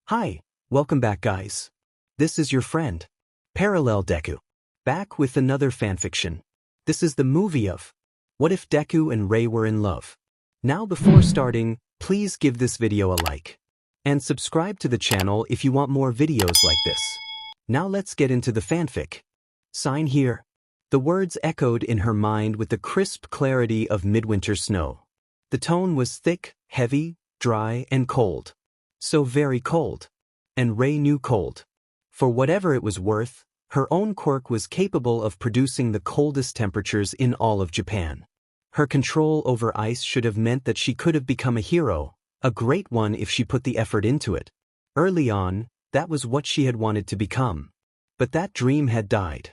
Hi, welcome back guys. This is your friend, Parallel Deku. Back with another fanfiction. This is the movie of What If Deku and Rei Were in Love. Now before starting, please give this video a like. And subscribe to the channel if you want more videos like this. Now let's get into the fanfic. Sign here. The words echoed in her mind with the crisp clarity of midwinter snow. The tone was thick, heavy, dry, and cold. So very cold. And Rei knew cold. For whatever it was worth, her own quirk was capable of producing the coldest temperatures in all of Japan. Her control over ice should have meant that she could have become a hero, a great one if she put the effort into it. Early on, that was what she had wanted to become. But that dream had died.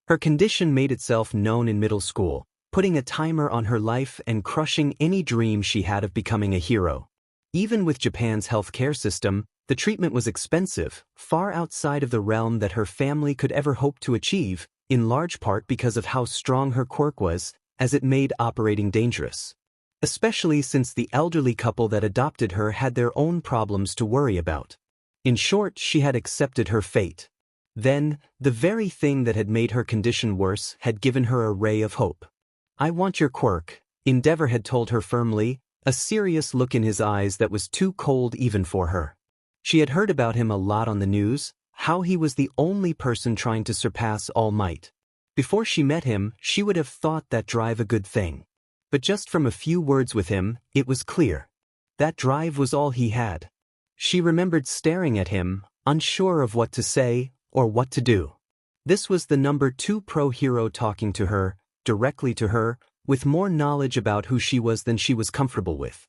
Her condition made itself known in middle school, putting a timer on her life and crushing any dream she had of becoming a hero. Even with Japan's healthcare system, the treatment was expensive, far outside of the realm that her family could ever hope to achieve, in large part because of how strong her quirk was, as it made operating dangerous. Especially since the elderly couple that adopted her had their own problems to worry about. In short, she had accepted her fate. Then, the very thing that had made her condition worse had given her a ray of hope. "I want your quirk," Endeavor had told her firmly, a serious look in his eyes that was too cold even for her. She had heard about him a lot on the news, how he was the only person trying to surpass All Might. Before she met him, she would have thought that drive a good thing. But just from a few words with him, it was clear. That drive was all he had. She remembered staring at him, unsure of what to say, or what to do. This was the number 2 pro hero talking to her, directly to her, with more knowledge about who she was than she was comfortable with.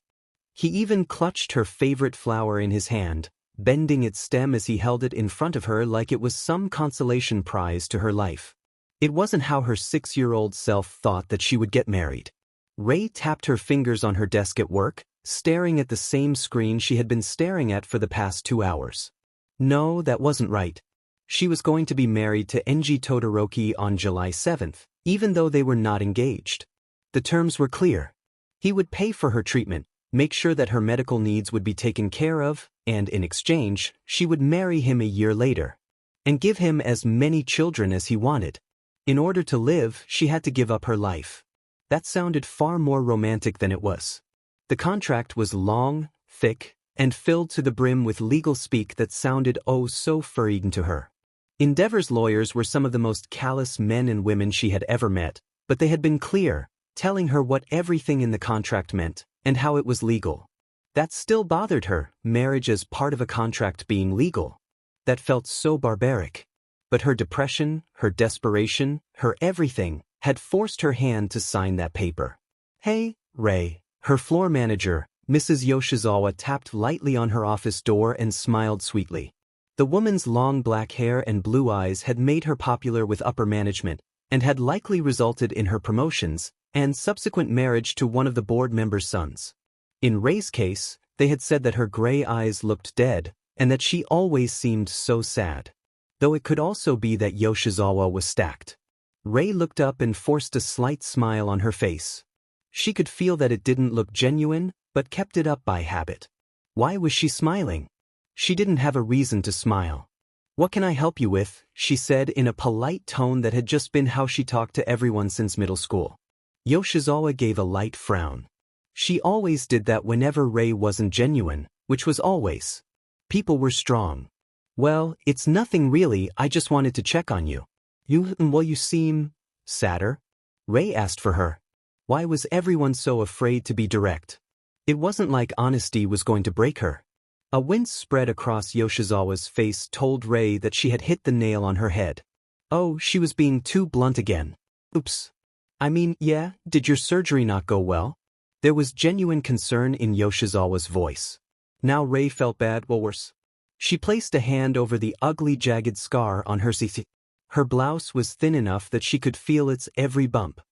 He even clutched her favorite flower in his hand, bending its stem as he held it in front of her like it was some consolation prize to her life. It wasn't how her 6-year-old self thought that she would get married. Rei tapped her fingers on her desk at work, staring at the same screen she had been staring at for the past 2 hours. No, that wasn't right. She was going to be married to Enji Todoroki on July 7th, even though they were not engaged. The terms were clear. He would pay for her treatment, make sure that her medical needs would be taken care of, and in exchange, she would marry him a year later. And give him as many children as he wanted. In order to live, she had to give up her life. That sounded far more romantic than it was. The contract was long, thick, and filled to the brim with legal speak that sounded oh so foreign to her. Endeavor's lawyers were some of the most callous men and women she had ever met, but they had been clear, telling her what everything in the contract meant, and how it was legal. That still bothered her, marriage as part of a contract being legal. That felt so barbaric. But her depression, her desperation, her everything, had forced her hand to sign that paper. "Hey, Rei." Her floor manager, Mrs. Yoshizawa, tapped lightly on her office door and smiled sweetly. The woman's long black hair and blue eyes had made her popular with upper management, and had likely resulted in her promotions, and subsequent marriage to one of the board members' sons. In Rei's case, they had said that her gray eyes looked dead, and that she always seemed so sad. Though it could also be that Yoshizawa was stacked. Rei looked up and forced a slight smile on her face. She could feel that it didn't look genuine, but kept it up by habit. Why was she smiling? She didn't have a reason to smile. "What can I help you with?" she said in a polite tone that had just been how she talked to everyone since middle school. Yoshizawa gave a light frown. She always did that whenever Rei wasn't genuine, which was always. People were strong. "Well, it's nothing really, I just wanted to check on you." You seem sadder?" Rei asked for her. Why was everyone so afraid to be direct? It wasn't like honesty was going to break her. A wince spread across Yoshizawa's face told Rei that she had hit the nail on her head. Oh, she was being too blunt again. Oops. I mean, yeah, did your surgery not go well? There was genuine concern in Yoshizawa's voice. Now Rei felt bad, well worse. She placed a hand over the ugly jagged scar on her CC. Her blouse was thin enough that she could feel its every bump.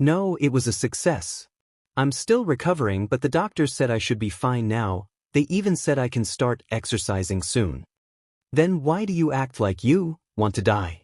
No, it was a success. I'm still recovering, but the doctor said I should be fine now. They even said I can start exercising soon. Then why do you act like you want to die?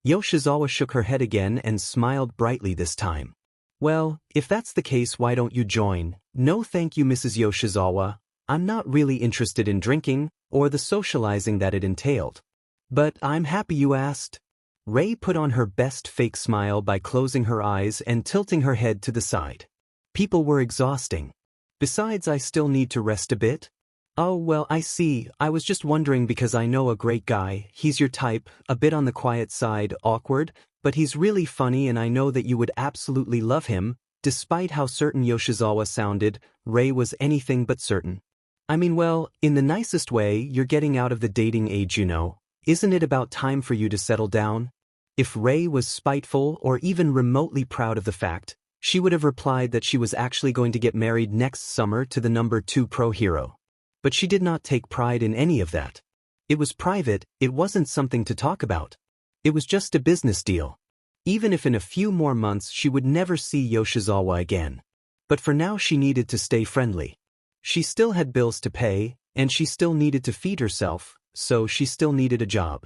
Yoshizawa shook her head again and smiled brightly this time. Well, if that's the case, why don't you join? No thank you, Mrs. Yoshizawa. I'm not really interested in drinking, or the socializing that it entailed. But I'm happy you asked. Ray put on her best fake smile by closing her eyes and tilting her head to the side. People were exhausting. Besides, I still need to rest a bit. Oh, well, I see. I was just wondering because I know a great guy. He's your type, a bit on the quiet side, awkward, but he's really funny and I know that you would absolutely love him. Despite how certain Yoshizawa sounded, Ray was anything but certain. I mean, well, in the nicest way, you're getting out of the dating age, you know. Isn't it about time for you to settle down? If Ray was spiteful or even remotely proud of the fact, she would have replied that she was actually going to get married next summer to the number 2 pro hero. But she did not take pride in any of that. It was private, it wasn't something to talk about. It was just a business deal. Even if in a few more months she would never see Yoshizawa again. But for now she needed to stay friendly. She still had bills to pay, and she still needed to feed herself, so she still needed a job.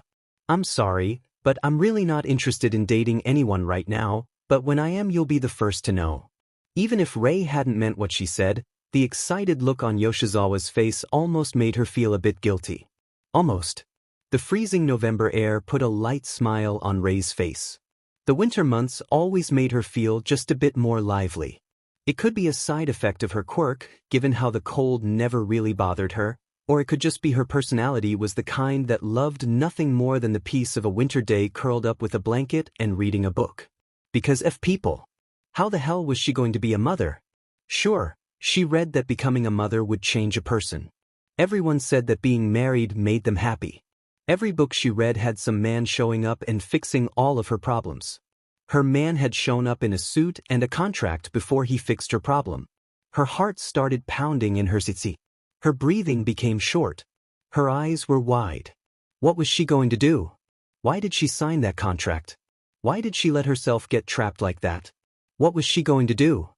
I'm sorry, but I'm really not interested in dating anyone right now, but when I am you'll be the first to know. Even if Ray hadn't meant what she said, the excited look on Yoshizawa's face almost made her feel a bit guilty. Almost. The freezing November air put a light smile on Ray's face. The winter months always made her feel just a bit more lively. It could be a side effect of her quirk, given how the cold never really bothered her, or it could just be her personality was the kind that loved nothing more than the peace of a winter day curled up with a blanket and reading a book. Because F people. How the hell was she going to be a mother? Sure, she read that becoming a mother would change a person. Everyone said that being married made them happy. Every book she read had some man showing up and fixing all of her problems. Her man had shown up in a suit and a contract before he fixed her problem. Her heart started pounding in her tsitsi. Her breathing became short. Her eyes were wide. What was she going to do? Why did she sign that contract? Why did she let herself get trapped like that? What was she going to do?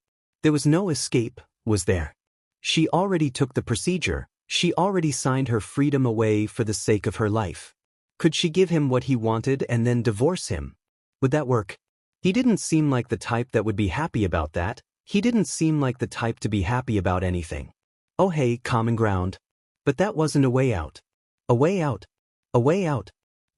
There was no escape, was there? She already took the procedure. She already signed her freedom away for the sake of her life. Could she give him what he wanted and then divorce him? Would that work? He didn't seem like the type that would be happy about that. He didn't seem like the type to be happy about anything. Oh hey, common ground. But that wasn't a way out. A way out. A way out.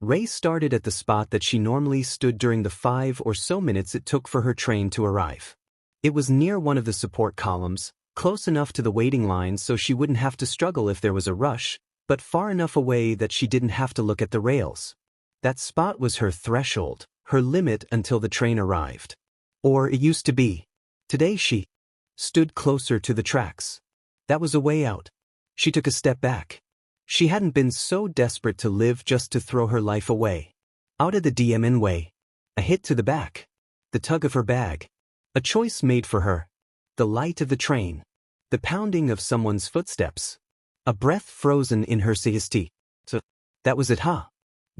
Ray started at the spot that she normally stood during the 5 or so minutes it took for her train to arrive. It was near one of the support columns, close enough to the waiting line so she wouldn't have to struggle if there was a rush, but far enough away that she didn't have to look at the rails. That spot was her threshold, her limit until the train arrived. Or it used to be. Today she stood closer to the tracks. That was a way out. She took a step back. She hadn't been so desperate to live just to throw her life away. Out of the DMN way. A hit to the back. The tug of her bag. A choice made for her. The light of the train. The pounding of someone's footsteps. A breath frozen in her siesti. So, that was it, huh?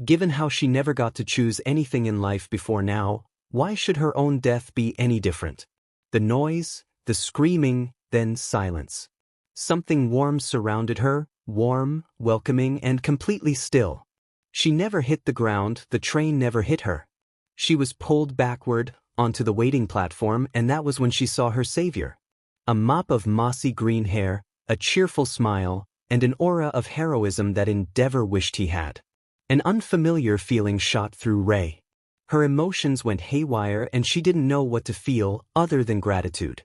Given how she never got to choose anything in life before now, why should her own death be any different? The noise, the screaming, then silence. Something warm surrounded her, warm, welcoming, and completely still. She never hit the ground, the train never hit her. She was pulled backward, onto the waiting platform, and that was when she saw her savior. A mop of mossy green hair, a cheerful smile, and an aura of heroism that Endeavor wished he had. An unfamiliar feeling shot through Ray. Her emotions went haywire and she didn't know what to feel other than gratitude.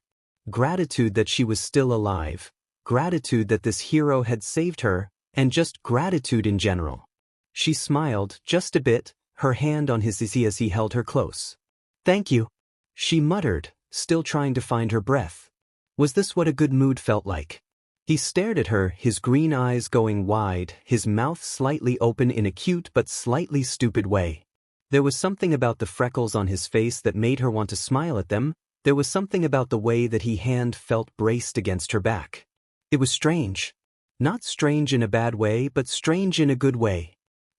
Gratitude that she was still alive. Gratitude that this hero had saved her, and just gratitude in general. She smiled, just a bit, her hand on his sissy as he held her close. Thank you, she muttered, still trying to find her breath. Was this what a good mood felt like? He stared at her, his green eyes going wide, his mouth slightly open in a cute but slightly stupid way. There was something about the freckles on his face that made her want to smile at them. There was something about the way that his hand felt braced against her back. It was strange. Not strange in a bad way, but strange in a good way.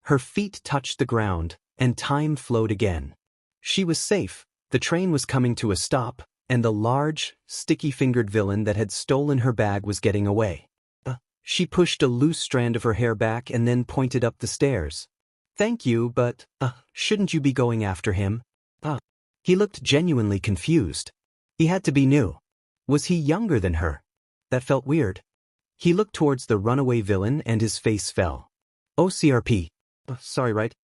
Her feet touched the ground, and time flowed again. She was safe, the train was coming to a stop, and the large, sticky-fingered villain that had stolen her bag was getting away. She pushed a loose strand of her hair back and then pointed up the stairs. Thank you, but, shouldn't you be going after him? He looked genuinely confused. He had to be new. Was he younger than her? That felt weird. He looked towards the runaway villain and his face fell. OCRP. Sorry, right?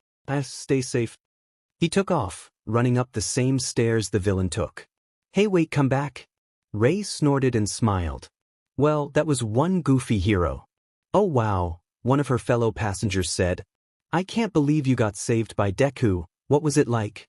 Stay safe. He took off, running up the same stairs the villain took. Hey, wait, come back. Ray snorted and smiled. Well, that was one goofy hero. Oh wow, one of her fellow passengers said. I can't believe you got saved by Deku, what was it like?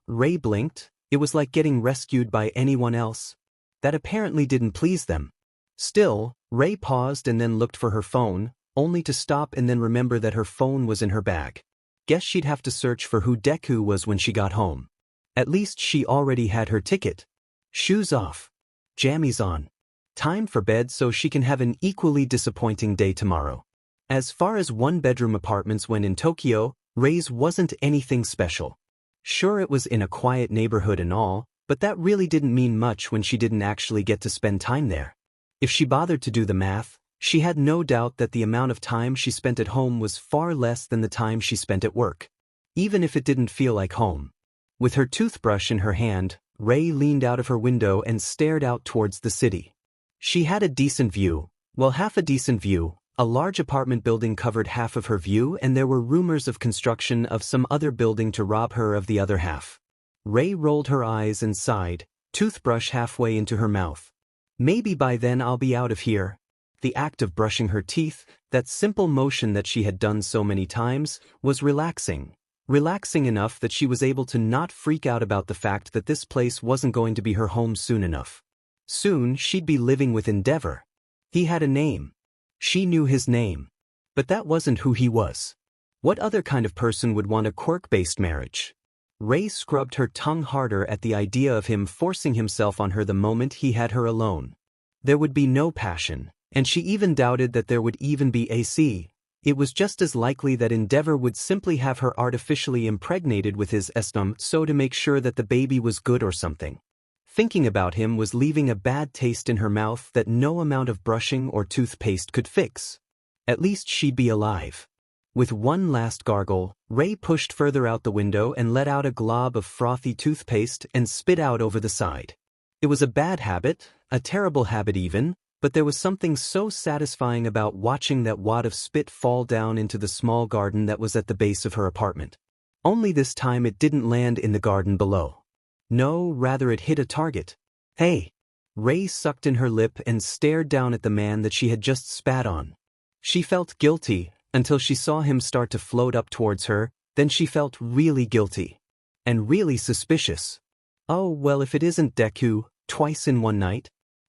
Ray blinked. It was like getting rescued by anyone else. That apparently didn't please them. Still, Ray paused and then looked for her phone, only to stop and then remember that her phone was in her bag. Guess she'd have to search for who Deku was when she got home. At least she already had her ticket. Shoes off. Jammies on. Time for bed so she can have an equally disappointing day tomorrow. As far as one-bedroom apartments went in Tokyo, Ray's wasn't anything special. Sure, it was in a quiet neighborhood and all, but that really didn't mean much when she didn't actually get to spend time there. If she bothered to do the math, she had no doubt that the amount of time she spent at home was far less than the time she spent at work. Even if it didn't feel like home. With her toothbrush in her hand, Ray leaned out of her window and stared out towards the city. She had a decent view, well, half a decent view. A large apartment building covered half of her view and there were rumors of construction of some other building to rob her of the other half. Ray rolled her eyes and sighed, toothbrush halfway into her mouth. Maybe by then I'll be out of here. The act of brushing her teeth, that simple motion that she had done so many times, was relaxing. Relaxing enough that she was able to not freak out about the fact that this place wasn't going to be her home soon enough. Soon she'd be living with Endeavor. He had a name. She knew his name. But that wasn't who he was. What other kind of person would want a quirk-based marriage? Ray scrubbed her tongue harder at the idea of him forcing himself on her the moment he had her alone. There would be no passion, and she even doubted that there would even be AC. It was just as likely that Endeavor would simply have her artificially impregnated with his estum so to make sure that the baby was good or something. Thinking about him was leaving a bad taste in her mouth that no amount of brushing or toothpaste could fix. At least she'd be alive. With one last gargle, Ray pushed further out the window and let out a glob of frothy toothpaste and spit out over the side. It was a bad habit, a terrible habit even, but there was something so satisfying about watching that wad of spit fall down into the small garden that was at the base of her apartment. Only this time it didn't land in the garden below. No, rather it hit a target. Hey! Ray sucked in her lip and stared down at the man that she had just spat on. She felt guilty, until she saw him start to float up towards her, then she felt really guilty. And really suspicious. Oh, well, if it isn't Deku, twice in one night?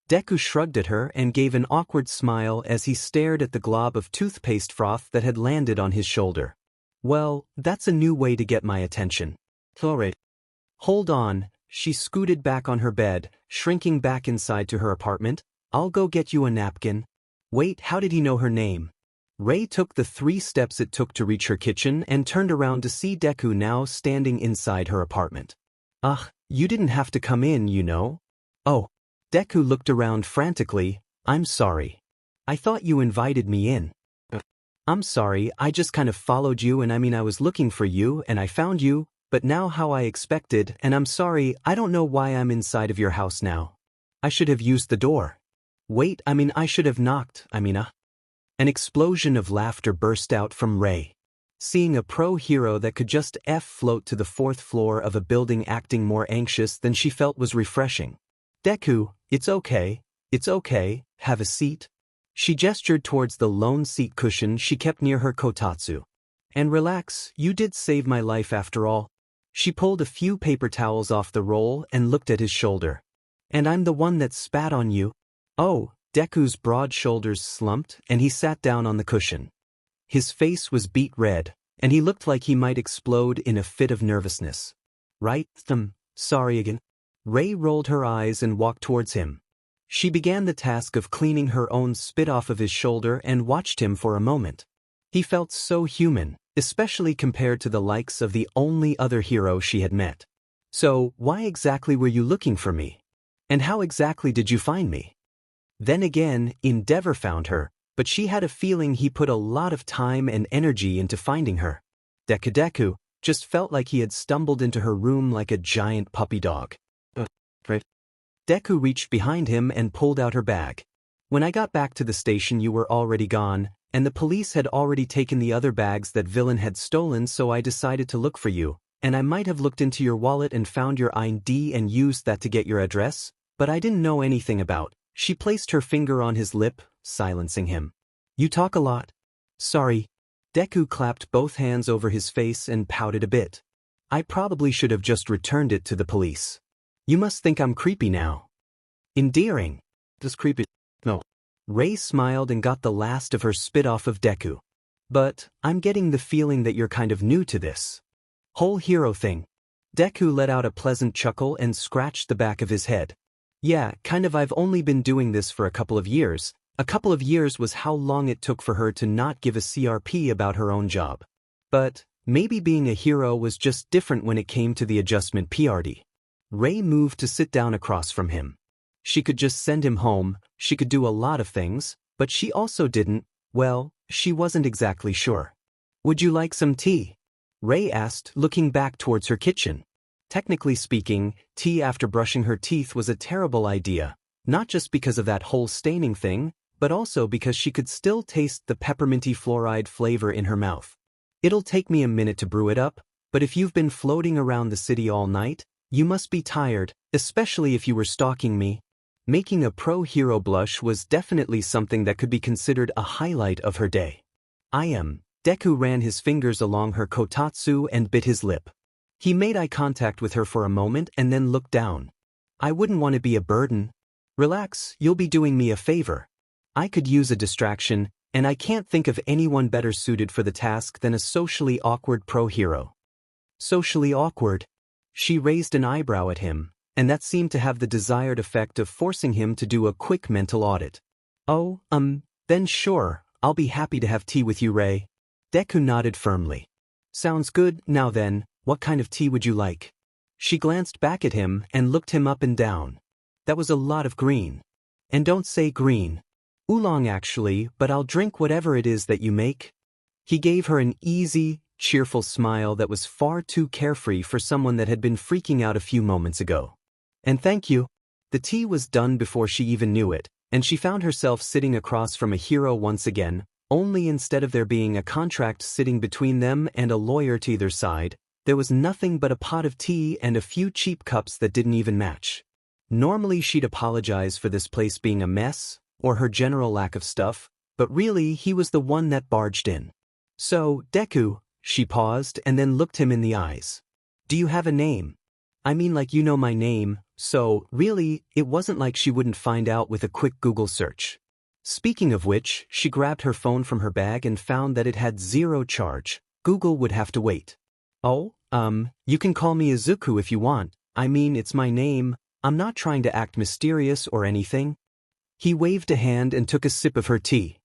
Deku shrugged at her and gave an awkward smile as he stared at the glob of toothpaste froth that had landed on his shoulder. Well, that's a new way to get my attention. Alright. Hold on, she scooted back on her bed, shrinking back inside to her apartment. I'll go get you a napkin. Wait, how did he know her name? Ray took the 3 steps it took to reach her kitchen and turned around to see Deku now standing inside her apartment. Ugh, you didn't have to come in, you know. Oh. Deku looked around frantically. I'm sorry. I thought you invited me in. I'm sorry, I just kind of followed you and I was looking for you and I found you. But now how I expected, and I'm sorry, I don't know why I'm inside of your house now. I should have used the door. Wait, I should have knocked, An explosion of laughter burst out from Ray. Seeing a pro-hero that could just float to the 4th floor of a building acting more anxious than she felt was refreshing. Deku, it's okay, have a seat. She gestured towards the lone seat cushion she kept near her kotatsu. And relax, you did save my life after all. She pulled a few paper towels off the roll and looked at his shoulder. And I'm the one that spat on you. Oh, Deku's broad shoulders slumped and he sat down on the cushion. His face was beet red, and he looked like he might explode in a fit of nervousness. Right, sorry again. Ray rolled her eyes and walked towards him. She began the task of cleaning her own spit off of his shoulder and watched him for a moment. He felt so human, especially compared to the likes of the only other hero she had met. So, why exactly were you looking for me? And how exactly did you find me? Then again, Endeavor found her, but she had a feeling he put a lot of time and energy into finding her. Deku just felt like he had stumbled into her room like a giant puppy dog. Deku reached behind him and pulled out her bag. When I got back to the station you were already gone, and the police had already taken the other bags that villain had stolen, so I decided to look for you, and I might have looked into your wallet and found your ID and used that to get your address, but I didn't know anything about. She placed her finger on his lip, silencing him. You talk a lot. Sorry. Deku clapped both hands over his face and pouted a bit. I probably should have just returned it to the police. You must think I'm creepy now. Endearing. This creepy. No. Ray smiled and got the last of her spit off of Deku. But I'm getting the feeling that you're kind of new to this whole hero thing. Deku let out a pleasant chuckle and scratched the back of his head. Yeah, kind of. I've only been doing this for a couple of years. A couple of years was how long it took for her to not give a CRP about her own job. But maybe being a hero was just different when it came to the adjustment PRD. Ray moved to sit down across from him. She could just send him home, she could do a lot of things, but she also didn't, well, she wasn't exactly sure. Would you like some tea? Ray asked, looking back towards her kitchen. Technically speaking, tea after brushing her teeth was a terrible idea, not just because of that whole staining thing, but also because she could still taste the pepperminty fluoride flavor in her mouth. It'll take me a minute to brew it up, but if you've been floating around the city all night, you must be tired, especially if you were stalking me. Making a pro-hero blush was definitely something that could be considered a highlight of her day. I am. Deku ran his fingers along her kotatsu and bit his lip. He made eye contact with her for a moment and then looked down. I wouldn't want to be a burden. Relax, you'll be doing me a favor. I could use a distraction, and I can't think of anyone better suited for the task than a socially awkward pro-hero. Socially awkward? She raised an eyebrow at him, and that seemed to have the desired effect of forcing him to do a quick mental audit. Oh, then sure, I'll be happy to have tea with you, Ray. Deku nodded firmly. Sounds good. Now then, what kind of tea would you like? She glanced back at him and looked him up and down. That was a lot of green. And don't say green. Oolong actually, but I'll drink whatever it is that you make. He gave her an easy, cheerful smile that was far too carefree for someone that had been freaking out a few moments ago. And thank you. The tea was done before she even knew it, and she found herself sitting across from a hero once again, only instead of there being a contract sitting between them and a lawyer to either side, there was nothing but a pot of tea and a few cheap cups that didn't even match. Normally she'd apologize for this place being a mess, or her general lack of stuff, but really he was the one that barged in. So, Deku, she paused and then looked him in the eyes. Do you have a name? I mean, like, you know my name, so, really, it wasn't like she wouldn't find out with a quick Google search. Speaking of which, she grabbed her phone from her bag and found that it had zero charge. Google would have to wait. Oh, you can call me Izuku if you want. I mean, it's my name. I'm not trying to act mysterious or anything. He waved a hand and took a sip of her tea.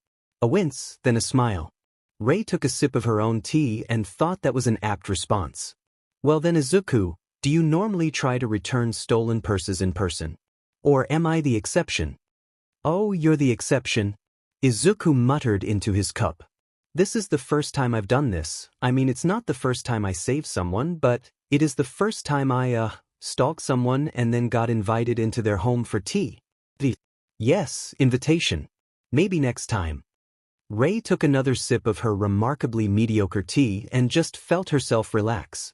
A wince, then a smile. Ray took a sip of her own tea and thought that was an apt response. Well then, Izuku, do you normally try to return stolen purses in person? Or am I the exception? Oh, you're the exception. Izuku muttered into his cup. This is the first time I've done this. I mean, it's not the first time I saved someone, but it is the first time I, stalked someone and then got invited into their home for tea. Yes, invitation. Maybe next time. Ray took another sip of her remarkably mediocre tea and just felt herself relax.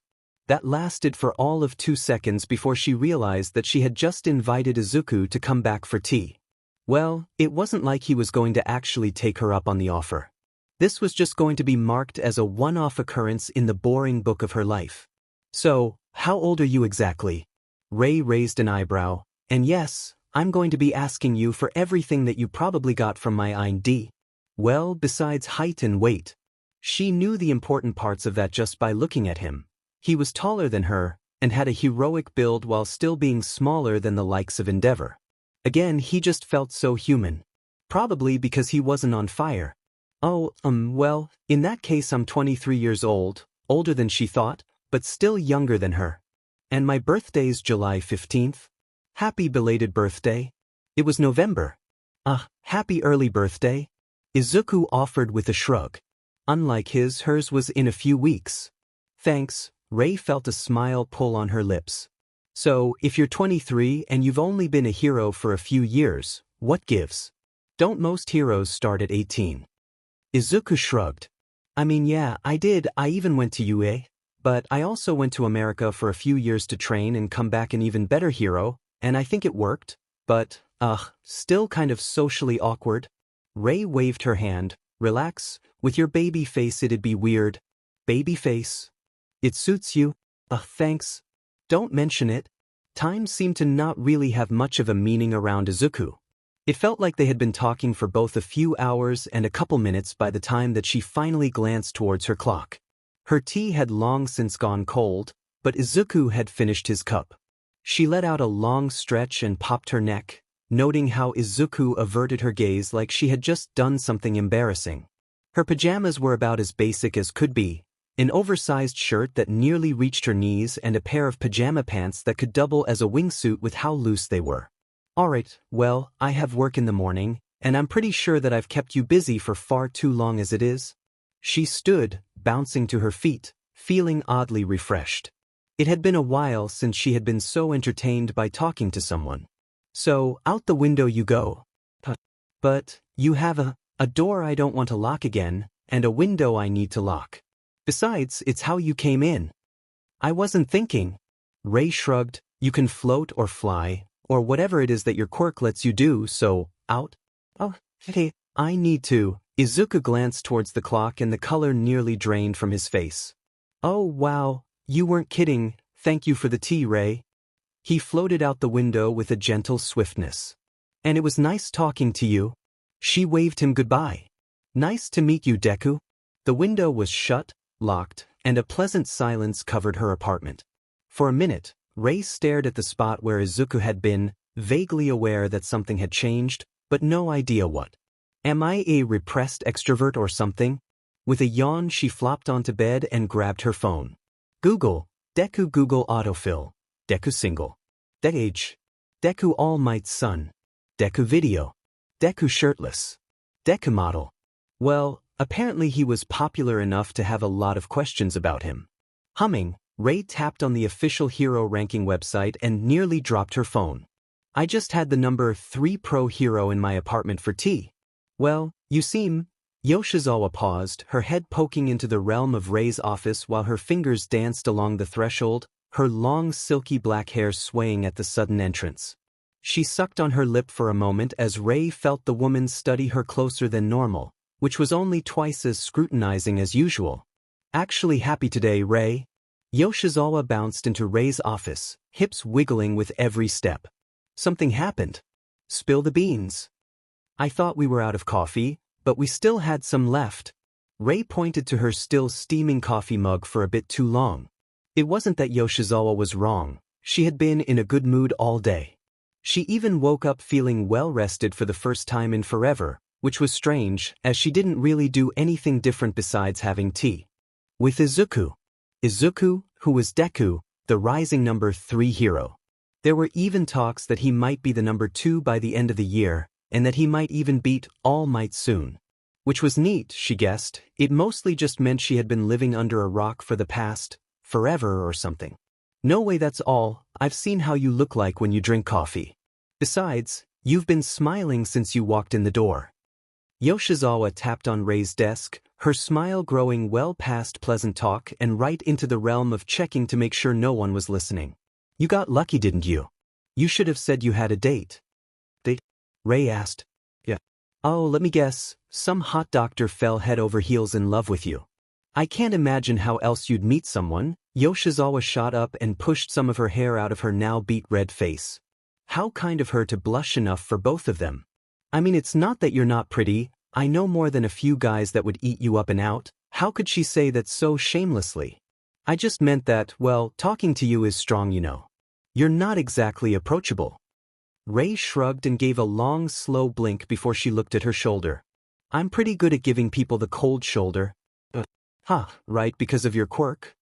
That lasted for all of 2 seconds before she realized that she had just invited Izuku to come back for tea. Well, it wasn't like he was going to actually take her up on the offer. This was just going to be marked as a one-off occurrence in the boring book of her life. So, how old are you exactly? Ray raised an eyebrow, and yes, I'm going to be asking you for everything that you probably got from my ID. Well, besides height and weight. She knew the important parts of that just by looking at him. He was taller than her, and had a heroic build while still being smaller than the likes of Endeavor. Again, he just felt so human. Probably because he wasn't on fire. Oh, well, in that case I'm 23 years old, older than she thought, but still younger than her. And my birthday's July 15th. Happy belated birthday. It was November. Happy early birthday. Izuku offered with a shrug. Unlike hers was in a few weeks. Thanks. Ray felt a smile pull on her lips. So, if you're 23 and you've only been a hero for a few years, what gives? Don't most heroes start at 18? Izuku shrugged. I mean, yeah, I did. I even went to UA. But I also went to America for a few years to train and come back an even better hero, and I think it worked. But, still kind of socially awkward. Ray waved her hand. Relax, with your baby face it'd be weird. Baby face? It suits you. Thanks. Don't mention it. Time seemed to not really have much of a meaning around Izuku. It felt like they had been talking for both a few hours and a couple minutes by the time that she finally glanced towards her clock. Her tea had long since gone cold, but Izuku had finished his cup. She let out a long stretch and popped her neck, noting how Izuku averted her gaze like she had just done something embarrassing. Her pajamas were about as basic as could be, an oversized shirt that nearly reached her knees and a pair of pajama pants that could double as a wingsuit with how loose they were. Alright, well, I have work in the morning, and I'm pretty sure that I've kept you busy for far too long as it is. She stood, bouncing to her feet, feeling oddly refreshed. It had been a while since she had been so entertained by talking to someone. So, out the window you go. But, you have a door I don't want to lock again, and a window I need to lock. Besides, it's how you came in. I wasn't thinking. Ray shrugged. You can float or fly, or whatever it is that your quirk lets you do, so, out? Oh, hey, I need to. Izuku glanced towards the clock and the color nearly drained from his face. Oh wow, you weren't kidding, thank you for the tea, Ray. He floated out the window with a gentle swiftness. And it was nice talking to you. She waved him goodbye. Nice to meet you, Deku. The window was shut, locked, and a pleasant silence covered her apartment. For a minute, Ray stared at the spot where Izuku had been, vaguely aware that something had changed, but no idea what. Am I a repressed extrovert or something? With a yawn she flopped onto bed and grabbed her phone. Google, Deku Google autofill, Deku single. Age. Deku All Might's son. Deku video. Deku shirtless. Deku model. Well, apparently he was popular enough to have a lot of questions about him. Humming, Ray tapped on the official hero ranking website and nearly dropped her phone. I just had the number 3 pro hero in my apartment for tea. Well, you seem. Yoshizawa paused, her head poking into the realm of Ray's office while her fingers danced along the threshold, her long silky black hair swaying at the sudden entrance. She sucked on her lip for a moment as Ray felt the woman study her closer than normal, which was only twice as scrutinizing as usual. Actually happy today, Ray? Yoshizawa bounced into Ray's office, hips wiggling with every step. Something happened. Spill the beans. I thought we were out of coffee, but we still had some left. Ray pointed to her still steaming coffee mug for a bit too long. It wasn't that Yoshizawa was wrong. She had been in a good mood all day. She even woke up feeling well-rested for the first time in forever, which was strange, as she didn't really do anything different besides having tea. With Izuku. Izuku, who was Deku, the rising number 3 hero. There were even talks that he might be the number 2 by the end of the year, and that he might even beat All Might soon. Which was neat, she guessed. It mostly just meant she had been living under a rock for the past, forever or something. No way, that's all. I've seen how you look like when you drink coffee. Besides, you've been smiling since you walked in the door. Yoshizawa tapped on Ray's desk, her smile growing well past pleasant talk and right into the realm of checking to make sure no one was listening. You got lucky, didn't you? You should have said you had a date. Date? Ray asked. Yeah. Oh, let me guess, some hot doctor fell head over heels in love with you. I can't imagine how else you'd meet someone. Yoshizawa shot up and pushed some of her hair out of her now beet red face. How kind of her to blush enough for both of them. I mean, it's not that you're not pretty. I know more than a few guys that would eat you up and out. How could she say that so shamelessly? I just meant that, well, talking to you is strong, you know. You're not exactly approachable. Ray shrugged and gave a long, slow blink before she looked at her shoulder. I'm pretty good at giving people the cold shoulder. Right, because of your quirk?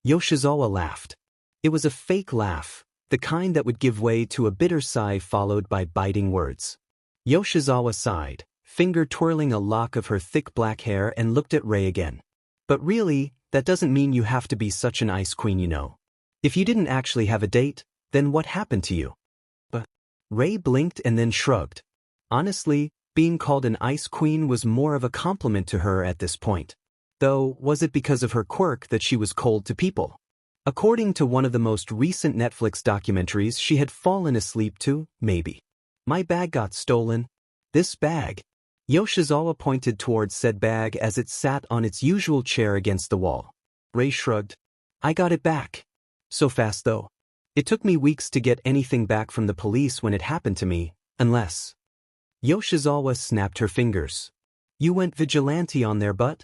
Yoshizawa laughed. It was a fake laugh, the kind that would give way to a bitter sigh followed by biting words. Yoshizawa sighed, finger twirling a lock of her thick black hair, and looked at Ray again. But really, that doesn't mean you have to be such an ice queen, you know. If you didn't actually have a date, then what happened to you? But Ray blinked and then shrugged. Honestly, Being called an ice queen was more of a compliment to her at this point. Though, was it because of her quirk that she was cold to people? According to one of the most recent Netflix documentaries, she had fallen asleep to, maybe. My bag got stolen. This bag. Yoshizawa pointed towards said bag as it sat on its usual chair against the wall. Rei shrugged. I got it back. So fast though. It took me weeks to get anything back from the police when it happened to me, unless. Yoshizawa snapped her fingers. You went vigilante on their butt?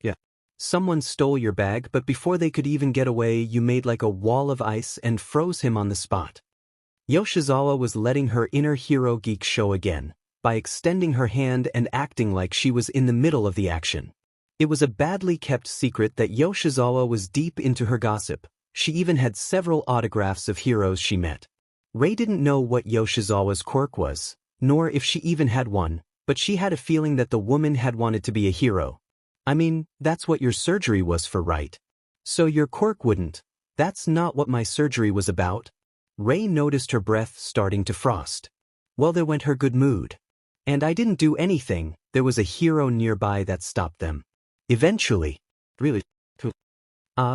Yeah. Someone stole your bag, but before they could even get away, you made like a wall of ice and froze him on the spot. Yoshizawa was letting her inner hero geek show again, by extending her hand and acting like she was in the middle of the action. It was a badly kept secret that Yoshizawa was deep into her gossip. She even had several autographs of heroes she met. Rei didn't know what Yoshizawa's quirk was, nor if she even had one, but she had a feeling that the woman had wanted to be a hero. I mean, that's what your surgery was for, right? So your quirk wouldn't. That's not what my surgery was about. Rei noticed her breath starting to frost. Well, there went her good mood. And I didn't do anything, there was a hero nearby that stopped them. Eventually. Really?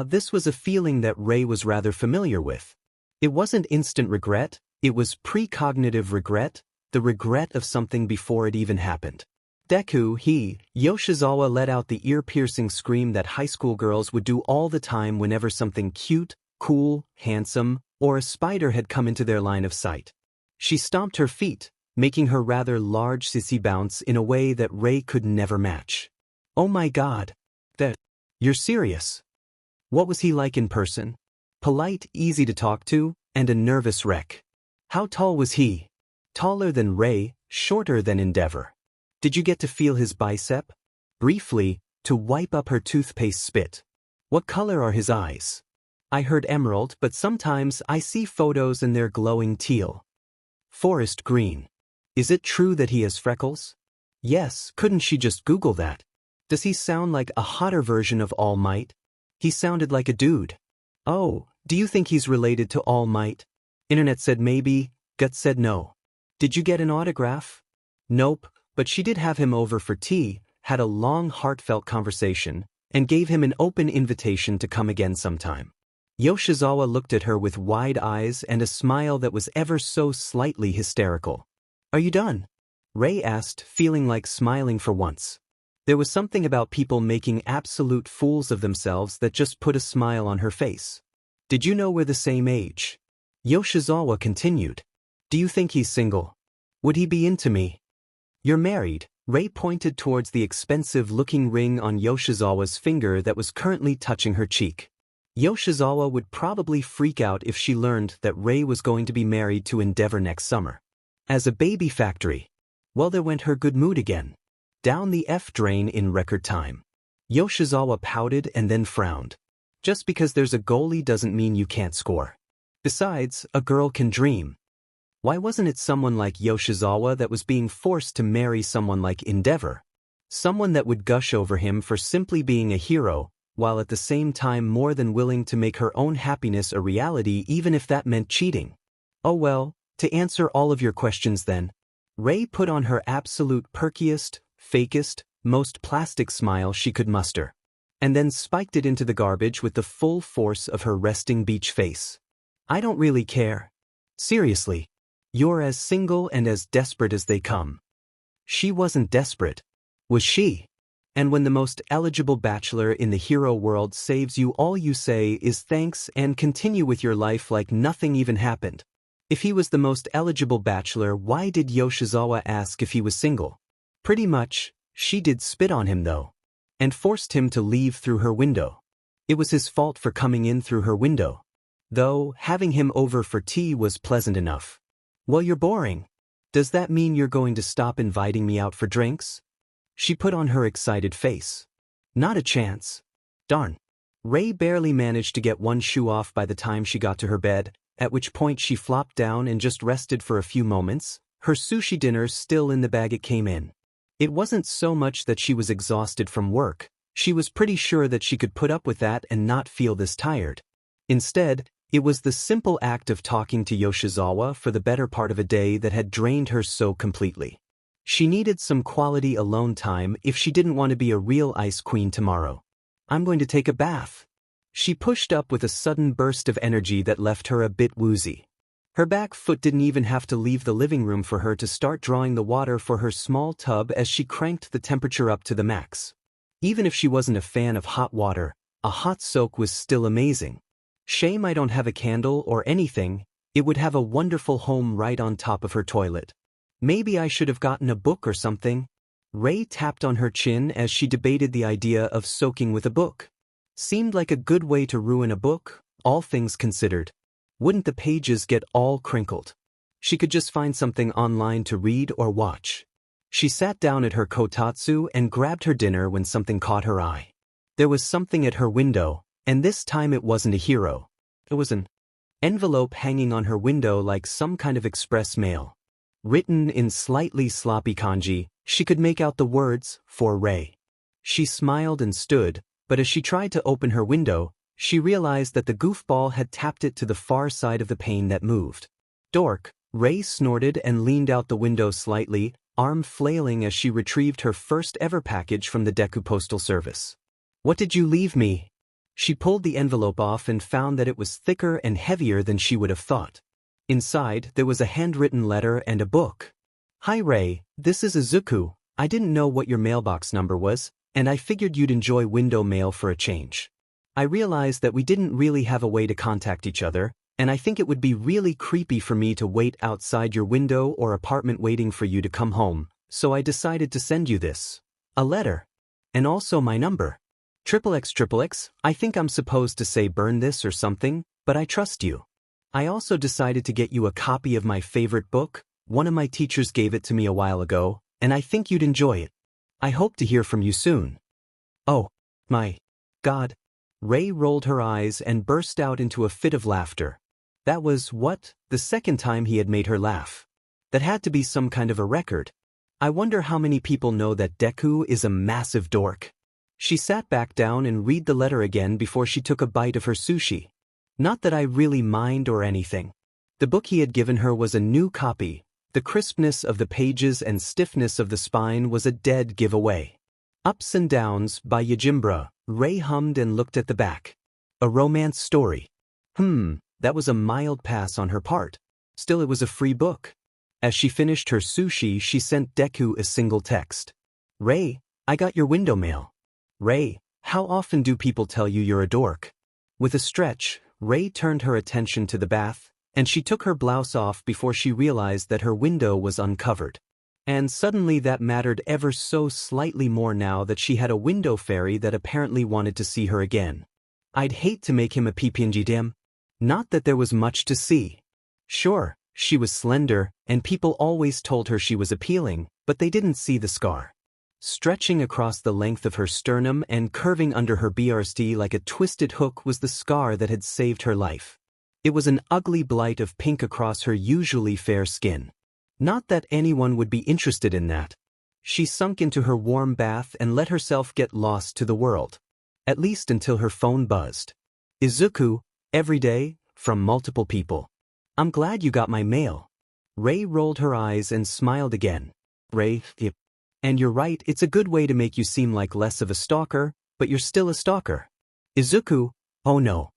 This was a feeling that Rei was rather familiar with. It wasn't instant regret, it was precognitive regret, the regret of something before it even happened. Deku, Yoshizawa let out the ear-piercing scream that high school girls would do all the time whenever something cute, cool, handsome, or a spider had come into their line of sight. She stomped her feet, making her rather large sissy bounce in a way that Rei could never match. Oh my god. You're serious? What was he like in person? Polite, easy to talk to, and a nervous wreck. How tall was he? Taller than Rei, shorter than Endeavor. Did you get to feel his bicep? Briefly, to wipe up her toothpaste spit. What color are his eyes? I heard emerald, but sometimes I see photos and they're glowing teal. Forest green. Is it true that he has freckles? Yes, couldn't she just Google that? Does he sound like a hotter version of All Might? He sounded like a dude. Oh, do you think he's related to All Might? Internet said maybe, gut said no. Did you get an autograph? Nope, but she did have him over for tea, had a long heartfelt conversation, and gave him an open invitation to come again sometime. Yoshizawa looked at her with wide eyes and a smile that was ever so slightly hysterical. Are you done? Rei asked, feeling like smiling for once. There was something about people making absolute fools of themselves that just put a smile on her face. Did you know we're the same age? Yoshizawa continued. Do you think he's single? Would he be into me? You're married. Rei pointed towards the expensive-looking ring on Yoshizawa's finger that was currently touching her cheek. Yoshizawa would probably freak out if she learned that Rei was going to be married to Endeavor next summer. As a baby factory. Well, there went her good mood again. Down the F drain in record time. Yoshizawa pouted and then frowned. Just because there's a goalie doesn't mean you can't score. Besides, a girl can dream. Why wasn't it someone like Yoshizawa that was being forced to marry someone like Endeavor? Someone that would gush over him for simply being a hero, while at the same time more than willing to make her own happiness a reality even if that meant cheating. Oh well, to answer all of your questions then. Rei put on her absolute perkiest, fakest, most plastic smile she could muster, and then spiked it into the garbage with the full force of her resting beach face. I don't really care. Seriously. You're as single and as desperate as they come. She wasn't desperate. Was she? And when the most eligible bachelor in the hero world saves you, all you say is thanks and continue with your life like nothing even happened. If he was the most eligible bachelor, why did Yoshizawa ask if he was single? Pretty much, she did spit on him though. And forced him to leave through her window. It was his fault for coming in through her window. Though, having him over for tea was pleasant enough. Well, you're boring. Does that mean you're going to stop inviting me out for drinks? She put on her excited face. Not a chance. Darn. Rei barely managed to get one shoe off by the time she got to her bed, at which point she flopped down and just rested for a few moments, her sushi dinner still in the bag it came in. It wasn't so much that she was exhausted from work, she was pretty sure that she could put up with that and not feel this tired. Instead, it was the simple act of talking to Yoshizawa for the better part of a day that had drained her so completely. She needed some quality alone time if she didn't want to be a real ice queen tomorrow. I'm going to take a bath. She pushed up with a sudden burst of energy that left her a bit woozy. Her back foot didn't even have to leave the living room for her to start drawing the water for her small tub as she cranked the temperature up to the max. Even if she wasn't a fan of hot water, a hot soak was still amazing. Shame I don't have a candle or anything, it would have a wonderful home right on top of her toilet. Maybe I should have gotten a book or something. Ray tapped on her chin as she debated the idea of soaking with a book. Seemed like a good way to ruin a book, all things considered. Wouldn't the pages get all crinkled? She could just find something online to read or watch. She sat down at her kotatsu and grabbed her dinner when something caught her eye. There was something at her window, and this time it wasn't a hero. It was an envelope hanging on her window like some kind of express mail. Written in slightly sloppy kanji, she could make out the words, "For Ray." She smiled and stood, but as she tried to open her window, she realized that the goofball had tapped it to the far side of the pane that moved. Dork, Ray snorted and leaned out the window slightly, arm flailing as she retrieved her first ever package from the Deku Postal Service. "What did you leave me?" She pulled the envelope off and found that it was thicker and heavier than she would have thought. Inside, there was a handwritten letter and a book. "Hi Ray, this is Izuku. I didn't know what your mailbox number was, and I figured you'd enjoy window mail for a change. I realized that we didn't really have a way to contact each other, and I think it would be really creepy for me to wait outside your window or apartment waiting for you to come home, so I decided to send you this. A letter. And also my number. XXX, I think I'm supposed to say burn this or something, but I trust you. I also decided to get you a copy of my favorite book. One of my teachers gave it to me a while ago, and I think you'd enjoy it. I hope to hear from you soon." "Oh, my God." Ray rolled her eyes and burst out into a fit of laughter. That was, the second time he had made her laugh. That had to be some kind of a record. I wonder how many people know that Deku is a massive dork. She sat back down and read the letter again before she took a bite of her sushi. Not that I really mind or anything. The book he had given her was a new copy. The crispness of the pages and stiffness of the spine was a dead giveaway. Ups and Downs by Yojimbra, Ray hummed and looked at the back. A romance story. That was a mild pass on her part. Still, it was a free book. As she finished her sushi, she sent Deku a single text. "Ray, I got your window mail." "Ray, how often do people tell you you're a dork?" With a stretch, Ray turned her attention to the bath, and she took her blouse off before she realized that her window was uncovered. And suddenly that mattered ever so slightly more now that she had a window fairy that apparently wanted to see her again. I'd hate to make him a ppngdm. Not that there was much to see. Sure, she was slender, and people always told her she was appealing, but they didn't see the scar. Stretching across the length of her sternum and curving under her BRST like a twisted hook was the scar that had saved her life. It was an ugly blight of pink across her usually fair skin. Not that anyone would be interested in that. She sunk into her warm bath and let herself get lost to the world. At least until her phone buzzed. "Izuku, every day, from multiple people. I'm glad you got my mail." Ray rolled her eyes and smiled again. "Ray, yep. And you're right, it's a good way to make you seem like less of a stalker, but you're still a stalker." "Izuku, oh no."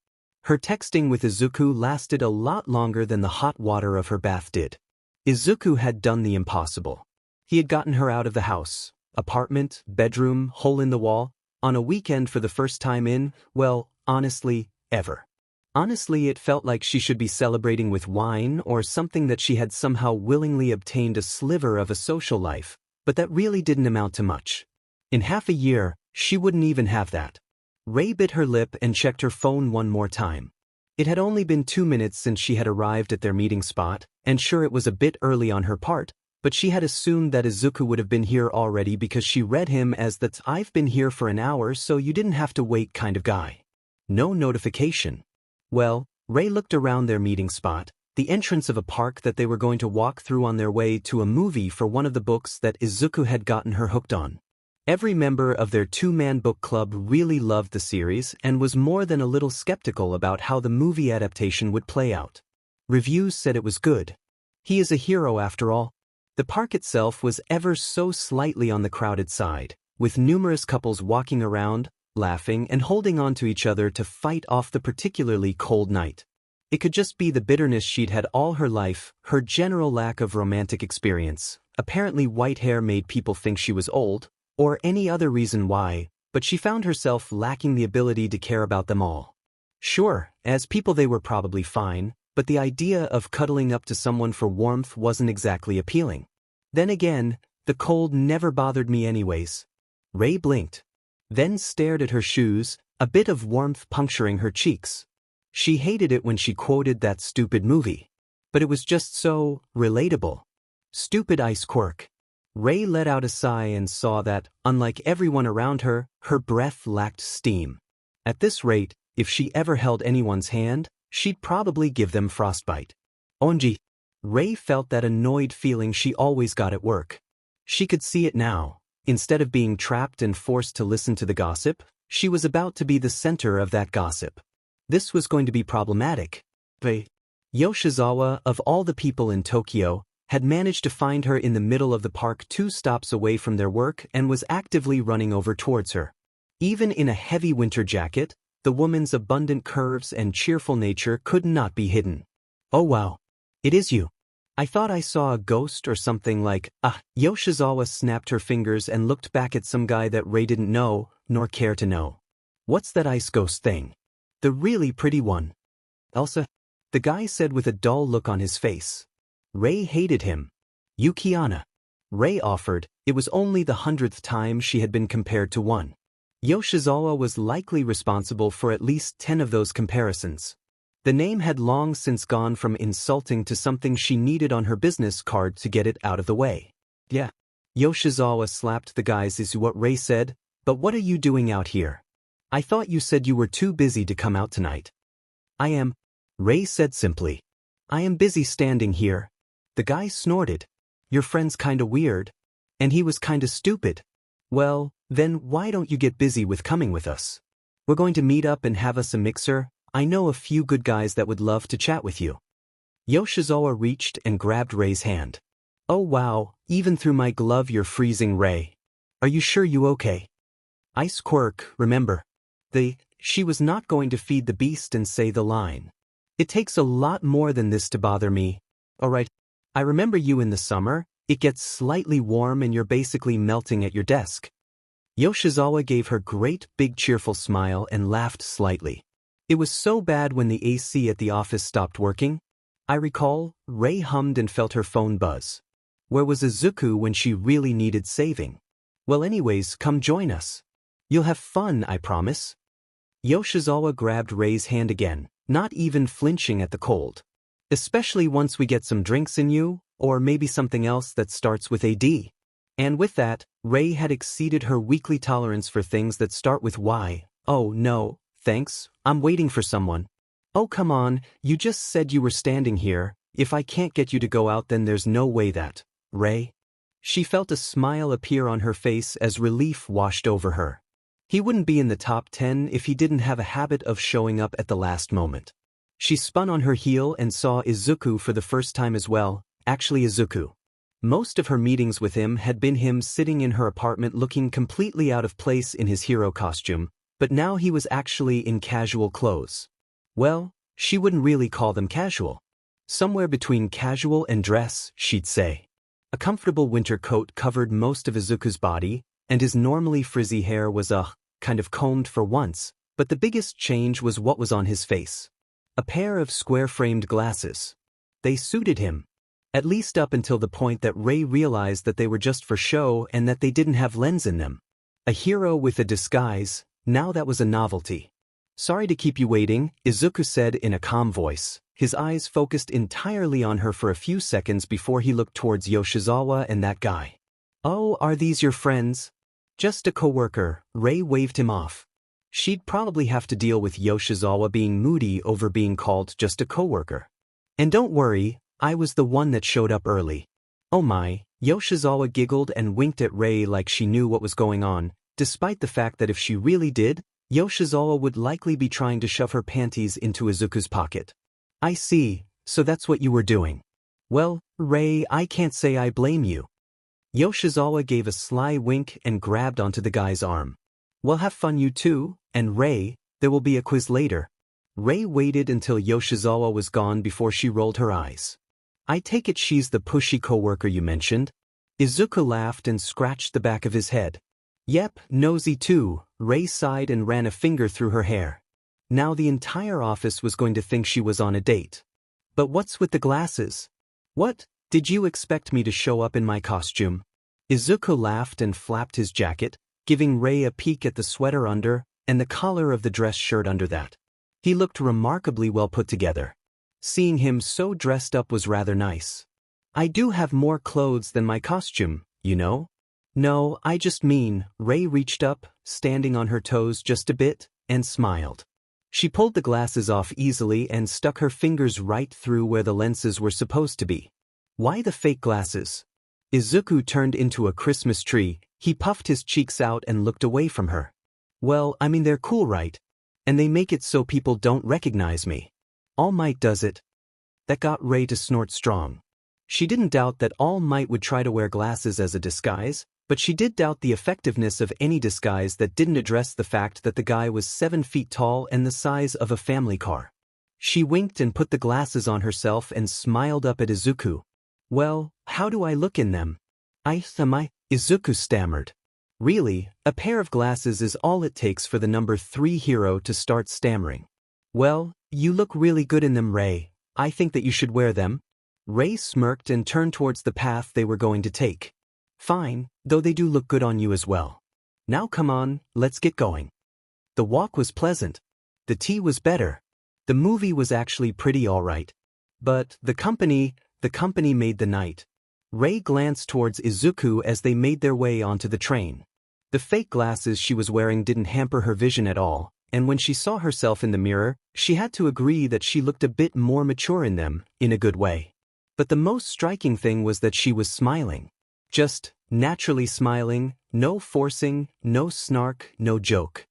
Her texting with Izuku lasted a lot longer than the hot water of her bath did. Izuku had done the impossible. He had gotten her out of the house, apartment, bedroom, hole in the wall, on a weekend for the first time in, well, honestly, ever. Honestly, it felt like she should be celebrating with wine or something that she had somehow willingly obtained a sliver of a social life, but that really didn't amount to much. In half a year, she wouldn't even have that. Ray bit her lip and checked her phone one more time. It had only been 2 minutes since she had arrived at their meeting spot, and sure it was a bit early on her part, but she had assumed that Izuku would have been here already because she read him as the "I've been here for an hour so you didn't have to wait" kind of guy. No notification. Well, Ray looked around their meeting spot, the entrance of a park that they were going to walk through on their way to a movie for one of the books that Izuku had gotten her hooked on. Every member of their two-man book club really loved the series and was more than a little skeptical about how the movie adaptation would play out. Reviews said it was good. He is a hero after all. The park itself was ever so slightly on the crowded side, with numerous couples walking around, laughing and holding on to each other to fight off the particularly cold night. It could just be the bitterness she'd had all her life, her general lack of romantic experience. Apparently white hair made people think she was old, or any other reason why, but she found herself lacking the ability to care about them all. Sure, as people they were probably fine, but the idea of cuddling up to someone for warmth wasn't exactly appealing. Then again, the cold never bothered me anyways. Ray blinked, then stared at her shoes, a bit of warmth puncturing her cheeks. She hated it when she quoted that stupid movie. But it was just so relatable. Stupid ice quirk. Ray let out a sigh and saw that, unlike everyone around her, her breath lacked steam. At this rate, if she ever held anyone's hand, she'd probably give them frostbite. Onji. Ray felt that annoyed feeling she always got at work. She could see it now. Instead of being trapped and forced to listen to the gossip, she was about to be the center of that gossip. This was going to be problematic. Yoshizawa, of all the people in Tokyo, had managed to find her in the middle of the park 2 stops away from their work and was actively running over towards her. Even in a heavy winter jacket, the woman's abundant curves and cheerful nature could not be hidden. Oh wow. It is you. I thought I saw a ghost or something like, Yoshizawa snapped her fingers and looked back at some guy that Ray didn't know, nor care to know. What's that ice ghost thing? The really pretty one. Elsa? The guy said with a dull look on his face. Ray hated him. Yukiana. Ray offered, it was only the 100th time she had been compared to one. Yoshizawa was likely responsible for at least 10 of those comparisons. The name had long since gone from insulting to something she needed on her business card to get it out of the way. Yeah. Yoshizawa slapped the guys is what Ray said, but what are you doing out here? I thought you said you were too busy to come out tonight. I am. Ray said simply. I am busy standing here. The guy snorted. Your friend's kinda weird. And he was kinda stupid. Well, then why don't you get busy with coming with us? We're going to meet up and have us a mixer. I know a few good guys that would love to chat with you. Yoshizawa reached and grabbed Ray's hand. Oh wow, even through my glove you're freezing, Ray. Are you sure you okay? Ice quirk, remember. She was not going to feed the beast and say the line. It takes a lot more than this to bother me. Alright. I remember you in the summer, it gets slightly warm and you're basically melting at your desk. Yoshizawa gave her great big cheerful smile and laughed slightly. It was so bad when the AC at the office stopped working. I recall, Ray hummed and felt her phone buzz. Where was Izuku when she really needed saving? Well anyways, come join us. You'll have fun, I promise. Yoshizawa grabbed Ray's hand again, not even flinching at the cold. Especially once we get some drinks in you, or maybe something else that starts with a D. And with that, Ray had exceeded her weekly tolerance for things that start with Y. Oh no, thanks, I'm waiting for someone. Oh come on, you just said you were standing here. If I can't get you to go out then there's no way that, Ray. She felt a smile appear on her face as relief washed over her. He wouldn't be in the top 10 if he didn't have a habit of showing up at the last moment. She spun on her heel and saw Izuku for the first time as well, actually Izuku. Most of her meetings with him had been him sitting in her apartment looking completely out of place in his hero costume, but now he was actually in casual clothes. Well, she wouldn't really call them casual. Somewhere between casual and dress, she'd say. A comfortable winter coat covered most of Izuku's body, and his normally frizzy hair was kind of combed for once, but the biggest change was what was on his face. A pair of square-framed glasses. They suited him. At least up until the point that Ray realized that they were just for show and that they didn't have lens in them. A hero with a disguise, now that was a novelty. Sorry to keep you waiting, Izuku said in a calm voice, his eyes focused entirely on her for a few seconds before he looked towards Yoshizawa and that guy. Oh, are these your friends? Just a coworker, Ray waved him off. She'd probably have to deal with Yoshizawa being moody over being called just a coworker. And don't worry, I was the one that showed up early. Oh my, Yoshizawa giggled and winked at Ray like she knew what was going on, despite the fact that if she really did, Yoshizawa would likely be trying to shove her panties into Izuku's pocket. I see, so that's what you were doing. Well, Rei, I can't say I blame you. Yoshizawa gave a sly wink and grabbed onto the guy's arm. Well, have fun you too, and Rei, there will be a quiz later. Rei waited until Yoshizawa was gone before she rolled her eyes. I take it she's the pushy coworker you mentioned? Izuku laughed and scratched the back of his head. Yep, nosy too, Rei sighed and ran a finger through her hair. Now the entire office was going to think she was on a date. But what's with the glasses? What? Did you expect me to show up in my costume? Izuku laughed and flapped his jacket, giving Rei a peek at the sweater under and the collar of the dress shirt under that. He looked remarkably well put together. Seeing him so dressed up was rather nice. I do have more clothes than my costume, you know? No, I just mean, Rei reached up, standing on her toes just a bit, and smiled. She pulled the glasses off easily and stuck her fingers right through where the lenses were supposed to be. Why the fake glasses? Izuku turned into a Christmas tree. He puffed his cheeks out and looked away from her. Well, I mean they're cool, right? And they make it so people don't recognize me. All Might does it. That got Rei to snort strong. She didn't doubt that All Might would try to wear glasses as a disguise, but she did doubt the effectiveness of any disguise that didn't address the fact that the guy was 7 feet tall and the size of a family car. She winked and put the glasses on herself and smiled up at Izuku. Well, how do I look in them? Izuku stammered. Really, a pair of glasses is all it takes for the number 3 hero to start stammering. Well, you look really good in them, Rei. I think that you should wear them. Rei smirked and turned towards the path they were going to take. Fine, though they do look good on you as well. Now come on, let's get going. The walk was pleasant. The tea was better. The movie was actually pretty alright. But the company made the night. Rei glanced towards Izuku as they made their way onto the train. The fake glasses she was wearing didn't hamper her vision at all, and when she saw herself in the mirror, she had to agree that she looked a bit more mature in them, in a good way. But the most striking thing was that she was smiling. Just naturally smiling, no forcing, no snark, no joke.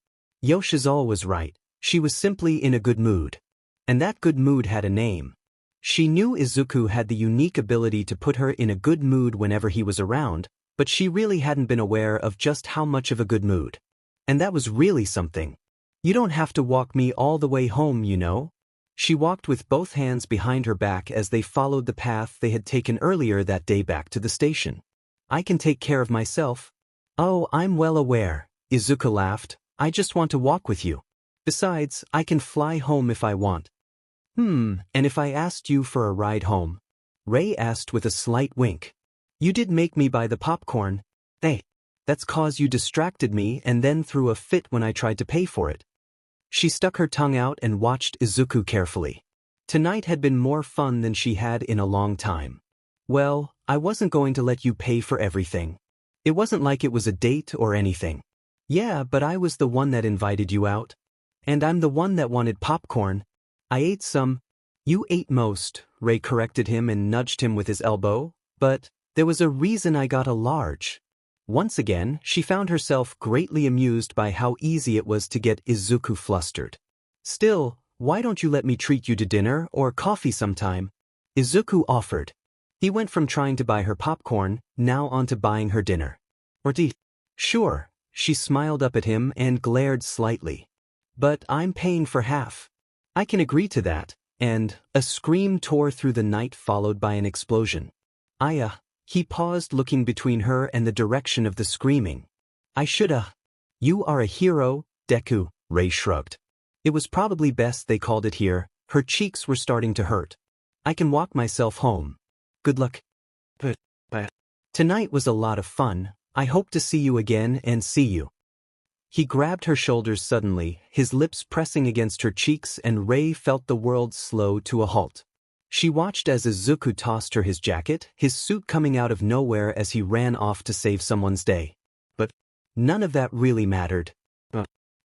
Yoshizawa was right, she was simply in a good mood. And that good mood had a name. She knew Izuku had the unique ability to put her in a good mood whenever he was around, but she really hadn't been aware of just how much of a good mood. And that was really something. You don't have to walk me all the way home, you know? She walked with both hands behind her back as they followed the path they had taken earlier that day back to the station. I can take care of myself. Oh, I'm well aware, Izuku laughed. I just want to walk with you. Besides, I can fly home if I want. And if I asked you for a ride home? Rei asked with a slight wink. You did make me buy the popcorn. Hey, that's 'cause you distracted me and then threw a fit when I tried to pay for it. She stuck her tongue out and watched Izuku carefully. Tonight had been more fun than she had in a long time. Well, I wasn't going to let you pay for everything. It wasn't like it was a date or anything. Yeah, but I was the one that invited you out. And I'm the one that wanted popcorn. I ate some. You ate most, Rei corrected him and nudged him with his elbow, but there was a reason I got a large. Once again, she found herself greatly amused by how easy it was to get Izuku flustered. Still, why don't you let me treat you to dinner or coffee sometime? Izuku offered. He went from trying to buy her popcorn, now on to buying her dinner. Or tea. Sure, she smiled up at him and glared slightly. But I'm paying for half. I can agree to that, and a scream tore through the night followed by an explosion. He paused looking between her and the direction of the screaming. You are a hero, Deku, Rei shrugged. It was probably best they called it here, her cheeks were starting to hurt. I can walk myself home. Good luck. But tonight was a lot of fun, I hope to see you again and see you. He grabbed her shoulders suddenly, his lips pressing against her cheeks, and Rei felt the world slow to a halt. She watched as Izuku tossed her his jacket, his suit coming out of nowhere as he ran off to save someone's day. But none of that really mattered.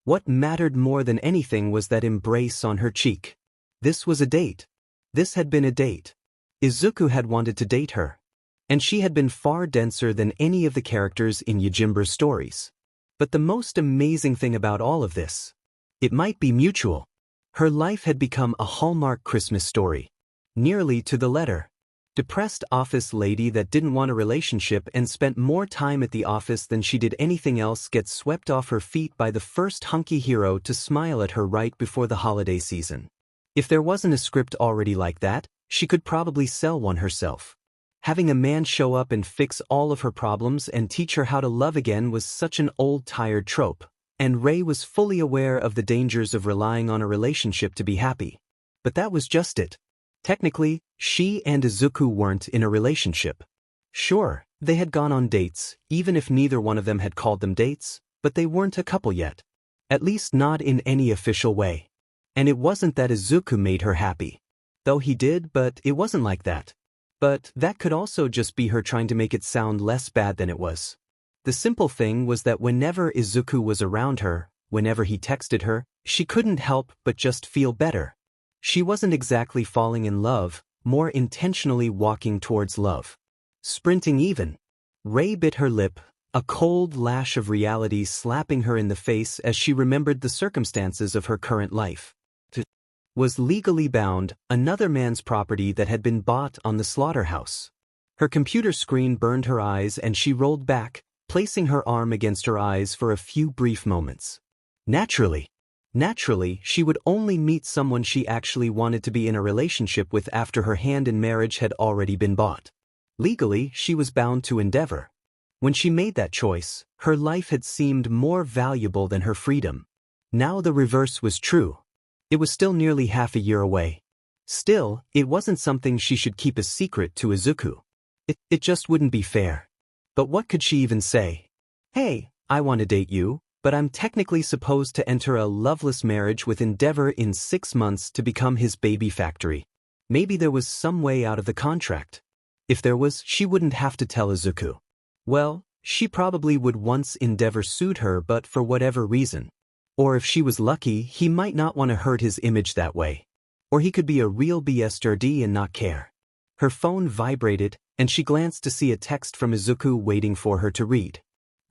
What mattered more than anything was that embrace on her cheek. This was a date. This had been a date. Izuku had wanted to date her. And she had been far denser than any of the characters in Yojimbra's stories. But the most amazing thing about all of this, it might be mutual. Her life had become a Hallmark Christmas story. Nearly to the letter. Depressed office lady that didn't want a relationship and spent more time at the office than she did anything else gets swept off her feet by the first hunky hero to smile at her right before the holiday season. If there wasn't a script already like that, she could probably sell one herself. Having a man show up and fix all of her problems and teach her how to love again was such an old tired trope, and Rei was fully aware of the dangers of relying on a relationship to be happy. But that was just it. Technically, she and Izuku weren't in a relationship. Sure, they had gone on dates, even if neither one of them had called them dates, but they weren't a couple yet. At least not in any official way. And it wasn't that Izuku made her happy. Though he did, but it wasn't like that. But that could also just be her trying to make it sound less bad than it was. The simple thing was that whenever Izuku was around her, whenever he texted her, she couldn't help but just feel better. She wasn't exactly falling in love, more intentionally walking towards love. Sprinting even. Rei bit her lip, a cold lash of reality slapping her in the face as she remembered the circumstances of her current life. Was legally bound, another man's property that had been bought on the slaughterhouse. Her computer screen burned her eyes and she rolled back, placing her arm against her eyes for a few brief moments. Naturally, she would only meet someone she actually wanted to be in a relationship with after her hand in marriage had already been bought. Legally, she was bound to Endeavor. When she made that choice, her life had seemed more valuable than her freedom. Now the reverse was true. It was still nearly half a year away. Still, it wasn't something she should keep a secret to Izuku. It just wouldn't be fair. But what could she even say? Hey, I want to date you, but I'm technically supposed to enter a loveless marriage with Endeavor in 6 months to become his baby factory. Maybe there was some way out of the contract. If there was, she wouldn't have to tell Izuku. Well, she probably would once Endeavor sued her, but for whatever reason. Or if she was lucky, he might not want to hurt his image that way. Or he could be a real BSRD and not care. Her phone vibrated, and she glanced to see a text from Izuku waiting for her to read.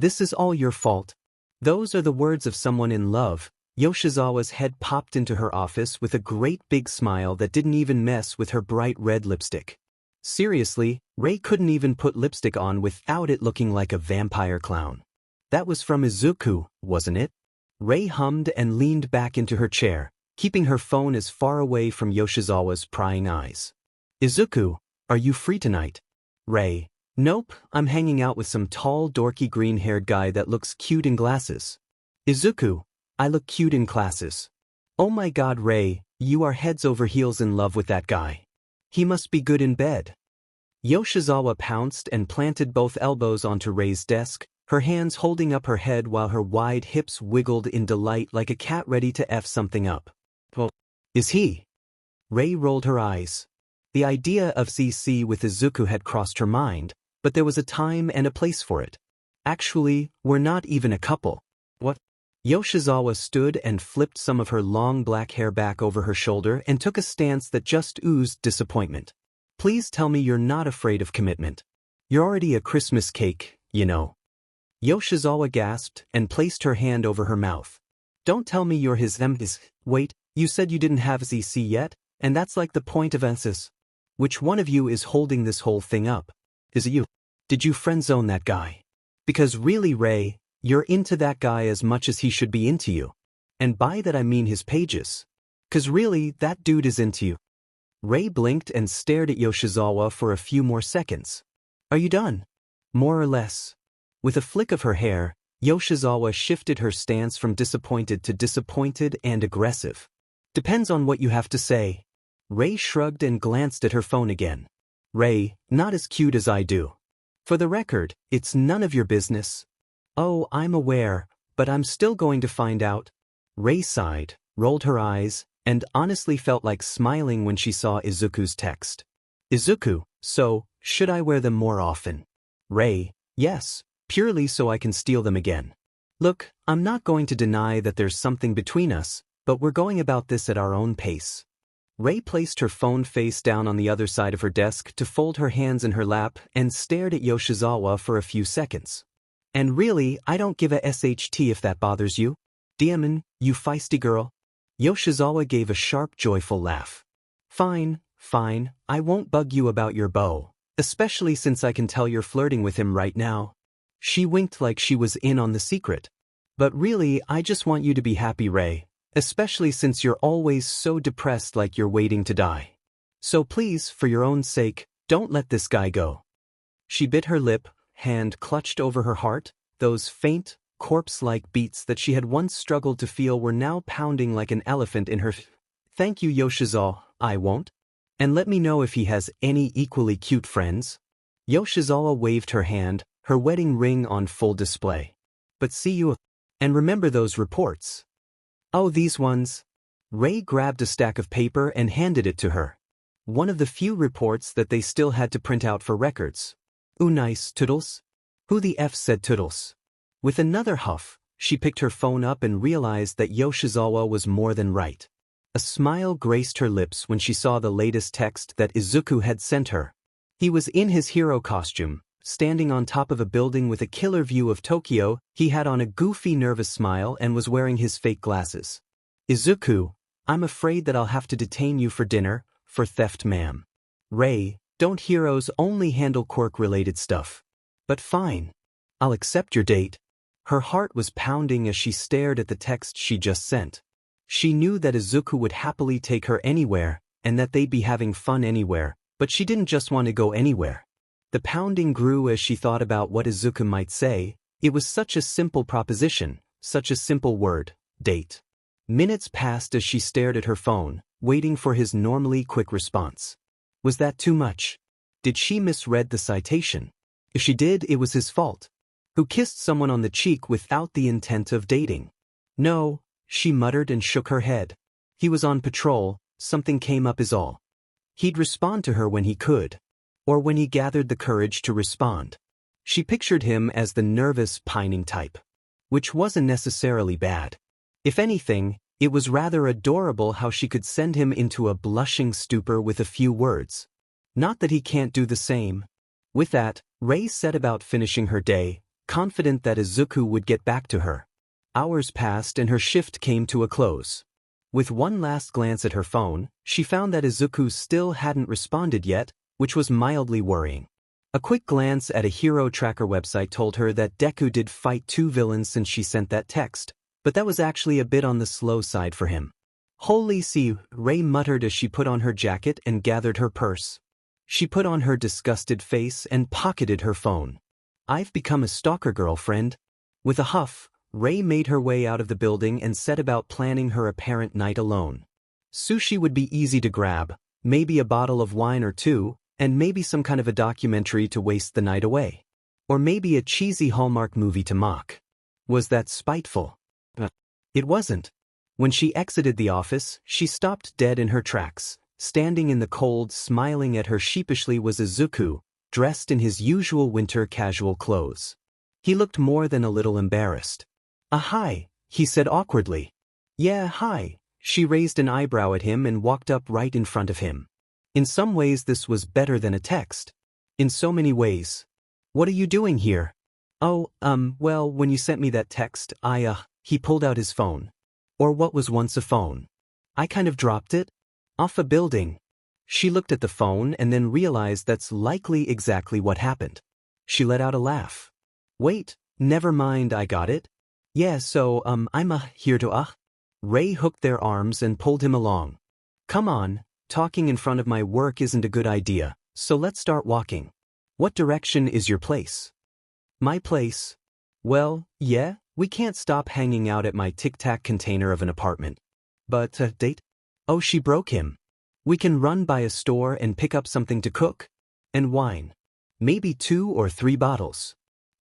This is all your fault. Those are the words of someone in love. Yoshizawa's head popped into her office with a great big smile that didn't even mess with her bright red lipstick. Seriously, Rei couldn't even put lipstick on without it looking like a vampire clown. That was from Izuku, wasn't it? Rei hummed and leaned back into her chair, keeping her phone as far away from Yoshizawa's prying eyes. Izuku, are you free tonight? Rei, nope, I'm hanging out with some tall, dorky green-haired guy that looks cute in glasses. Izuku, I look cute in glasses. Oh my god, Rei, you are heads over heels in love with that guy. He must be good in bed. Yoshizawa pounced and planted both elbows onto Rei's desk, her hands holding up her head while her wide hips wiggled in delight like a cat ready to F something up. Well, is he? Rei rolled her eyes. The idea of CC with Izuku had crossed her mind, but there was a time and a place for it. Actually, we're not even a couple. What? Yoshizawa stood and flipped some of her long black hair back over her shoulder and took a stance that just oozed disappointment. Please tell me you're not afraid of commitment. You're already a Christmas cake, you know. Yoshizawa gasped and placed her hand over her mouth. Don't tell me you're his Wait, you said you didn't have CC yet, and that's like the point of emphasis. Which one of you is holding this whole thing up? Is it you? Did you friend-zone that guy? Because really, Rei, you're into that guy as much as he should be into you. And by that I mean his pages. 'Cause really, that dude is into you. Rei blinked and stared at Yoshizawa for a few more seconds. Are you done? More or less. With a flick of her hair, Yoshizawa shifted her stance from disappointed to disappointed and aggressive. Depends on what you have to say. Rei shrugged and glanced at her phone again. Rei, not as cute as I do. For the record, it's none of your business. Oh, I'm aware, but I'm still going to find out. Rei sighed, rolled her eyes, and honestly felt like smiling when she saw Izuku's text. Izuku, so, should I wear them more often? Rei, yes, purely so I can steal them again. Look, I'm not going to deny that there's something between us, but we're going about this at our own pace. Rei placed her phone face down on the other side of her desk to fold her hands in her lap and stared at Yoshizawa for a few seconds. And really, I don't give a SHT if that bothers you. Deepening, you feisty girl. Yoshizawa gave a sharp, joyful laugh. Fine, Fine, I won't bug you about your beau, especially since I can tell you're flirting with him right now. She winked like she was in on the secret. But really, I just want you to be happy, Ray, especially since you're always so depressed like you're waiting to die. So please, for your own sake, don't let this guy go. She bit her lip, hand clutched over her heart. Those faint, corpse-like beats that she had once struggled to feel were now pounding like an elephant in her. Thank you, Yoshizawa, I won't. And let me know if he has any equally cute friends. Yoshizawa waved her hand, her wedding ring on full display. But see you. And remember those reports. Oh, these ones. Ray grabbed a stack of paper and handed it to her. One of the few reports that they still had to print out for records. Ooh, nice, Toodles. Who the F said Toodles? With another huff, she picked her phone up and realized that Yoshizawa was more than right. A smile graced her lips when she saw the latest text that Izuku had sent her. He was in his hero costume, standing on top of a building with a killer view of Tokyo. He had on a goofy, nervous smile and was wearing his fake glasses. Izuku, I'm afraid that I'll have to detain you for dinner, for theft, ma'am. Ray, don't heroes only handle quirk-related stuff? But fine. I'll accept your date. Her heart was pounding as she stared at the text she just sent. She knew that Izuku would happily take her anywhere, and that they'd be having fun anywhere, but she didn't just want to go anywhere. The pounding grew as she thought about what Izuku might say. It was such a simple proposition, such a simple word, date. Minutes passed as she stared at her phone, waiting for his normally quick response. Was that too much? Did she misread the citation? If she did, it was his fault. Who kissed someone on the cheek without the intent of dating? No, she muttered and shook her head. He was on patrol, something came up is all. He'd respond to her when he could. Or when he gathered the courage to respond. She pictured him as the nervous, pining type. Which wasn't necessarily bad. If anything, it was rather adorable how she could send him into a blushing stupor with a few words. Not that he can't do the same. With that, Ray set about finishing her day, confident that Izuku would get back to her. Hours passed and her shift came to a close. With one last glance at her phone, she found that Izuku still hadn't responded yet, which was mildly worrying. A quick glance at a hero tracker website told her that Deku did fight 2 villains since she sent that text, but that was actually a bit on the slow side for him. Holy see, Ray muttered as she put on her jacket and gathered her purse. She put on her disgusted face and pocketed her phone. I've become a stalker, girlfriend. With a huff, Ray made her way out of the building and set about planning her apparent night alone. Sushi would be easy to grab, maybe a bottle of wine or two, and maybe some kind of a documentary to waste the night away. Or maybe a cheesy Hallmark movie to mock. Was that spiteful? It wasn't. When she exited the office, she stopped dead in her tracks. Standing in the cold, smiling at her sheepishly was Izuku, dressed in his usual winter casual clothes. He looked more than a little embarrassed. Hi, he said awkwardly. Yeah, hi. She raised an eyebrow at him and walked up right in front of him. In some ways this was better than a text. In so many ways. What are you doing here? Oh, well, when you sent me that text, he pulled out his phone. Or what was once a phone. I kind of dropped it. Off a building. She looked at the phone and then realized that's likely exactly what happened. She let out a laugh. Wait, never mind, I got it. Yeah, so, I'm here to Ray hooked their arms and pulled him along. Come on, talking in front of my work isn't a good idea, so let's start walking. What direction is your place? My place? Well, yeah, we can't stop hanging out at my tic-tac container of an apartment. But, date? Oh, she broke him. We can run by a store and pick up something to cook. And wine. Maybe 2 or 3 bottles.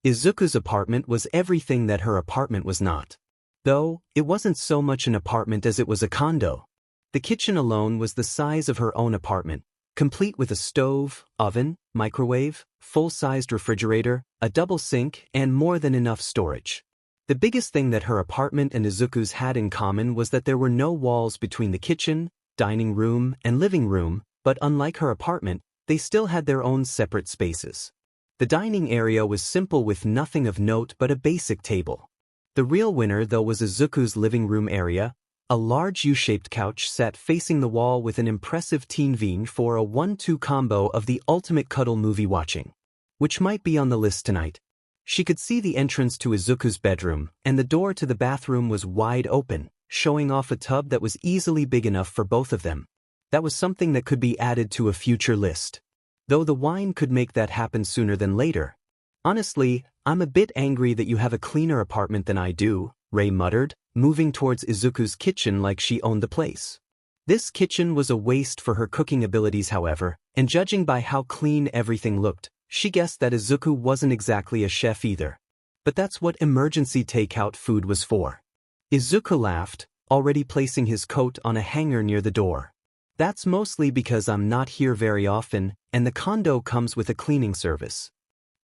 Izuku's apartment was everything that her apartment was not. Though, it wasn't so much an apartment as it was a condo. The kitchen alone was the size of her own apartment, complete with a stove, oven, microwave, full-sized refrigerator, a double sink, and more than enough storage. The biggest thing that her apartment and Izuku's had in common was that there were no walls between the kitchen, dining room, and living room, but unlike her apartment, they still had their own separate spaces. The dining area was simple with nothing of note but a basic table. The real winner though was Izuku's living room area, A large U-shaped couch sat facing the wall with an impressive TV for a 1-2 combo of the ultimate cuddle movie watching, which might be on the list tonight. She could see the entrance to Izuku's bedroom, and the door to the bathroom was wide open, showing off a tub that was easily big enough for both of them. That was something that could be added to a future list. Though the wine could make that happen sooner than later. Honestly, I'm a bit angry that you have a cleaner apartment than I do, Rei muttered, moving towards Izuku's kitchen like she owned the place. This kitchen was a waste for her cooking abilities, however, and judging by how clean everything looked, she guessed that Izuku wasn't exactly a chef either. But that's what emergency takeout food was for. Izuku laughed, already placing his coat on a hanger near the door. That's mostly because I'm not here very often, and the condo comes with a cleaning service.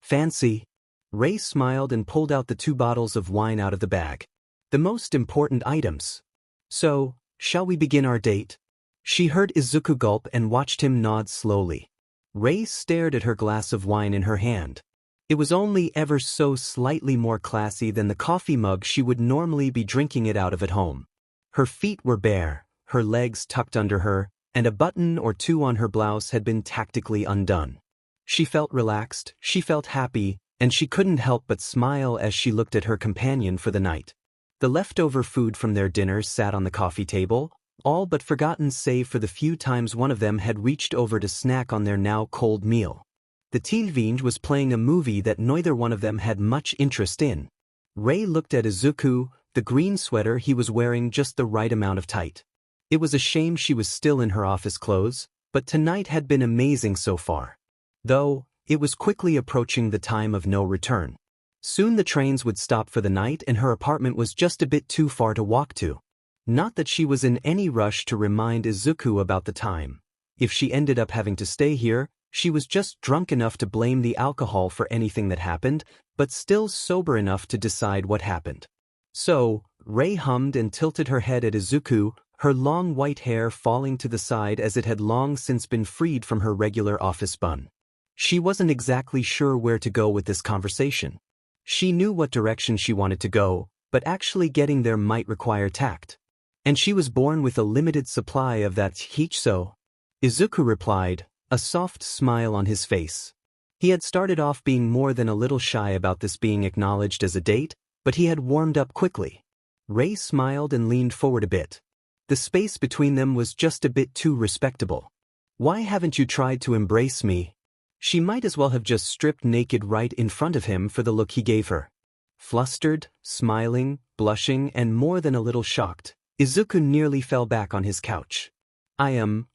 Fancy. Rei smiled and pulled out the 2 bottles of wine out of the bag. The most important items. So, shall we begin our date? She heard Izuku gulp and watched him nod slowly. Rei stared at her glass of wine in her hand. It was only ever so slightly more classy than the coffee mug she would normally be drinking it out of at home. Her feet were bare, her legs tucked under her, and a button or 2 on her blouse had been tactically undone. She felt relaxed, she felt happy, and she couldn't help but smile as she looked at her companion for the night. The leftover food from their dinner sat on the coffee table, all but forgotten save for the few times one of them had reached over to snack on their now cold meal. The TV was playing a movie that neither one of them had much interest in. Rei looked at Izuku, the green sweater he was wearing just the right amount of tight. It was a shame she was still in her office clothes, but tonight had been amazing so far. Though, it was quickly approaching the time of no return. Soon the trains would stop for the night and her apartment was just a bit too far to walk to. Not that she was in any rush to remind Izuku about the time. If she ended up having to stay here, she was just drunk enough to blame the alcohol for anything that happened, but still sober enough to decide what happened. So, Rei hummed and tilted her head at Izuku, her long white hair falling to the side as it had long since been freed from her regular office bun. She wasn't exactly sure where to go with this conversation. She knew what direction she wanted to go, but actually getting there might require tact. And she was born with a limited supply of that so. Izuku replied, a soft smile on his face. He had started off being more than a little shy about this being acknowledged as a date, but he had warmed up quickly. Rei smiled and leaned forward a bit. The space between them was just a bit too respectable. Why haven't you tried to embrace me? She might as well have just stripped naked right in front of him for the look he gave her. Flustered, smiling, blushing, and more than a little shocked, Izuku nearly fell back on his couch. I've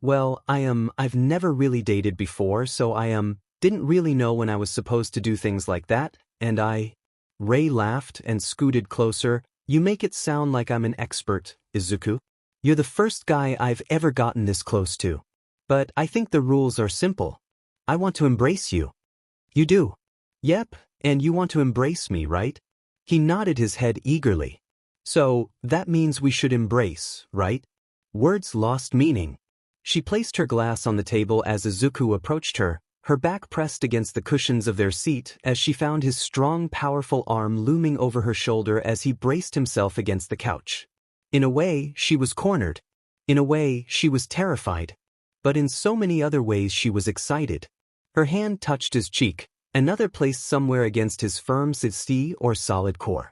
never really dated before, so didn't really know when I was supposed to do things like that, and Rei laughed and scooted closer. You make it sound like I'm an expert, Izuku. You're the first guy I've ever gotten this close to. But I think the rules are simple. I want to embrace you. You do? Yep, and you want to embrace me, right? He nodded his head eagerly. So, that means we should embrace, right? Words lost meaning. She placed her glass on the table as Izuku approached her, her back pressed against the cushions of their seat as she found his strong, powerful arm looming over her shoulder as he braced himself against the couch. In a way, she was cornered. In a way, she was terrified. But in so many other ways she was excited. Her hand touched his cheek, another placed somewhere against his firm sitsi or solid core.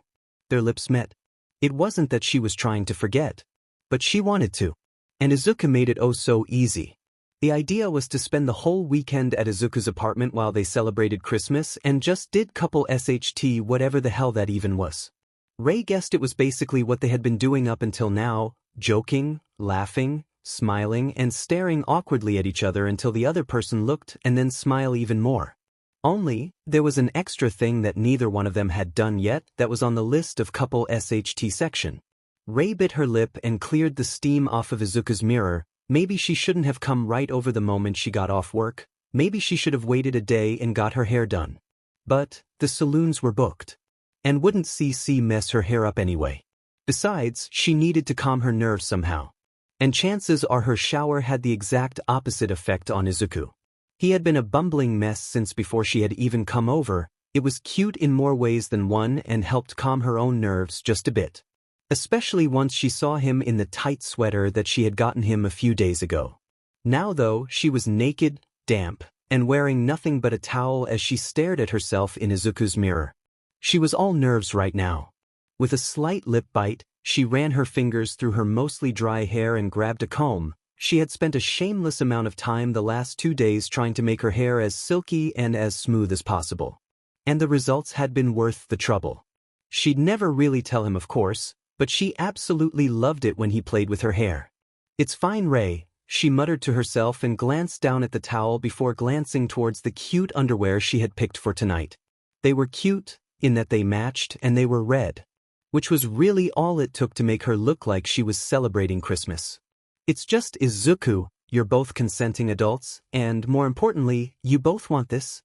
Their lips met. It wasn't that she was trying to forget, but she wanted to. And Izuku made it oh so easy. The idea was to spend the whole weekend at Izuku's apartment while they celebrated Christmas and just did couple SHT whatever the hell that even was. Rei guessed it was basically what they had been doing up until now, joking, laughing, smiling, and staring awkwardly at each other until the other person looked and then smile even more. Only, there was an extra thing that neither one of them had done yet that was on the list of couple SHT section. Rei bit her lip and cleared the steam off of Izuku's mirror. Maybe she shouldn't have come right over the moment she got off work. Maybe she should have waited a day and got her hair done. But, the saloons were booked. And wouldn't CC mess her hair up anyway. Besides, she needed to calm her nerves somehow. And chances are her shower had the exact opposite effect on Izuku. He had been a bumbling mess since before she had even come over. It was cute in more ways than one and helped calm her own nerves just a bit. Especially once she saw him in the tight sweater that she had gotten him a few days ago. Now though, she was naked, damp, and wearing nothing but a towel as she stared at herself in Izuku's mirror. She was all nerves right now. With a slight lip bite, she ran her fingers through her mostly dry hair and grabbed a comb. She had spent a shameless amount of time the last 2 days trying to make her hair as silky and as smooth as possible. And the results had been worth the trouble. She'd never really tell him, of course, but she absolutely loved it when he played with her hair. "It's fine, Ray," she muttered to herself and glanced down at the towel before glancing towards the cute underwear she had picked for tonight. They were cute, in that they matched and they were red. Which was really all it took to make her look like she was celebrating Christmas. "It's just Izuku, you're both consenting adults, and more importantly, you both want this."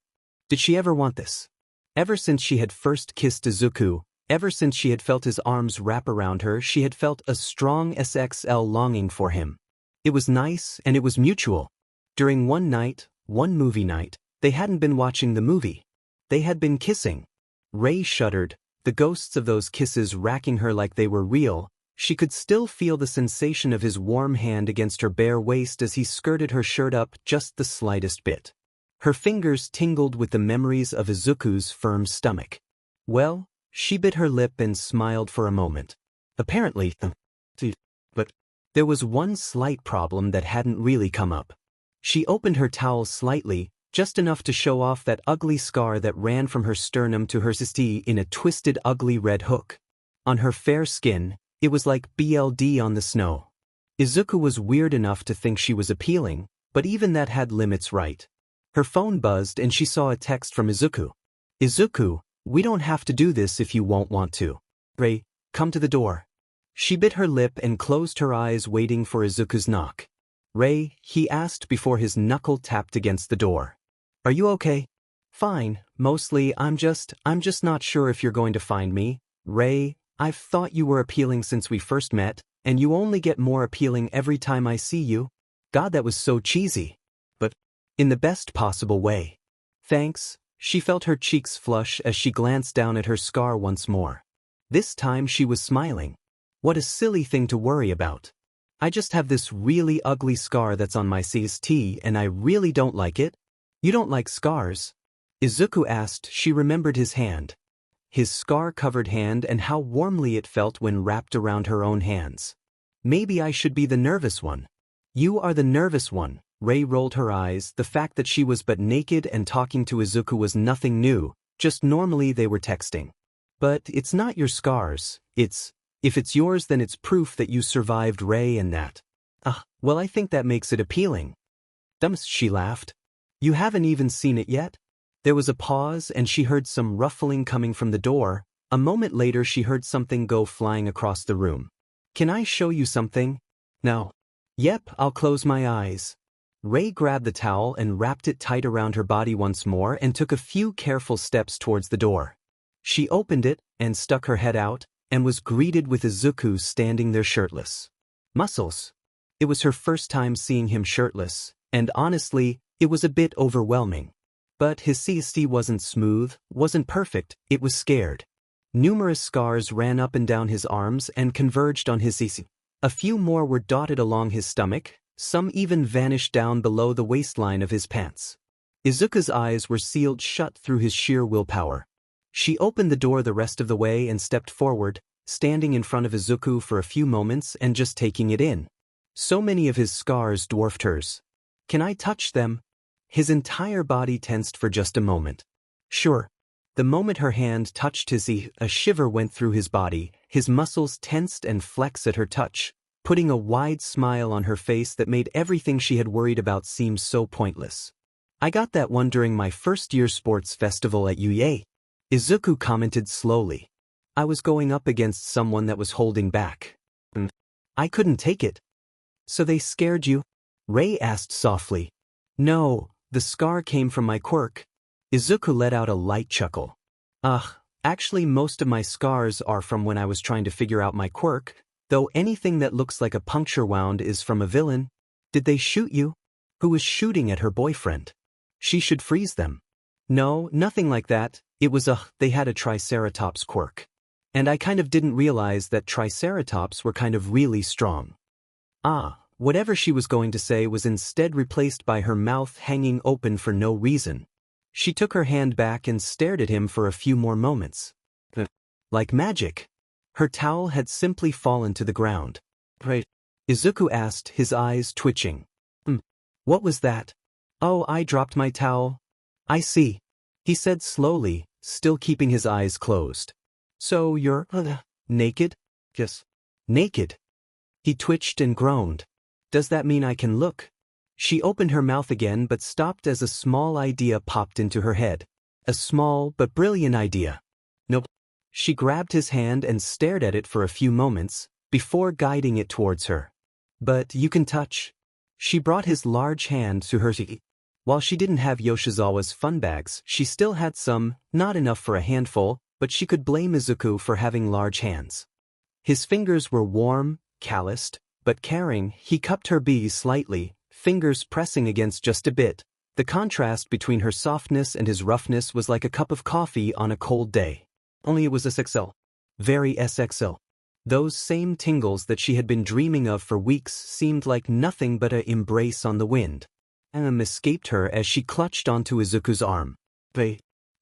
Did she ever want this? Ever since she had first kissed Izuku, ever since she had felt his arms wrap around her, she had felt a strong SXL longing for him. It was nice and it was mutual. During one movie night, they hadn't been watching the movie. They had been kissing. Ray shuddered, the ghosts of those kisses racking her like they were real. She could still feel the sensation of his warm hand against her bare waist as he skirted her shirt up just the slightest bit. Her fingers tingled with the memories of Izuku's firm stomach. Well, she bit her lip and smiled for a moment. Apparently, but there was one slight problem that hadn't really come up. She opened her towel slightly, just enough to show off that ugly scar that ran from her sternum to her cysty in a twisted ugly red hook. On her fair skin, it was like BLD on the snow. Izuku was weird enough to think she was appealing, but even that had limits, right? Her phone buzzed and she saw a text from Izuku. "Izuku, we don't have to do this if you won't want to. Ray, come to the door." She bit her lip and closed her eyes waiting for Izuku's knock. "Ray," he asked before his knuckle tapped against the door. "Are you okay?" "Fine, mostly. I'm just not sure if you're going to find me. Ray, I've thought you were appealing since we first met, and you only get more appealing every time I see you." God, that was so cheesy. But in the best possible way. "Thanks." She felt her cheeks flush as she glanced down at her scar once more. This time she was smiling. What a silly thing to worry about. "I just have this really ugly scar that's on my CST and I really don't like it." "You don't like scars?" Izuku asked. She remembered his hand. His scar-covered hand and how warmly it felt when wrapped around her own hands. "Maybe I should be the nervous one." "You are the nervous one." Ray rolled her eyes. The fact that she was but naked and talking to Izuku was nothing new, just normally they were texting. "But it's not your scars, if it's yours then it's proof that you survived, Ray, and that." Well, I think that makes it appealing." "Dumps," she laughed. "You haven't even seen it yet?" There was a pause and she heard some ruffling coming from the door. A moment later she heard something go flying across the room. "Can I show you something?" "No." "Yep, I'll close my eyes." Ray grabbed the towel and wrapped it tight around her body once more and took a few careful steps towards the door. She opened it and stuck her head out and was greeted with Izuku standing there shirtless. Muscles. It was her first time seeing him shirtless, and honestly, it was a bit overwhelming. But his CST wasn't smooth, wasn't perfect, it was scared. Numerous scars ran up and down his arms and converged on his CST. A few more were dotted along his stomach. Some even vanished down below the waistline of his pants. Izuku's eyes were sealed shut through his sheer willpower. She opened the door the rest of the way and stepped forward, standing in front of Izuku for a few moments and just taking it in. So many of his scars dwarfed hers. "Can I touch them?" His entire body tensed for just a moment. "Sure." The moment her hand touched his, a shiver went through his body, his muscles tensed and flexed at her touch, putting a wide smile on her face that made everything she had worried about seem so pointless. "I got that one during my first-year sports festival at UA." Izuku commented slowly. "I was going up against someone that was holding back. I couldn't take it." "So they scared you?" Ray asked softly. "No, the scar came from my quirk." Izuku let out a light chuckle. Actually most of my scars are from when I was trying to figure out my quirk. Though anything that looks like a puncture wound is from a villain." "Did they shoot you?" "Who was shooting at her boyfriend?" "She should freeze them." "No, nothing like that. It was they had a triceratops quirk." And I kind of didn't realize that triceratops were kind of really strong. Whatever she was going to say was instead replaced by her mouth hanging open for no reason. She took her hand back and stared at him for a few more moments. Like magic. Her towel had simply fallen to the ground. Right? Izuku asked, his eyes twitching. What was that? Oh, I dropped my towel. I see. He said slowly, still keeping his eyes closed. So you're naked? Yes. Naked. He twitched and groaned. Does that mean I can look? She opened her mouth again but stopped as a small idea popped into her head. A small but brilliant idea. Nope. She grabbed his hand and stared at it for a few moments, before guiding it towards her. But you can touch. She brought his large hand to her. While she didn't have Yoshizawa's fun bags, she still had some, not enough for a handful, but she could blame Izuku for having large hands. His fingers were warm, calloused, but caring. He cupped her bees slightly, fingers pressing against just a bit. The contrast between her softness and his roughness was like a cup of coffee on a cold day. Only it was SXL. Very SXL. Those same tingles that she had been dreaming of for weeks seemed like nothing but an embrace on the wind. Escaped her as she clutched onto Izuku's arm.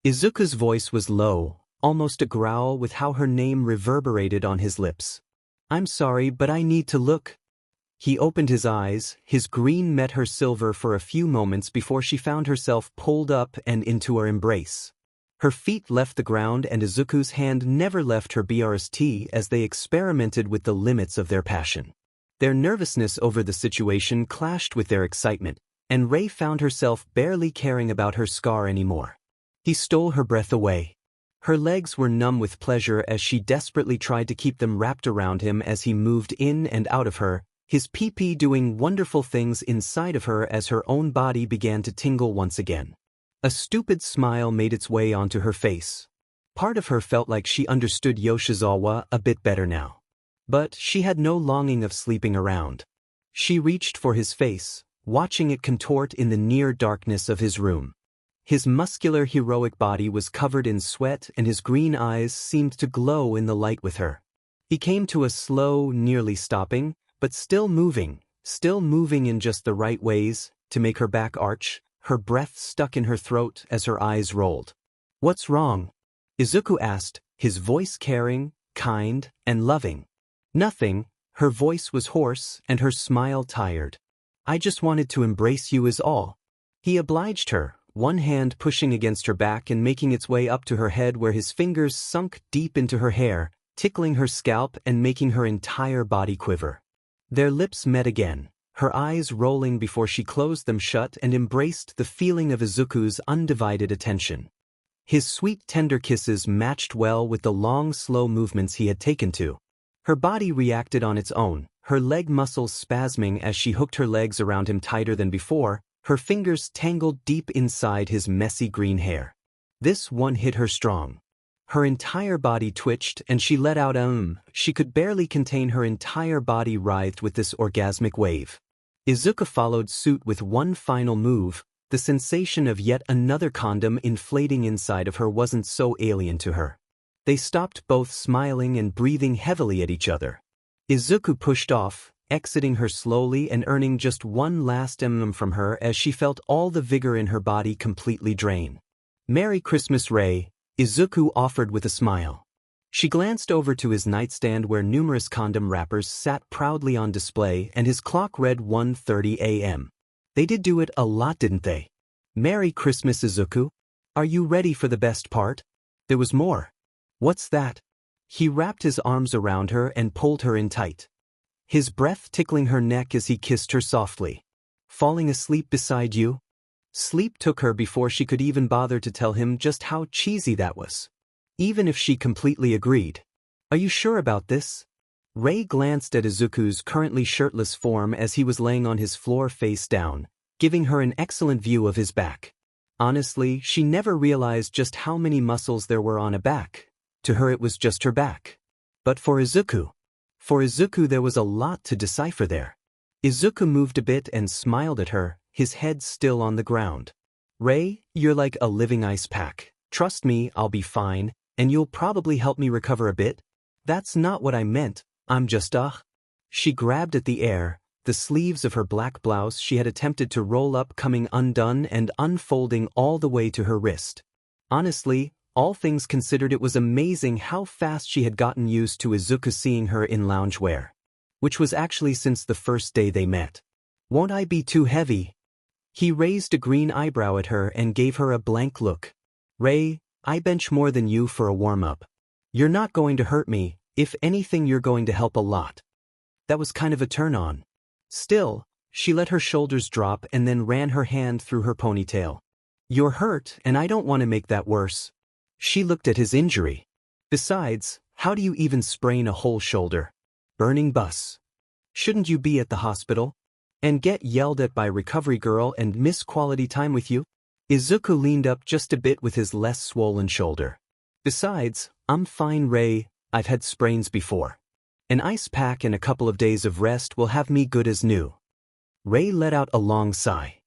Izuku's voice was low, almost a growl with how her name reverberated on his lips. I'm sorry, but I need to look. He opened his eyes, his green met her silver for a few moments before she found herself pulled up and into her embrace. Her feet left the ground and Izuku's hand never left her BRST as they experimented with the limits of their passion. Their nervousness over the situation clashed with their excitement, and Rei found herself barely caring about her scar anymore. He stole her breath away. Her legs were numb with pleasure as she desperately tried to keep them wrapped around him as he moved in and out of her, his pee-pee doing wonderful things inside of her as her own body began to tingle once again. A stupid smile made its way onto her face. Part of her felt like she understood Yoshizawa a bit better now. But she had no longing of sleeping around. She reached for his face, watching it contort in the near darkness of his room. His muscular heroic body was covered in sweat and his green eyes seemed to glow in the light with her. He came to a slow, nearly stopping, but still moving in just the right ways, to make her back arch, her breath stuck in her throat as her eyes rolled. What's wrong? Izuku asked, his voice caring, kind, and loving. Nothing, her voice was hoarse and her smile tired. I just wanted to embrace you is all. He obliged her, one hand pushing against her back and making its way up to her head where his fingers sunk deep into her hair, tickling her scalp and making her entire body quiver. Their lips met again, her eyes rolling before she closed them shut and embraced the feeling of Izuku's undivided attention. His sweet tender kisses matched well with the long slow movements he had taken to. Her body reacted on its own, her leg muscles spasming as she hooked her legs around him tighter than before, her fingers tangled deep inside his messy green hair. This one hit her strong. Her entire body twitched and she let out she could barely contain her entire body writhed with this orgasmic wave. Izuku followed suit with one final move. The sensation of yet another condom inflating inside of her wasn't so alien to her. They stopped both smiling and breathing heavily at each other. Izuku pushed off, exiting her slowly and earning just one last from her as she felt all the vigor in her body completely drain. Merry Christmas, Rei, Izuku offered with a smile. She glanced over to his nightstand where numerous condom wrappers sat proudly on display and his clock read 1:30 a.m. They did do it a lot, didn't they? Merry Christmas, Izuku. Are you ready for the best part? There was more. What's that? He wrapped his arms around her and pulled her in tight. His breath tickling her neck as he kissed her softly. Falling asleep beside you? Sleep took her before she could even bother to tell him just how cheesy that was. Even if she completely agreed. Are you sure about this? Rei glanced at Izuku's currently shirtless form as he was laying on his floor face down, giving her an excellent view of his back. Honestly, she never realized just how many muscles there were on a back. To her it was just her back. But for Izuku there was a lot to decipher there. Izuku moved a bit and smiled at her, his head still on the ground. Rei, you're like a living ice pack. Trust me, I'll be fine. And you'll probably help me recover a bit? That's not what I meant, I'm just She grabbed at the air, the sleeves of her black blouse she had attempted to roll up coming undone and unfolding all the way to her wrist. Honestly, all things considered, it was amazing how fast she had gotten used to Izuku seeing her in loungewear. Which was actually since the first day they met. Won't I be too heavy? He raised a green eyebrow at her and gave her a blank look. Rei, I bench more than you for a warm-up. You're not going to hurt me, if anything you're going to help a lot. That was kind of a turn-on. Still, she let her shoulders drop and then ran her hand through her ponytail. You're hurt and I don't want to make that worse. She looked at his injury. Besides, how do you even sprain a whole shoulder? Burning bus. Shouldn't you be at the hospital? And get yelled at by recovery girl and miss quality time with you? Izuku leaned up just a bit with his less swollen shoulder. Besides, I'm fine, Rei, I've had sprains before. An ice pack and a couple of days of rest will have me good as new. Rei let out a long sigh.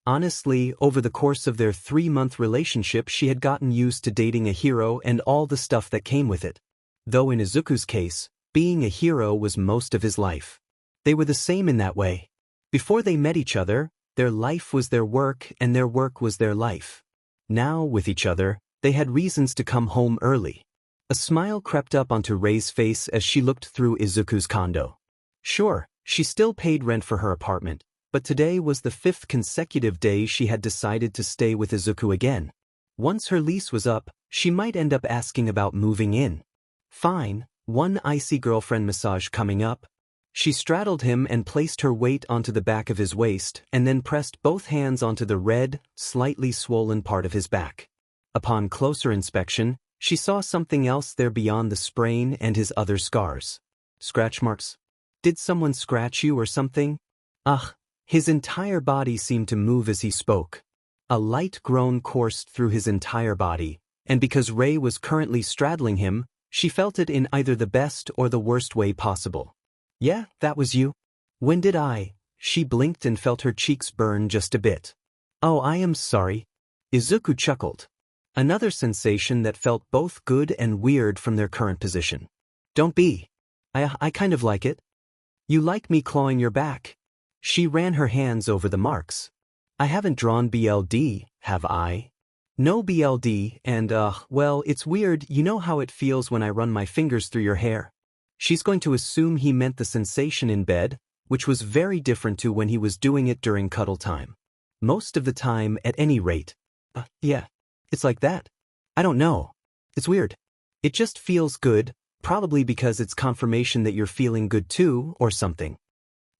Honestly, over the course of their 3-month relationship she had gotten used to dating a hero and all the stuff that came with it. Though in Izuku's case, being a hero was most of his life. They were the same in that way. Before they met each other, their life was their work and their work was their life. Now, with each other, they had reasons to come home early. A smile crept up onto Rei's face as she looked through Izuku's condo. Sure, she still paid rent for her apartment, but today was the 5th consecutive day she had decided to stay with Izuku again. Once her lease was up, she might end up asking about moving in. Fine, one icy girlfriend massage coming up. She straddled him and placed her weight onto the back of his waist and then pressed both hands onto the red, slightly swollen part of his back. Upon closer inspection, she saw something else there beyond the sprain and his other scars. Scratch marks? Did someone scratch you or something? Ugh, his entire body seemed to move as he spoke. A light groan coursed through his entire body, and because Rei was currently straddling him, she felt it in either the best or the worst way possible. Yeah, that was you. When did I? She blinked and felt her cheeks burn just a bit. Oh, I am sorry. Izuku chuckled. Another sensation that felt both good and weird from their current position. Don't be. I kind of like it. You like me clawing your back. She ran her hands over the marks. I haven't drawn BLD, have I? No BLD, and well, it's weird, you know how it feels when I run my fingers through your hair? She's going to assume he meant the sensation in bed, which was very different to when he was doing it during cuddle time. Most of the time, at any rate. Yeah, it's like that. I don't know. It's weird. It just feels good, probably because it's confirmation that you're feeling good too, or something.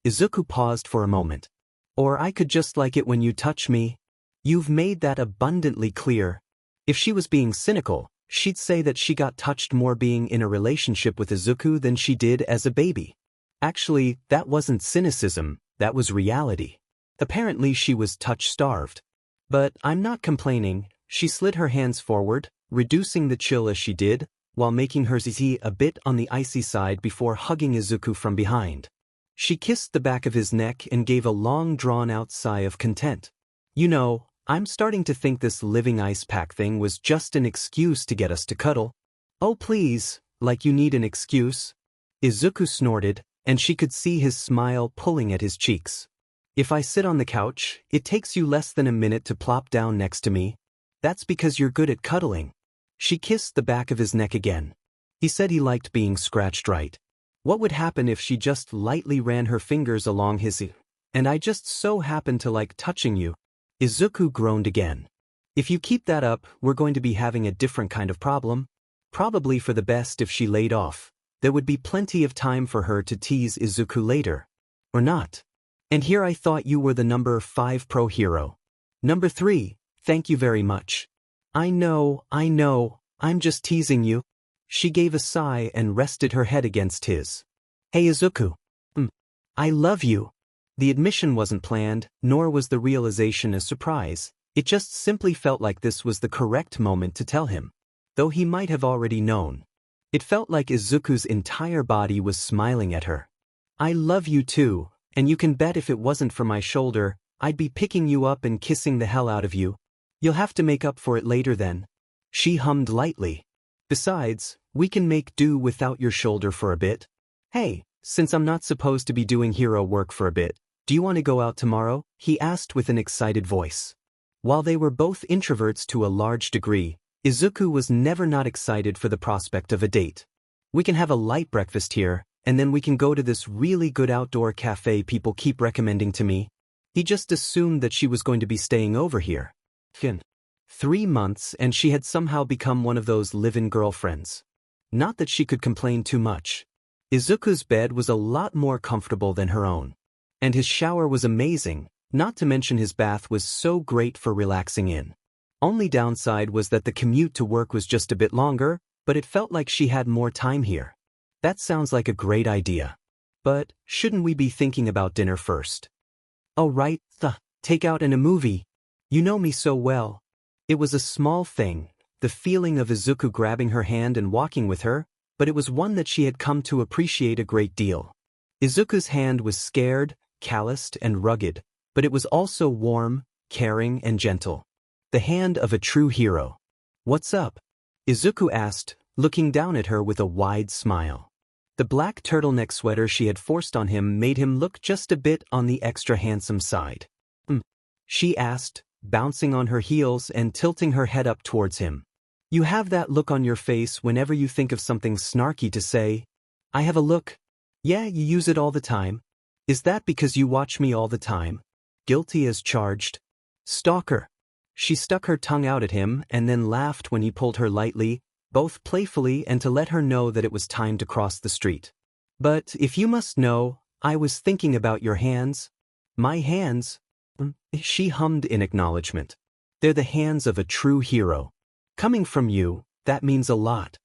Izuku paused for a moment. Or I could just like it when you touch me. You've made that abundantly clear. If she was being cynical, she'd say that she got touched more being in a relationship with Izuku than she did as a baby. Actually, that wasn't cynicism, that was reality. Apparently she was touch-starved. But I'm not complaining. She slid her hands forward, reducing the chill as she did, while making her zizi a bit on the icy side before hugging Izuku from behind. She kissed the back of his neck and gave a long drawn-out sigh of content. You know, I'm starting to think this living ice pack thing was just an excuse to get us to cuddle. Oh please, like you need an excuse? Izuku snorted, and she could see his smile pulling at his cheeks. If I sit on the couch, it takes you less than a minute to plop down next to me. That's because you're good at cuddling. She kissed the back of his neck again. He said he liked being scratched right. What would happen if she just lightly ran her fingers along his ear? And I just so happen to like touching you. Izuku groaned again. If you keep that up, we're going to be having a different kind of problem. Probably for the best if she laid off. There would be plenty of time for her to tease Izuku later. Or not. And here I thought you were the number 5 pro hero. Number 3, thank you very much. I know, I'm just teasing you. She gave a sigh and rested her head against his. Hey Izuku. I love you. The admission wasn't planned, nor was the realization a surprise. It just simply felt like this was the correct moment to tell him. Though he might have already known. It felt like Izuku's entire body was smiling at her. I love you too, and you can bet if it wasn't for my shoulder, I'd be picking you up and kissing the hell out of you. You'll have to make up for it later then. She hummed lightly. Besides, we can make do without your shoulder for a bit. Hey, since I'm not supposed to be doing hero work for a bit, do you want to go out tomorrow? He asked with an excited voice. While they were both introverts to a large degree, Izuku was never not excited for the prospect of a date. We can have a light breakfast here, and then we can go to this really good outdoor cafe people keep recommending to me. He just assumed that she was going to be staying over here. 3 months and she had somehow become one of those live-in girlfriends. Not that she could complain too much. Izuku's bed was a lot more comfortable than her own. And his shower was amazing, not to mention his bath was so great for relaxing in. Only downside was that the commute to work was just a bit longer, but it felt like she had more time here. That sounds like a great idea. But shouldn't we be thinking about dinner first? Oh right, take out and a movie. You know me so well. It was a small thing, the feeling of Izuku grabbing her hand and walking with her, but it was one that she had come to appreciate a great deal. Izuku's hand was scared, calloused, and rugged, but it was also warm, caring, and gentle. The hand of a true hero. What's up? Izuku asked, looking down at her with a wide smile. The black turtleneck sweater she had forced on him made him look just a bit on the extra handsome side. She asked, bouncing on her heels and tilting her head up towards him. You have that look on your face whenever you think of something snarky to say. I have a look. Yeah, you use it all the time. Is that because you watch me all the time? Guilty as charged. Stalker. She stuck her tongue out at him and then laughed when he pulled her lightly, both playfully and to let her know that it was time to cross the street. But if you must know, I was thinking about your hands. My hands? She hummed in acknowledgement. They're the hands of a true hero. Coming from you, that means a lot.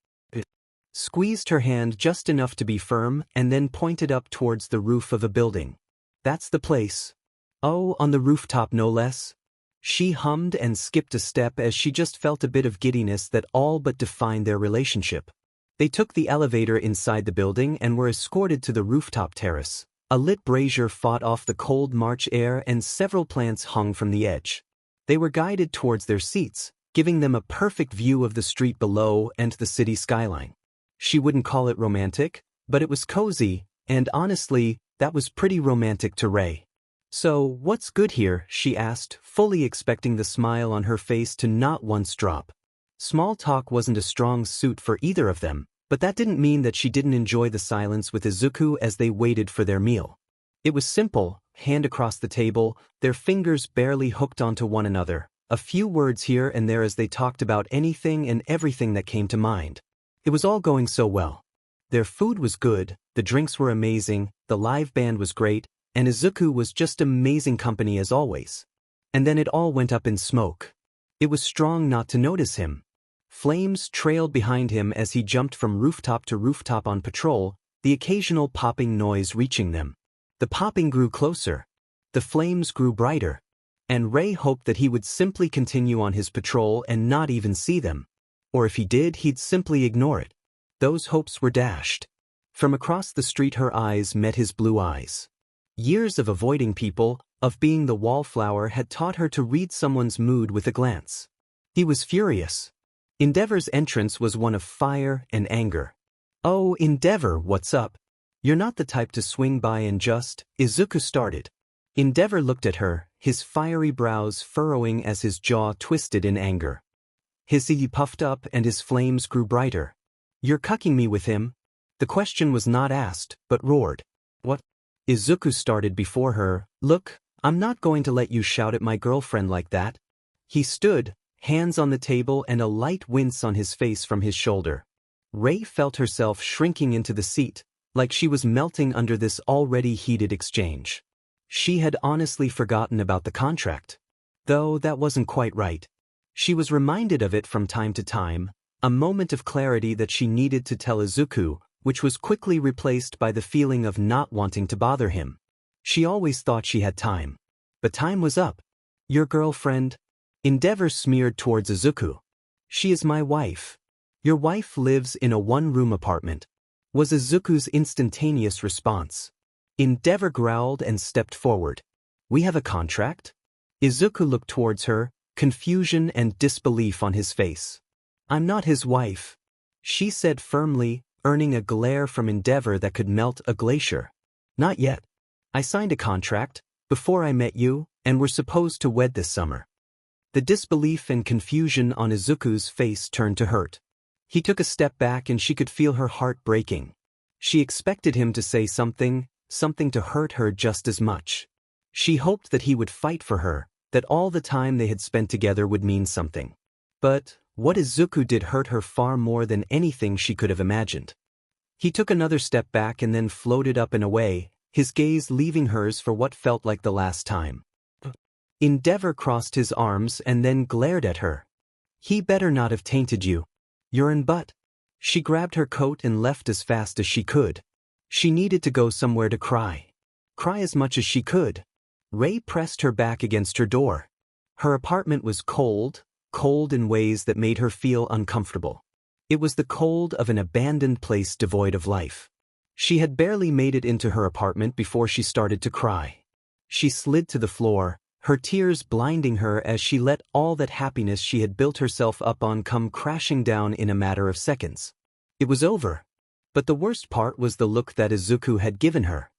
Squeezed her hand just enough to be firm and then pointed up towards the roof of a building. That's the place. Oh, on the rooftop no less. She hummed and skipped a step as she just felt a bit of giddiness that all but defined their relationship. They took the elevator inside the building and were escorted to the rooftop terrace. A lit brazier fought off the cold March air and several plants hung from the edge. They were guided towards their seats, giving them a perfect view of the street below and the city skyline. She wouldn't call it romantic, but it was cozy, and honestly, that was pretty romantic to Ray. So, what's good here? She asked, fully expecting the smile on her face to not once drop. Small talk wasn't a strong suit for either of them, but that didn't mean that she didn't enjoy the silence with Izuku as they waited for their meal. It was simple, hand across the table, their fingers barely hooked onto one another, a few words here and there as they talked about anything and everything that came to mind. It was all going so well. Their food was good, the drinks were amazing, the live band was great, and Izuku was just amazing company as always. And then it all went up in smoke. It was strong not to notice him. Flames trailed behind him as he jumped from rooftop to rooftop on patrol, the occasional popping noise reaching them. The popping grew closer. The flames grew brighter. And Ray hoped that he would simply continue on his patrol and not even see them. Or if he did, he'd simply ignore it. Those hopes were dashed. From across the street her eyes met his blue eyes. Years of avoiding people, of being the wallflower had taught her to read someone's mood with a glance. He was furious. Endeavor's entrance was one of fire and anger. Oh, Endeavor, what's up? You're not the type to swing by and just, Izuku started. Endeavor looked at her, his fiery brows furrowing as his jaw twisted in anger. His eye puffed up and his flames grew brighter. You're cucking me with him? The question was not asked, but roared. What? Izuku started before her. Look, I'm not going to let you shout at my girlfriend like that. He stood, hands on the table and a light wince on his face from his shoulder. Ray felt herself shrinking into the seat, like she was melting under this already heated exchange. She had honestly forgotten about the contract. Though that wasn't quite right. She was reminded of it from time to time, a moment of clarity that she needed to tell Izuku, which was quickly replaced by the feeling of not wanting to bother him. She always thought she had time. But time was up. Your girlfriend? Endeavor smeared towards Izuku. She is my wife. Your wife lives in a one-room apartment, was Izuku's instantaneous response. Endeavor growled and stepped forward. We have a contract? Izuku looked towards her, confusion and disbelief on his face. I'm not his wife. she said firmly, earning a glare from endeavor that could melt a glacier. Not yet. I signed a contract, before I met you, and we're supposed to wed this summer. The disbelief and confusion on Izuku's face turned to hurt. He took a step back and she could feel her heart breaking. She expected him to say something to hurt her just as much. She hoped that he would fight for her, that all the time they had spent together would mean something. But what Izuku did hurt her far more than anything she could have imagined. He took another step back and then floated up and away, his gaze leaving hers for what felt like the last time. Endeavor crossed his arms and then glared at her. He better not have tainted you. Urine butt. She grabbed her coat and left as fast as she could. She needed to go somewhere to cry. Cry as much as she could. Ray pressed her back against her door. Her apartment was cold in ways that made her feel uncomfortable. It was the cold of an abandoned place devoid of life. She had barely made it into her apartment before she started to cry. She slid to the floor, her tears blinding her as she let all that happiness she had built herself up on come crashing down in a matter of seconds. It was over. But the worst part was the look that Izuku had given her.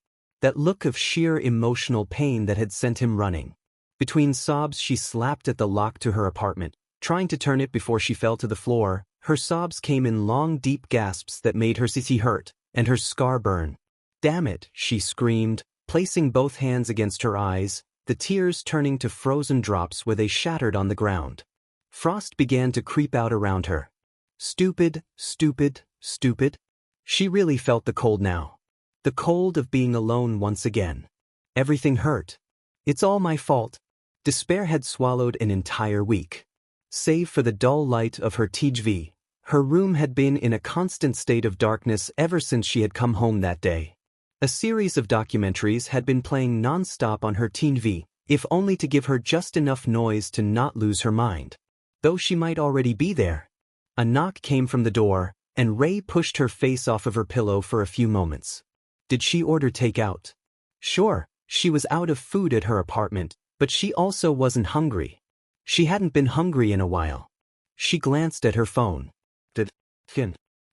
That look of sheer emotional pain that had sent him running. Between sobs she slapped at the lock to her apartment, trying to turn it before she fell to the floor. Her sobs came in long deep gasps that made her sissy hurt, and her scar burn. Damn it, she screamed, placing both hands against her eyes, the tears turning to frozen drops where they shattered on the ground. Frost began to creep out around her. Stupid, stupid, stupid. She really felt the cold now. The cold of being alone once again. Everything hurt. It's all my fault. Despair had swallowed an entire week. Save for the dull light of her TV, her room had been in a constant state of darkness ever since she had come home that day. A series of documentaries had been playing non-stop on her TV, if only to give her just enough noise to not lose her mind. Though she might already be there. A knock came from the door, and Ray pushed her face off of her pillow for a few moments. Did she order takeout? Sure, she was out of food at her apartment, but she also wasn't hungry. She hadn't been hungry in a while. She glanced at her phone.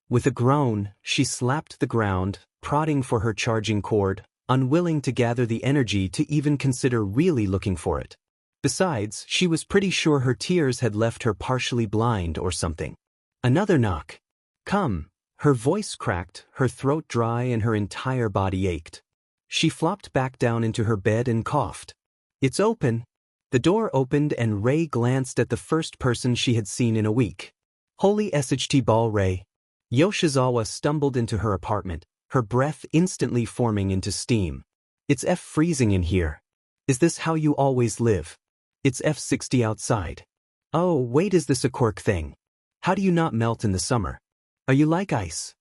With a groan, she slapped the ground, prodding for her charging cord, unwilling to gather the energy to even consider really looking for it. Besides, she was pretty sure her tears had left her partially blind or something. Another knock. Come. Her voice cracked, her throat dry and her entire body ached. She flopped back down into her bed and coughed. It's open. The door opened and Ray glanced at the first person she had seen in a week. Holy SHT ball Ray. Yoshizawa stumbled into her apartment, her breath instantly forming into steam. It's freezing in here. Is this how you always live? It's -60 outside. Oh, wait, is this a quirk thing? How do you not melt in the summer? Are you like ice?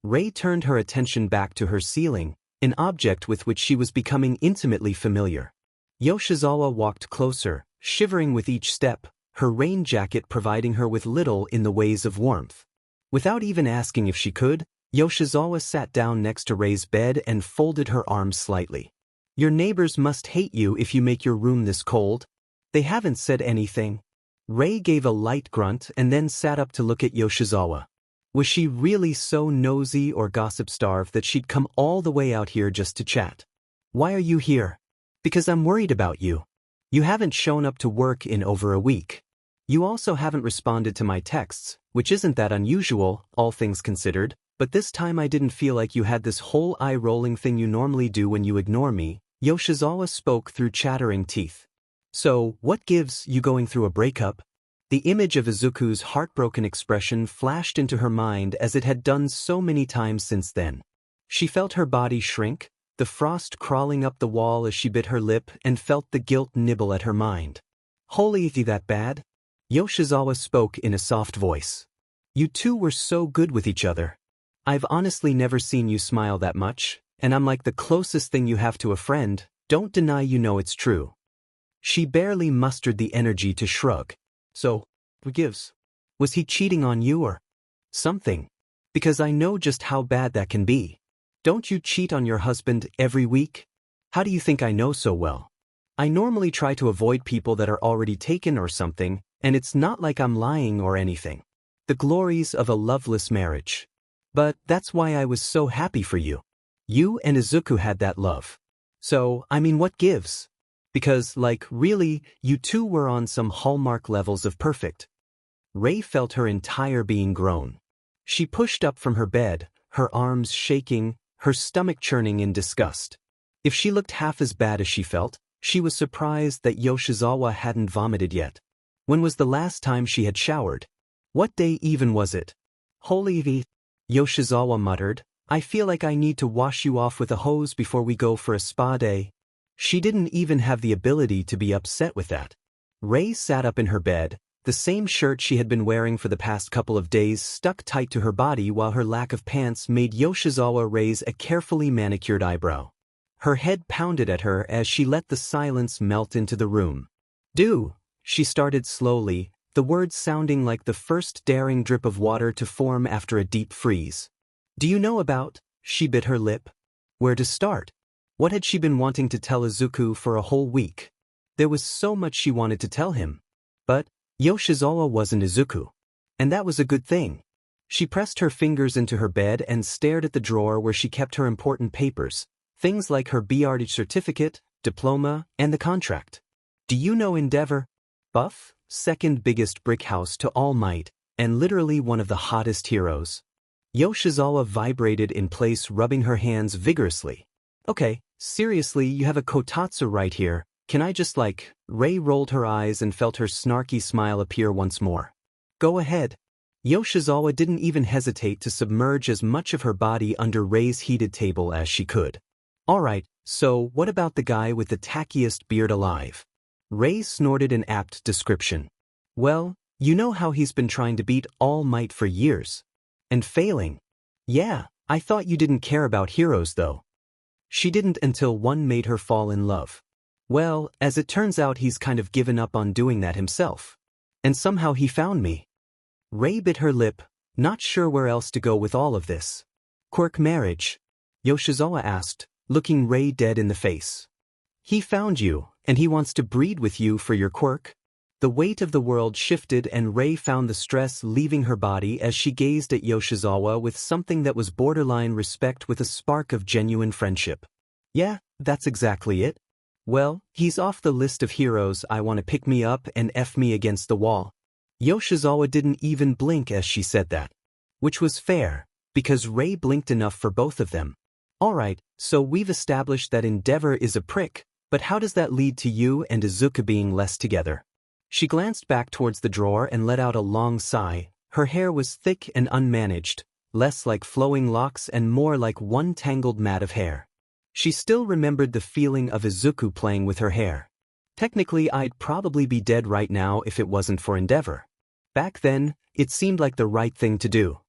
Ray turned her attention back to her ceiling, an object with which she was becoming intimately familiar. Yoshizawa walked closer, shivering with each step, her rain jacket providing her with little in the ways of warmth. Without even asking if she could, Yoshizawa sat down next to Ray's bed and folded her arms slightly. Your neighbors must hate you if you make your room this cold. They haven't said anything. Ray gave a light grunt and then sat up to look at Yoshizawa. Was she really so nosy or gossip-starved that she'd come all the way out here just to chat? Why are you here? Because I'm worried about you. You haven't shown up to work in over a week. You also haven't responded to my texts, which isn't that unusual, all things considered, but this time I didn't feel like you had this whole eye-rolling thing you normally do when you ignore me. Yoshizawa spoke through chattering teeth. So, what gives, you going through a breakup? The image of Izuku's heartbroken expression flashed into her mind as it had done so many times since then. She felt her body shrink, the frost crawling up the wall as she bit her lip and felt the guilt nibble at her mind. Holy, is he that bad? Yoshizawa spoke in a soft voice. You two were so good with each other. I've honestly never seen you smile that much, and I'm like the closest thing you have to a friend. Don't deny you know it's true. She barely mustered the energy to shrug. So, who gives? Was he cheating on you or something? Because I know just how bad that can be. Don't you cheat on your husband every week? How do you think I know so well? I normally try to avoid people that are already taken or something, and it's not like I'm lying or anything. The glories of a loveless marriage. But that's why I was so happy for you. You and Izuku had that love. So, I mean, what gives? Because, like, really, you two were on some hallmark levels of perfect. Rei felt her entire being groan. She pushed up from her bed, her arms shaking, her stomach churning in disgust. If she looked half as bad as she felt, she was surprised that Yoshizawa hadn't vomited yet. When was the last time she had showered? What day even was it? Holy V. Yoshizawa muttered, I feel like I need to wash you off with a hose before we go for a spa day. She didn't even have the ability to be upset with that. Rei sat up in her bed, the same shirt she had been wearing for the past couple of days stuck tight to her body while her lack of pants made Yoshizawa raise a carefully manicured eyebrow. Her head pounded at her as she let the silence melt into the room. Do, she started slowly, the words sounding like the first daring drip of water to form after a deep freeze. Do you know about? She bit her lip. Where to start? What had she been wanting to tell Izuku for a whole week? There was so much she wanted to tell him. But Yoshizawa wasn't Izuku. And that was a good thing. She pressed her fingers into her bed and stared at the drawer where she kept her important papers, things like her BRD certificate, diploma, and the contract. Do you know Endeavor? Buff, second biggest brick house to All Might, and literally one of the hottest heroes. Yoshizawa vibrated in place, rubbing her hands vigorously. Okay, seriously, you have a kotatsu right here. Can I just Rei rolled her eyes and felt her snarky smile appear once more. Go ahead. Yoshizawa didn't even hesitate to submerge as much of her body under Rei's heated table as she could. Alright, so what about the guy with the tackiest beard alive? Rei snorted an apt description. Well, you know how he's been trying to beat All Might for years. And failing. Yeah, I thought you didn't care about heroes though. She didn't until one made her fall in love. Well, as it turns out he's kind of given up on doing that himself. And somehow he found me. Rei bit her lip, not sure where else to go with all of this. Quirk marriage? Yoshizawa asked, looking Rei dead in the face. He found you, and he wants to breed with you for your quirk? The weight of the world shifted and Rei found the stress leaving her body as she gazed at Yoshizawa with something that was borderline respect with a spark of genuine friendship. Yeah, that's exactly it. Well, he's off the list of heroes I want to pick me up and F me against the wall. Yoshizawa didn't even blink as she said that. Which was fair, because Rei blinked enough for both of them. Alright, so we've established that Endeavor is a prick, but how does that lead to you and Izuku being less together? She glanced back towards the drawer and let out a long sigh. Her hair was thick and unmanaged, less like flowing locks and more like one tangled mat of hair. She still remembered the feeling of Izuku playing with her hair. Technically, I'd probably be dead right now if it wasn't for Endeavor. Back then, it seemed like the right thing to do.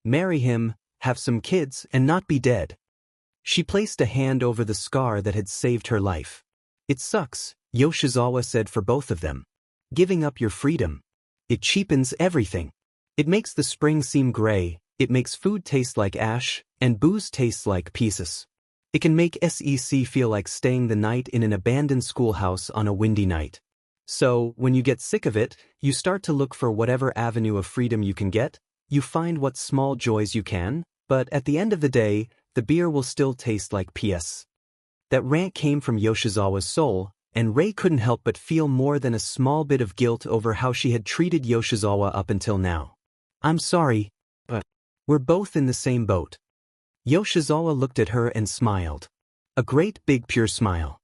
Marry him, have some kids, and not be dead. She placed a hand over the scar that had saved her life. It sucks, Yoshizawa said for both of them. Giving up your freedom. It cheapens everything. It makes the spring seem gray, it makes food taste like ash, and booze taste like pieces. It can make SEC feel like staying the night in an abandoned schoolhouse on a windy night. So, when you get sick of it, you start to look for whatever avenue of freedom you can get, you find what small joys you can, but at the end of the day, the beer will still taste like PS. That rant came from Yoshizawa's soul, and Rei couldn't help but feel more than a small bit of guilt over how she had treated Yoshizawa up until now. I'm sorry, but we're both in the same boat. Yoshizawa looked at her and smiled. A great big pure smile.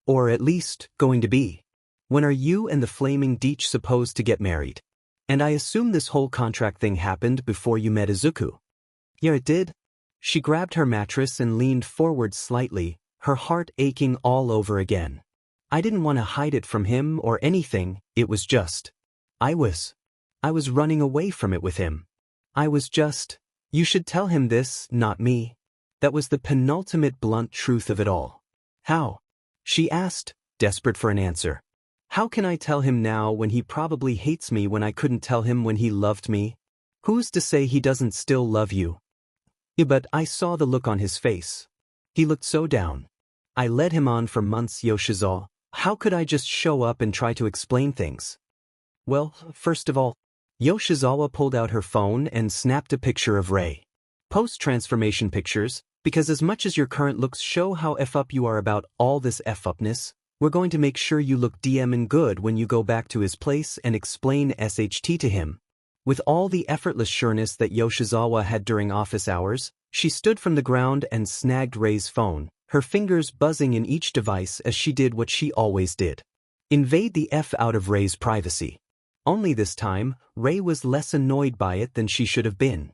Or at least, going to be. When are you and the flaming Deech supposed to get married? And I assume this whole contract thing happened before you met Izuku. Yeah, it did. She grabbed her mattress and leaned forward slightly, her heart aching all over again. I didn't want to hide it from him or anything, it was just. I was running away from it with him. You should tell him this, not me. That was the penultimate blunt truth of it all. How? She asked, desperate for an answer. How can I tell him now when he probably hates me when I couldn't tell him when he loved me? Who's to say he doesn't still love you? Yeah, but I saw the look on his face. He looked so down. I led him on for months, Yoshizawa. How could I just show up and try to explain things? Well, first of all, Yoshizawa pulled out her phone and snapped a picture of Rei. Post-transformation pictures, because as much as your current looks show how F-up you are about all this F-upness, we're going to make sure you look DM good when you go back to his place and explain SHT to him. With all the effortless sureness that Yoshizawa had during office hours, she stood from the ground and snagged Rei's phone, her fingers buzzing in each device as she did what she always did. Invade the F out of Rei's privacy. Only this time, Rei was less annoyed by it than she should have been.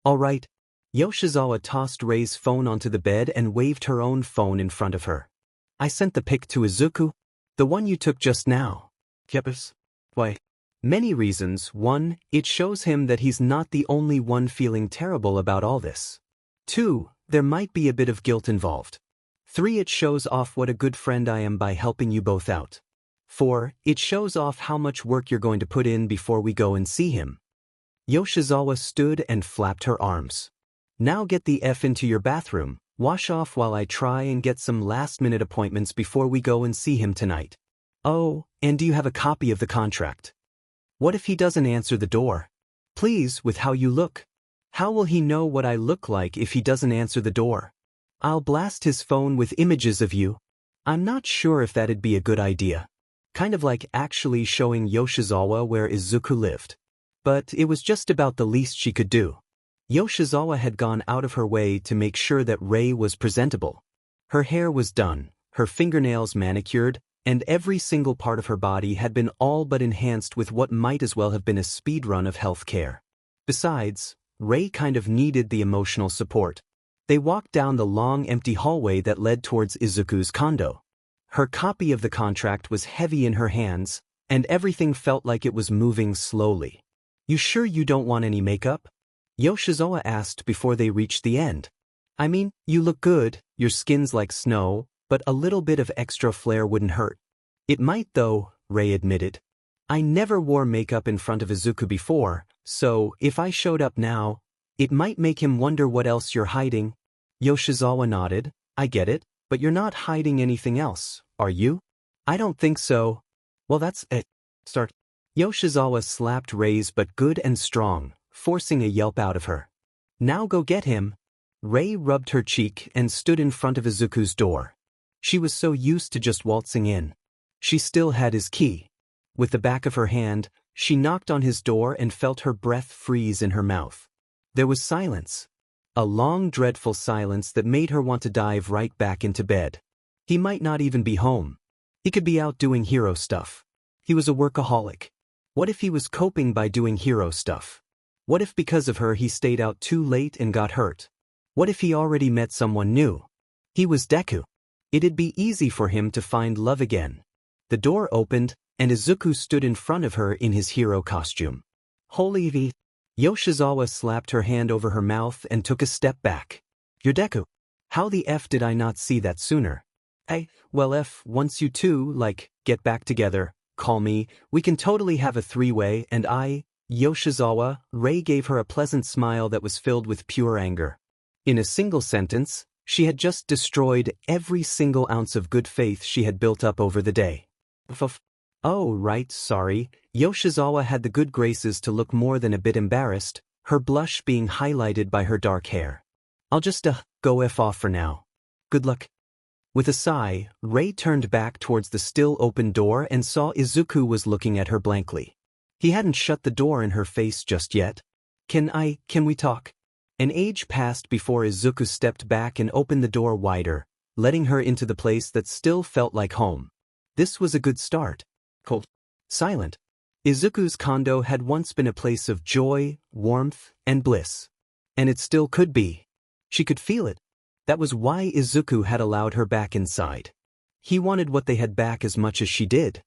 All right. Yoshizawa tossed Rei's phone onto the bed and waved her own phone in front of her. I sent the pic to Izuku. The one you took just now. Yepis. Why? Many reasons. 1, it shows him that he's not the only one feeling terrible about all this. 2, there might be a bit of guilt involved. 3, it shows off what a good friend I am by helping you both out. 4, it shows off how much work you're going to put in before we go and see him. Yoshizawa stood and flapped her arms. Now get the F into your bathroom, wash off while I try and get some last-minute appointments before we go and see him tonight. Oh, and do you have a copy of the contract? What if he doesn't answer the door? Please, with how you look. How will he know what I look like if he doesn't answer the door? I'll blast his phone with images of you. I'm not sure if that'd be a good idea. Kind of like actually showing Yoshizawa where Izuku lived. But it was just about the least she could do. Yoshizawa had gone out of her way to make sure that Rei was presentable. Her hair was done, her fingernails manicured, and every single part of her body had been all but enhanced with what might as well have been a speedrun of health care. Besides, Rei kind of needed the emotional support. They walked down the long empty hallway that led towards Izuku's condo. Her copy of the contract was heavy in her hands, and everything felt like it was moving slowly. You sure you don't want any makeup? Yoshizawa asked before they reached the end. I mean, you look good, your skin's like snow, but a little bit of extra flair wouldn't hurt. It might though, Rei admitted. I never wore makeup in front of Izuku before, so if I showed up now, it might make him wonder what else you're hiding. Yoshizawa nodded. I get it, but you're not hiding anything else, are you? I don't think so. Well, that's it. Start. Yoshizawa slapped Rei's but good and strong, forcing a yelp out of her. Now go get him. Rei rubbed her cheek and stood in front of Izuku's door. She was so used to just waltzing in. She still had his key. With the back of her hand, she knocked on his door and felt her breath freeze in her mouth. There was silence. A long, dreadful silence that made her want to dive right back into bed. He might not even be home. He could be out doing hero stuff. He was a workaholic. What if he was coping by doing hero stuff? What if because of her he stayed out too late and got hurt? What if he already met someone new? He was Deku. It'd be easy for him to find love again. The door opened, and Izuku stood in front of her in his hero costume. Holy V. Yoshizawa slapped her hand over her mouth and took a step back. You're Deku. How the F did I not see that sooner? Well F, once you two, get back together, call me, we can totally have a three-way and Yoshizawa, Rei gave her a pleasant smile that was filled with pure anger. In a single sentence, she had just destroyed every single ounce of good faith she had built up over the day. Oh, right, sorry. Yoshizawa had the good graces to look more than a bit embarrassed, her blush being highlighted by her dark hair. I'll just, go F off for now. Good luck. With a sigh, Rei turned back towards the still open door and saw Izuku was looking at her blankly. He hadn't shut the door in her face just yet. Can we talk? An age passed before Izuku stepped back and opened the door wider, letting her into the place that still felt like home. This was a good start. Cold. Silent. Izuku's condo had once been a place of joy, warmth, and bliss. And it still could be. She could feel it. That was why Izuku had allowed her back inside. He wanted what they had back as much as she did.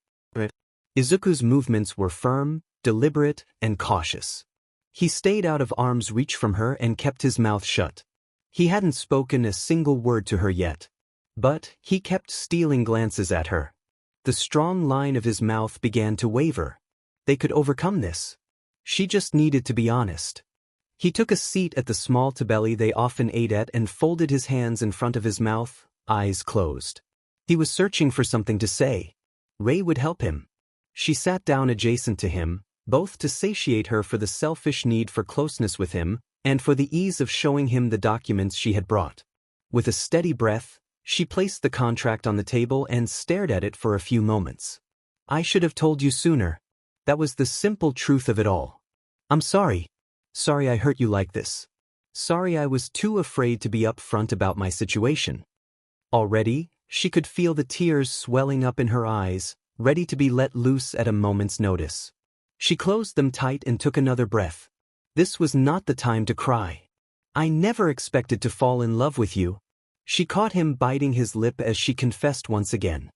Izuku's movements were firm, deliberate, and cautious. He stayed out of arm's reach from her and kept his mouth shut. He hadn't spoken a single word to her yet. But he kept stealing glances at her. The strong line of his mouth began to waver. They could overcome this. She just needed to be honest. He took a seat at the small tabelli they often ate at and folded his hands in front of his mouth, eyes closed. He was searching for something to say. Rei would help him. She sat down adjacent to him, both to satiate her for the selfish need for closeness with him, and for the ease of showing him the documents she had brought. With a steady breath, she placed the contract on the table and stared at it for a few moments. I should have told you sooner. That was the simple truth of it all. I'm sorry. Sorry I hurt you like this. Sorry I was too afraid to be upfront about my situation. Already, she could feel the tears swelling up in her eyes, ready to be let loose at a moment's notice. She closed them tight and took another breath. This was not the time to cry. I never expected to fall in love with you. She caught him biting his lip as she confessed once again.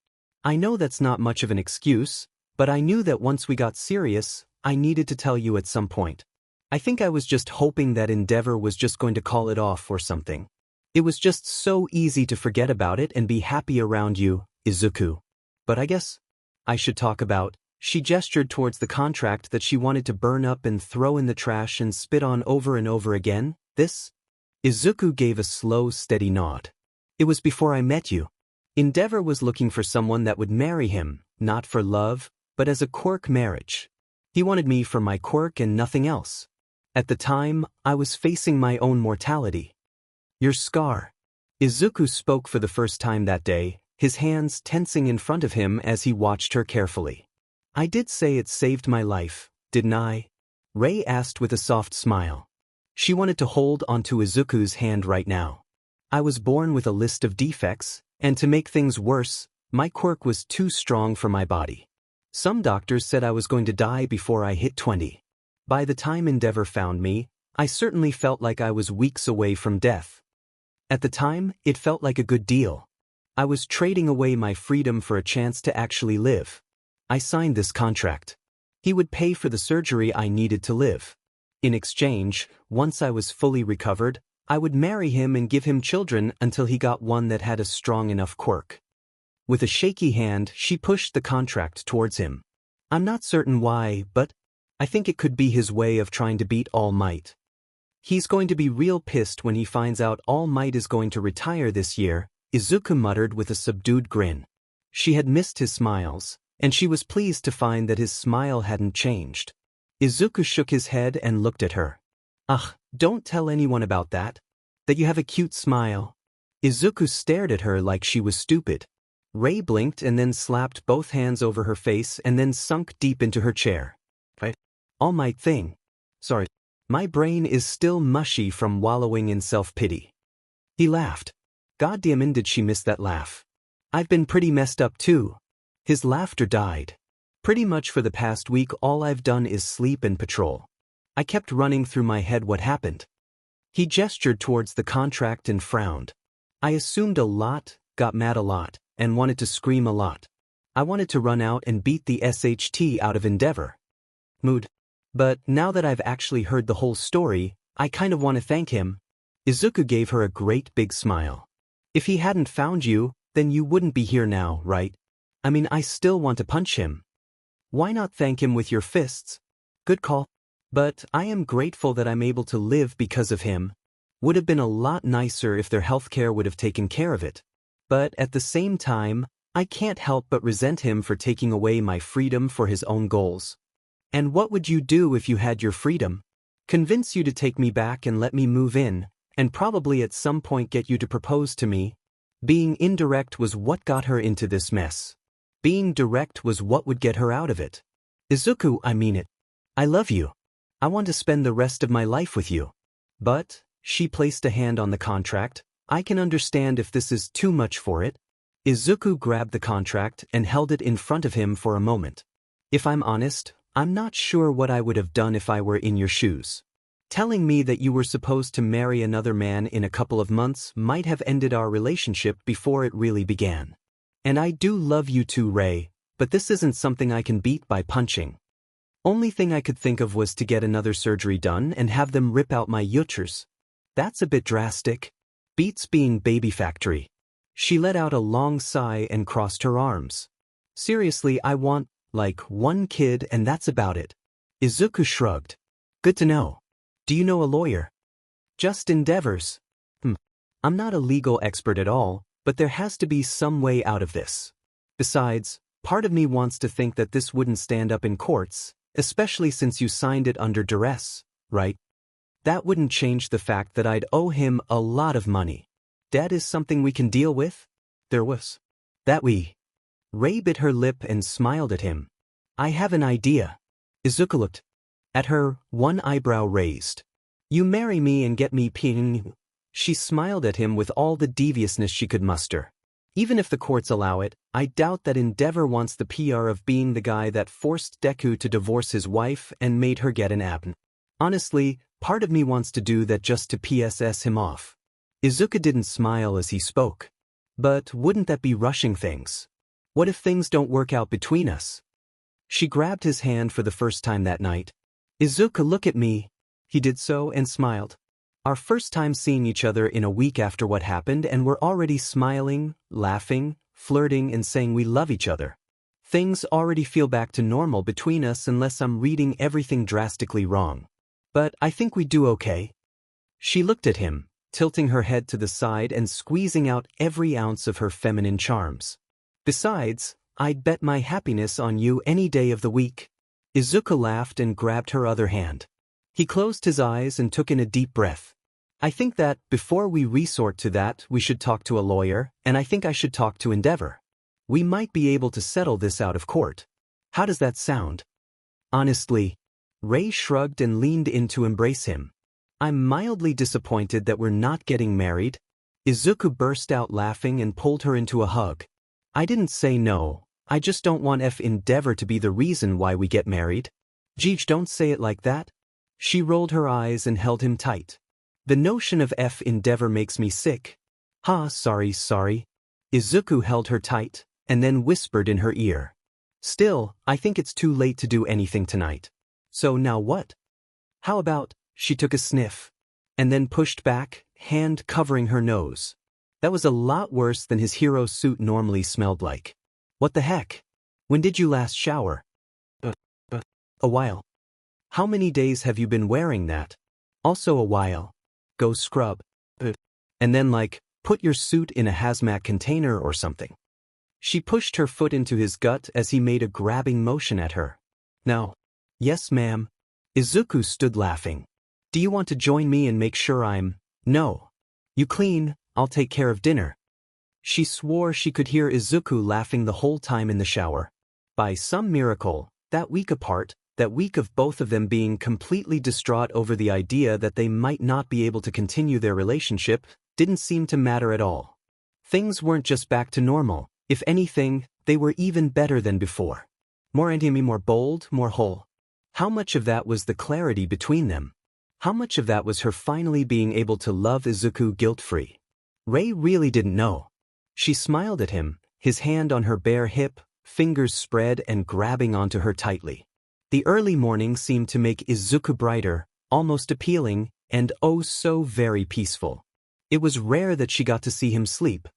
I know that's not much of an excuse, but I knew that once we got serious, I needed to tell you at some point. I think I was just hoping that Endeavor was just going to call it off or something. It was just so easy to forget about it and be happy around you, Izuku. But I guess I should talk about. She gestured towards the contract that she wanted to burn up and throw in the trash and spit on over and over again. This? Izuku gave a slow, steady nod. It was before I met you. Endeavor was looking for someone that would marry him, not for love, but as a quirk marriage. He wanted me for my quirk and nothing else. At the time, I was facing my own mortality. Your scar. Izuku spoke for the first time that day, his hands tensing in front of him as he watched her carefully. I did say it saved my life, didn't I? Rei asked with a soft smile. She wanted to hold onto Izuku's hand right now. I was born with a list of defects, and to make things worse, my quirk was too strong for my body. Some doctors said I was going to die before I hit 20. By the time Endeavor found me, I certainly felt like I was weeks away from death. At the time, it felt like a good deal. I was trading away my freedom for a chance to actually live. I signed this contract. He would pay for the surgery I needed to live. In exchange, once I was fully recovered, I would marry him and give him children until he got one that had a strong enough quirk. With a shaky hand, she pushed the contract towards him. I'm not certain why, but I think it could be his way of trying to beat All Might. He's going to be real pissed when he finds out All Might is going to retire this year, Izuku muttered with a subdued grin. She had missed his smiles, and she was pleased to find that his smile hadn't changed. Izuku shook his head and looked at her. Ugh, don't tell anyone about that. That you have a cute smile. Izuku stared at her like she was stupid. Rei blinked and then slapped both hands over her face and then sunk deep into her chair. All Might thing. Sorry. My brain is still mushy from wallowing in self-pity. He laughed. Goddamn, did she miss that laugh. I've been pretty messed up too. His laughter died. Pretty much for the past week all I've done is sleep and patrol. I kept running through my head what happened. He gestured towards the contract and frowned. I assumed a lot, got mad a lot, and wanted to scream a lot. I wanted to run out and beat the SHT out of Endeavor. Mood. But now that I've actually heard the whole story, I kind of want to thank him. Izuku gave her a great big smile. If he hadn't found you, then you wouldn't be here now, right? I mean, I still want to punch him. Why not thank him with your fists? Good call. But I am grateful that I'm able to live because of him. Would have been a lot nicer if their healthcare would have taken care of it. But at the same time, I can't help but resent him for taking away my freedom for his own goals. And what would you do if you had your freedom? Convince you to take me back and let me move in, and probably at some point get you to propose to me. Being indirect was what got her into this mess. Being direct was what would get her out of it. Izuku, I mean it. I love you. I want to spend the rest of my life with you. But, she placed a hand on the contract, I can understand if this is too much for it. Izuku grabbed the contract and held it in front of him for a moment. If I'm honest, I'm not sure what I would have done if I were in your shoes. Telling me that you were supposed to marry another man in a couple of months might have ended our relationship before it really began. And I do love you too, Rei, but this isn't something I can beat by punching. Only thing I could think of was to get another surgery done and have them rip out my uterus. That's a bit drastic. Beats being baby factory. She let out a long sigh and crossed her arms. Seriously, I want, like, one kid and that's about it. Izuku shrugged. Good to know. Do you know a lawyer? Just Endeavors. I'm not a legal expert at all, but there has to be some way out of this. Besides, part of me wants to think that this wouldn't stand up in courts, Especially since you signed it under duress, right? That wouldn't change the fact that I'd owe him a lot of money. Debt is something we can deal with? There was. That we. Ray bit her lip and smiled at him. I have an idea. Izuku looked at her, one eyebrow raised. You marry me and get me ping. She smiled at him with all the deviousness she could muster. Even if the courts allow it, I doubt that Endeavor wants the PR of being the guy that forced Deku to divorce his wife and made her get an abn. Honestly, part of me wants to do that just to PSS him off. Izuku didn't smile as he spoke. But wouldn't that be rushing things? What if things don't work out between us? She grabbed his hand for the first time that night. Izuku, look at me. He did so and smiled. Our first time seeing each other in a week after what happened, and we're already smiling, laughing, flirting and saying we love each other. Things already feel back to normal between us unless I'm reading everything drastically wrong. But I think we do okay. She looked at him, tilting her head to the side and squeezing out every ounce of her feminine charms. Besides, I'd bet my happiness on you any day of the week. Izuku laughed and grabbed her other hand. He closed his eyes and took in a deep breath. I think that, before we resort to that, we should talk to a lawyer, and I think I should talk to Endeavor. We might be able to settle this out of court. How does that sound? Honestly. Ray shrugged and leaned in to embrace him. I'm mildly disappointed that we're not getting married. Izuku burst out laughing and pulled her into a hug. I didn't say no, I just don't want Endeavor to be the reason why we get married. Jeej, don't say it like that. She rolled her eyes and held him tight. The notion of Endeavor makes me sick. Sorry. Izuku held her tight, and then whispered in her ear. Still, I think it's too late to do anything tonight. So now what? How about, she took a sniff, and then pushed back, hand covering her nose. That was a lot worse than his hero suit normally smelled like. What the heck? When did you last shower? A while. How many days have you been wearing that? Also a while. Go scrub. And then put your suit in a hazmat container or something. She pushed her foot into his gut as he made a grabbing motion at her. No. Yes, ma'am. Izuku stood laughing. Do you want to join me and make sure I'm... No. You clean, I'll take care of dinner. She swore she could hear Izuku laughing the whole time in the shower. By some miracle, that week apart, that week of both of them being completely distraught over the idea that they might not be able to continue their relationship, didn't seem to matter at all. Things weren't just back to normal. If anything, they were even better than before. More intimate, more bold, more whole. How much of that was the clarity between them? How much of that was her finally being able to love Izuku guilt-free? Ray really didn't know. She smiled at him, his hand on her bare hip, fingers spread and grabbing onto her tightly. The early morning seemed to make Izuku brighter, almost appealing, and oh so very peaceful. It was rare that she got to see him sleep.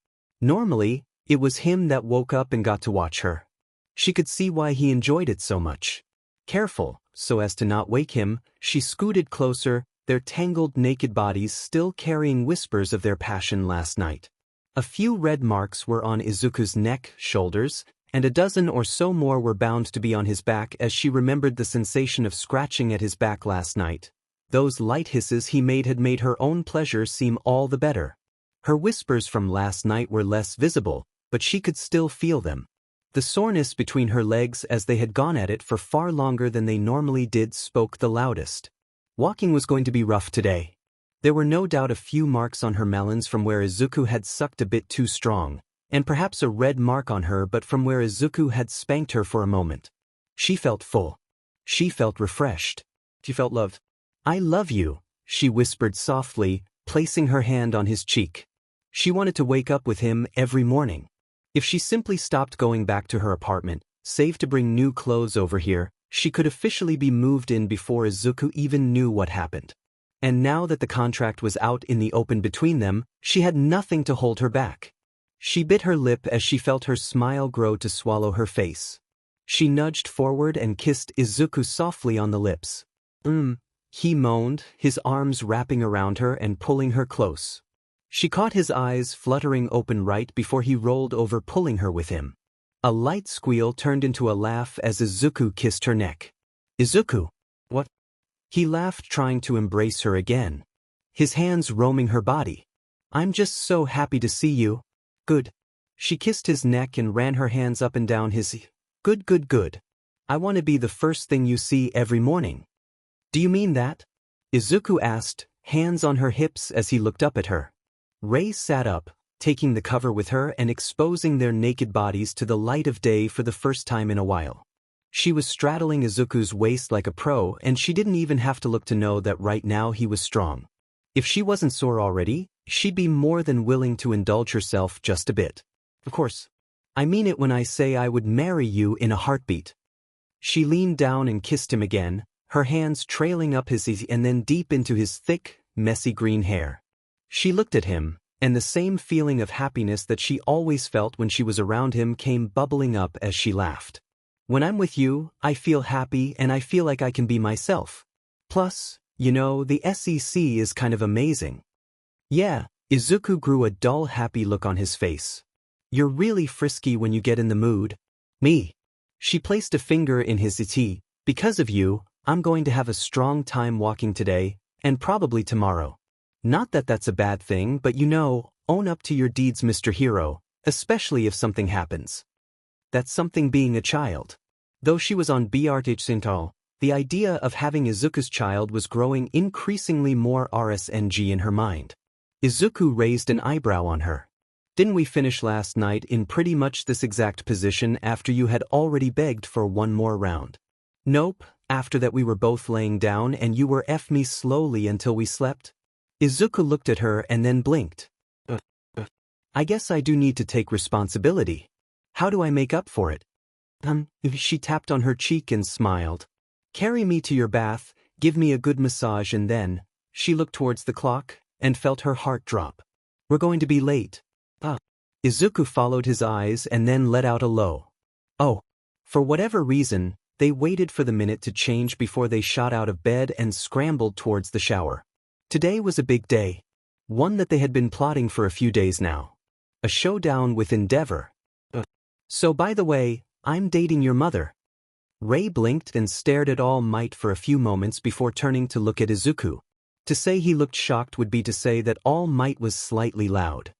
Normally, it was him that woke up and got to watch her. She could see why he enjoyed it so much. Careful, so as to not wake him, she scooted closer, their tangled naked bodies still carrying whispers of their passion last night. A few red marks were on Izuku's neck, shoulders, and a dozen or so more were bound to be on his back as she remembered the sensation of scratching at his back last night. Those light hisses he made had made her own pleasure seem all the better. Her whispers from last night were less visible, but she could still feel them. The soreness between her legs as they had gone at it for far longer than they normally did spoke the loudest. Walking was going to be rough today. There were no doubt a few marks on her melons from where Izuku had sucked a bit too strong, and perhaps a red mark on her but from where Izuku had spanked her for a moment. She felt full. She felt refreshed. She felt loved. I love you, she whispered softly, placing her hand on his cheek. She wanted to wake up with him every morning. If she simply stopped going back to her apartment, save to bring new clothes over here, she could officially be moved in before Izuku even knew what happened. And now that the contract was out in the open between them, she had nothing to hold her back. She bit her lip as she felt her smile grow to swallow her face. She nudged forward and kissed Izuku softly on the lips. He moaned, his arms wrapping around her and pulling her close. She caught his eyes fluttering open right before he rolled over, pulling her with him. A light squeal turned into a laugh as Izuku kissed her neck. Izuku. What? He laughed, trying to embrace her again, his hands roaming her body. I'm just so happy to see you. Good. She kissed his neck and ran her hands up and down his. Good, good, good. I want to be the first thing you see every morning. Do you mean that? Izuku asked, hands on her hips as he looked up at her. Rei sat up, taking the cover with her and exposing their naked bodies to the light of day for the first time in a while. She was straddling Izuku's waist like a pro, and she didn't even have to look to know that right now he was strong. If she wasn't sore already, she'd be more than willing to indulge herself just a bit. Of course. I mean it when I say I would marry you in a heartbeat. She leaned down and kissed him again, her hands trailing up his and then deep into his thick, messy green hair. She looked at him, and the same feeling of happiness that she always felt when she was around him came bubbling up as she laughed. When I'm with you, I feel happy and I feel like I can be myself. Plus, you know, the SEC is kind of amazing. Yeah, Izuku grew a dull happy look on his face. You're really frisky when you get in the mood. Me. She placed a finger in his IT. Because of you, I'm going to have a strong time walking today, and probably tomorrow. Not that that's a bad thing, but you know, own up to your deeds, Mr. Hero, especially if something happens. That's something being a child. Though she was on BRTH Sintal, the idea of having Izuku's child was growing increasingly more RSNG in her mind. Izuku raised an eyebrow on her. Didn't we finish last night in pretty much this exact position after you had already begged for one more round? Nope, after that we were both laying down and you were F me slowly until we slept. Izuku looked at her and then blinked. I guess I do need to take responsibility. How do I make up for it? She tapped on her cheek and smiled. Carry me to your bath, give me a good massage, and then, she looked towards the clock and felt her heart drop. We're going to be late. Izuku followed his eyes and then let out a low. Oh. For whatever reason, they waited for the minute to change before they shot out of bed and scrambled towards the shower. Today was a big day. One that they had been plotting for a few days now. A showdown with Endeavor. So by the way, I'm dating your mother. Rei blinked and stared at All Might for a few moments before turning to look at Izuku. To say he looked shocked would be to say that All Might was slightly loud.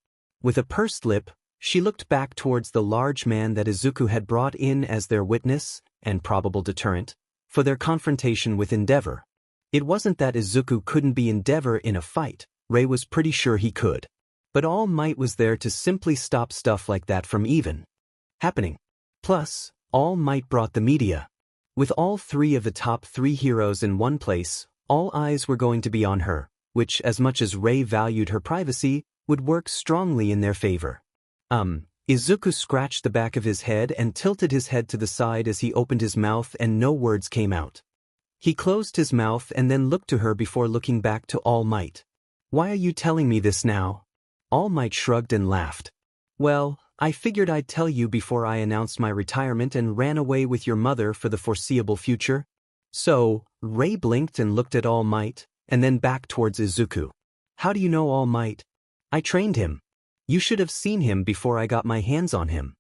With a pursed lip, she looked back towards the large man that Izuku had brought in as their witness, and probable deterrent, for their confrontation with Endeavor. It wasn't that Izuku couldn't be Endeavor in a fight, Rei was pretty sure he could. But All Might was there to simply stop stuff like that from even happening. Plus, All Might brought the media. With all three of the top 3 heroes in one place, all eyes were going to be on her, which, as much as Rei valued her privacy, would work strongly in their favor. Izuku scratched the back of his head and tilted his head to the side as he opened his mouth and no words came out. He closed his mouth and then looked to her before looking back to All Might. Why are you telling me this now? All Might shrugged and laughed. Well, I figured I'd tell you before I announced my retirement and ran away with your mother for the foreseeable future. So, Rei blinked and looked at All Might, and then back towards Izuku. How do you know All Might? I trained him. You should have seen him before I got my hands on him.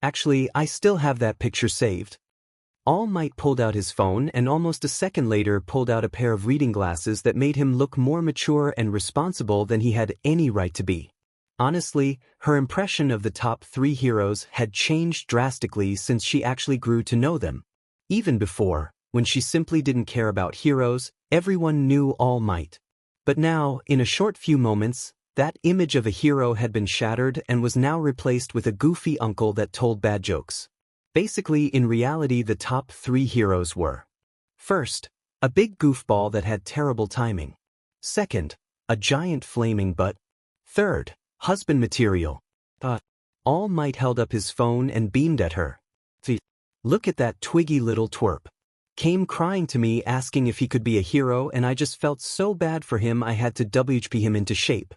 Actually, I still have that picture saved. All Might pulled out his phone and almost a second later pulled out a pair of reading glasses that made him look more mature and responsible than he had any right to be. Honestly, her impression of the top 3 heroes had changed drastically since she actually grew to know them. Even before, when she simply didn't care about heroes, everyone knew All Might. But now, in a short few moments, that image of a hero had been shattered and was now replaced with a goofy uncle that told bad jokes. Basically, in reality, the top 3 heroes were: first, a big goofball that had terrible timing. Second, a giant flaming butt. Third, husband material. All Might held up his phone and beamed at her. Look at that twiggy little twerp. Came crying to me asking if he could be a hero, and I just felt so bad for him I had to WP him into shape.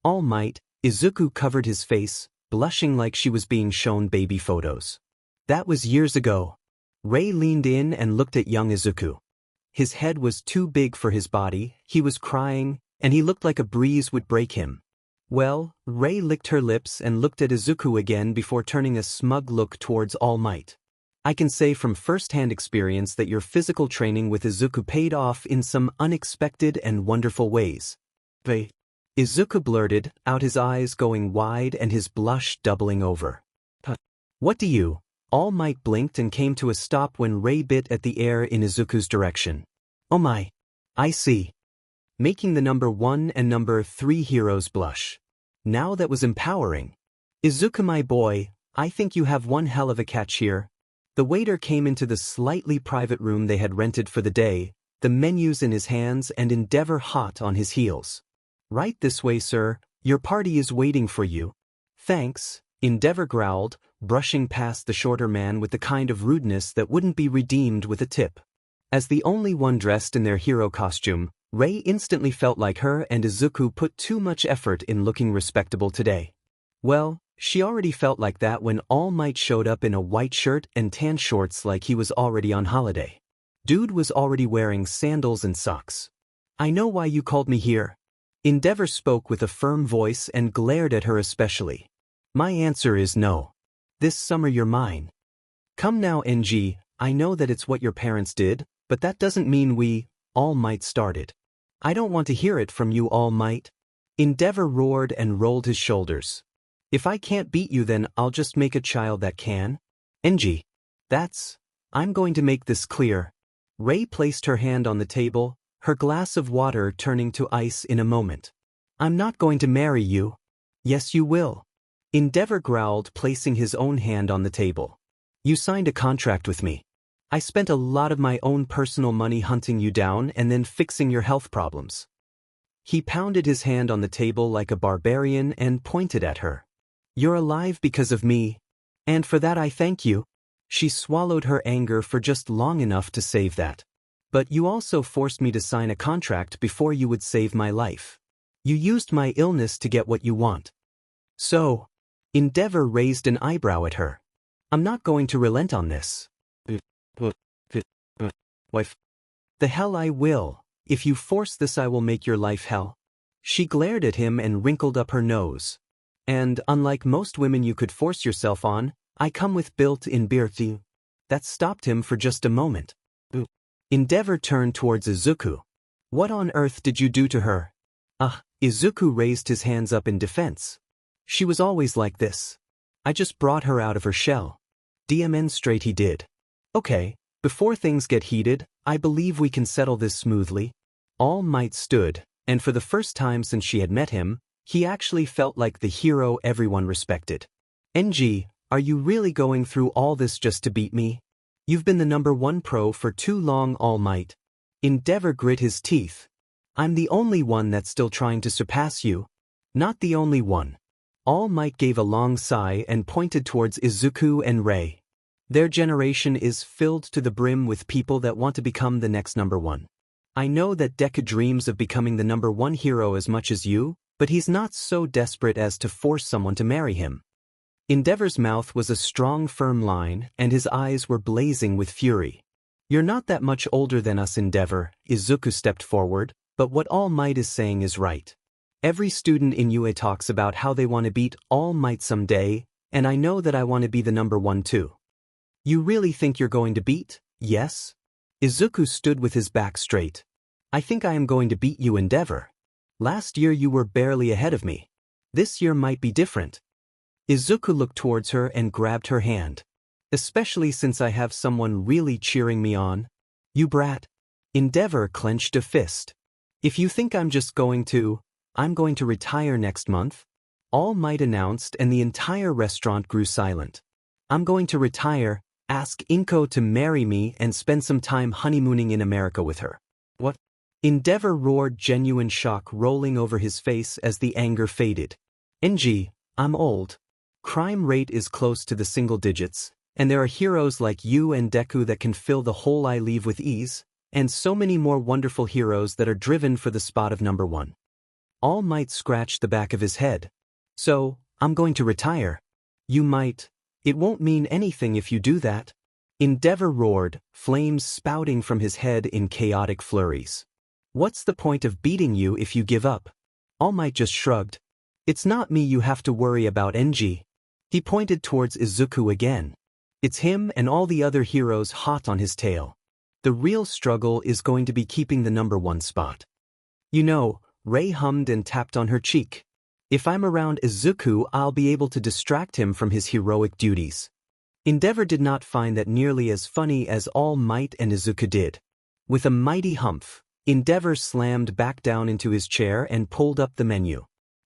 All Might. Izuku covered his face, blushing like she was being shown baby photos. That was years ago. Rei leaned in and looked at young Izuku. His head was too big for his body, he was crying, and he looked like a breeze would break him. Well, Rei licked her lips and looked at Izuku again before turning a smug look towards All Might. I can say from first-hand experience that your physical training with Izuku paid off in some unexpected and wonderful ways. Izuku blurted out, his eyes going wide and his blush doubling over. What do you? All Might blinked and came to a stop when Rei bit at the air in Izuku's direction. Oh my. I see. Making the number 1 and number 3 heroes blush. Now that was empowering. Izuku, my boy, I think you have one hell of a catch here. The waiter came into the slightly private room they had rented for the day, the menus in his hands and Endeavor hot on his heels. Right this way, sir, your party is waiting for you. Thanks, Endeavor growled, brushing past the shorter man with the kind of rudeness that wouldn't be redeemed with a tip. As the only one dressed in their hero costume, Rei instantly felt like her and Izuku put too much effort in looking respectable today. Well, she already felt like that when All Might showed up in a white shirt and tan shorts like he was already on holiday. Dude was already wearing sandals and socks. I know why you called me here. Endeavor spoke with a firm voice and glared at her especially. My answer is no. This summer you're mine. Come now, NG, I know that it's what your parents did, but that doesn't mean we, All Might, started. I don't want to hear it from you, All Might. Endeavor roared and rolled his shoulders. If I can't beat you, then I'll just make a child that can. NG. I'm going to make this clear. Rei placed her hand on the table, her glass of water turning to ice in a moment. I'm not going to marry you. Yes, you will. Endeavor growled, placing his own hand on the table. You signed a contract with me. I spent a lot of my own personal money hunting you down and then fixing your health problems. He pounded his hand on the table like a barbarian and pointed at her. You're alive because of me, and for that I thank you. She swallowed her anger for just long enough to save that. But you also forced me to sign a contract before you would save my life. You used my illness to get what you want. So, Endeavor raised an eyebrow at her. I'm not going to relent on this. Wife. The hell I will. If you force this, I will make your life hell. She glared at him and wrinkled up her nose. And, unlike most women you could force yourself on, I come with built-in beauty. That stopped him for just a moment. Endeavor turned towards Izuku. What on earth did you do to her? Izuku raised his hands up in defense. She was always like this. I just brought her out of her shell. Demonstrate he did. Okay, before things get heated, I believe we can settle this smoothly. All Might stood, and for the first time since she had met him, he actually felt like the hero everyone respected. NG, are you really going through all this just to beat me? You've been the number 1 pro for too long, All Might. Endeavor grit his teeth. I'm the only one that's still trying to surpass you. Not the only one. All Might gave a long sigh and pointed towards Izuku and Rei. Their generation is filled to the brim with people that want to become the next number 1. I know that Deku dreams of becoming the number 1 hero as much as you, but he's not so desperate as to force someone to marry him. Endeavor's mouth was a strong, firm line, and his eyes were blazing with fury. You're not that much older than us, Endeavor. Izuku stepped forward, but what All Might is saying is right. Every student in UA talks about how they want to beat All Might someday, and I know that I want to be the number 1 too. You really think you're going to beat? Yes? Izuku stood with his back straight. I think I am going to beat you, Endeavor. Last year you were barely ahead of me. This year might be different. Izuku looked towards her and grabbed her hand. Especially since I have someone really cheering me on. You brat. Endeavor clenched a fist. If you think I'm going to retire next month? All Might announced, and the entire restaurant grew silent. I'm going to retire, ask Inko to marry me and spend some time honeymooning in America with her. What? Endeavor roared, genuine shock rolling over his face as the anger faded. NG, I'm old. Crime rate is close to the single digits, and there are heroes like you and Deku that can fill the hole I leave with ease, and so many more wonderful heroes that are driven for the spot of number 1. All Might scratched the back of his head. So, I'm going to retire. You might. It won't mean anything if you do that. Endeavor roared, flames spouting from his head in chaotic flurries. What's the point of beating you if you give up? All Might just shrugged. It's not me you have to worry about, NG. He pointed towards Izuku again. It's him and all the other heroes hot on his tail. The real struggle is going to be keeping the #1 spot. You know, Rei hummed and tapped on her cheek. If I'm around Izuku, I'll be able to distract him from his heroic duties. Endeavor did not find that nearly as funny as All Might and Izuku did. With a mighty humph, Endeavor slammed back down into his chair and pulled up the menu.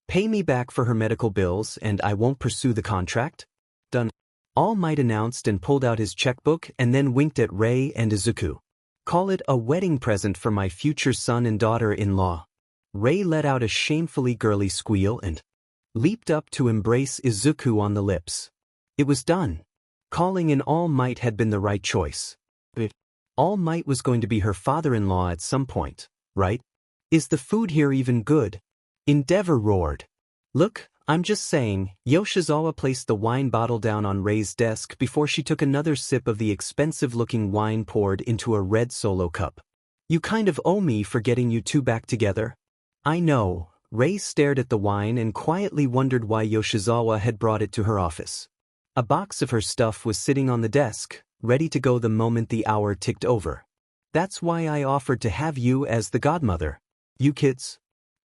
Pay me back for her medical bills and I won't pursue the contract? Done. All Might announced and pulled out his checkbook and then winked at Rei and Izuku. Call it a wedding present for my future son and daughter-in-law. Rei let out a shamefully girly squeal and leaped up to embrace Izuku on the lips. It was done. Calling in All Might had been the right choice. But All Might was going to be her father-in-law at some point, right? Is the food here even good? Endeavor roared. Look, I'm just saying. Yoshizawa placed the wine bottle down on Rei's desk before she took another sip of the expensive-looking wine poured into a red solo cup. You kind of owe me for getting you two back together. I know. Rei stared at the wine and quietly wondered why Yoshizawa had brought it to her office. A box of her stuff was sitting on the desk, ready to go the moment the hour ticked over. That's why I offered to have you as the godmother. You kids?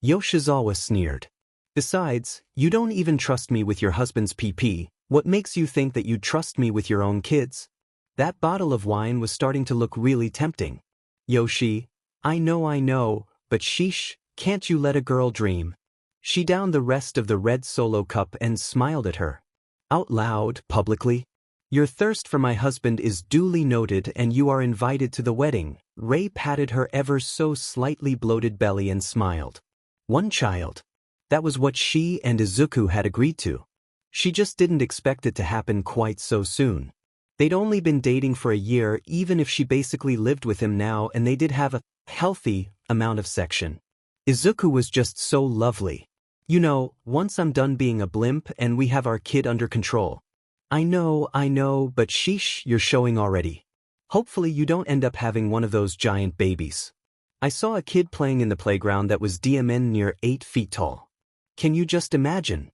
Yoshizawa sneered. Besides, you don't even trust me with your husband's PP. What makes you think that you'd trust me with your own kids? That bottle of wine was starting to look really tempting. Yoshi, I know, but sheesh, can't you let a girl dream? She downed the rest of the red solo cup and smiled at her. Out loud, publicly. Your thirst for my husband is duly noted and you are invited to the wedding. Rei patted her ever so slightly bloated belly and smiled. One child. That was what she and Izuku had agreed to. She just didn't expect it to happen quite so soon. They'd only been dating for a year even if she basically lived with him now and they did have a healthy amount of section. Izuku was just so lovely. You know, once I'm done being a blimp and we have our kid under control. I know, but sheesh, you're showing already. Hopefully you don't end up having one of those giant babies. I saw a kid playing in the playground that was DMN near 8 feet tall. Can you just imagine?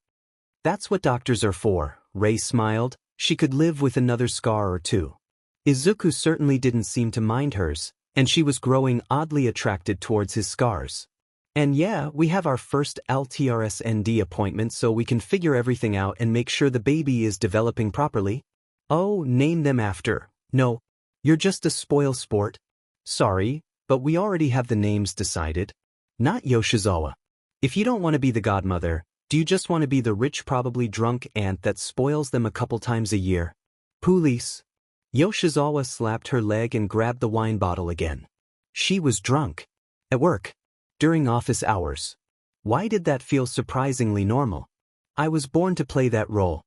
That's what doctors are for, Rei smiled. She could live with another scar or two. Izuku certainly didn't seem to mind hers, and she was growing oddly attracted towards his scars. And yeah, we have our first LTRSND appointment so we can figure everything out and make sure the baby is developing properly. Oh, name them after. No, you're just a spoil sport. Sorry, but we already have the names decided. Not Yoshizawa. If you don't want to be the godmother, do you just want to be the rich probably drunk aunt that spoils them a couple times a year? Police. Yoshizawa slapped her leg and grabbed the wine bottle again. She was drunk. At work. During office hours. Why did that feel surprisingly normal? I was born to play that role.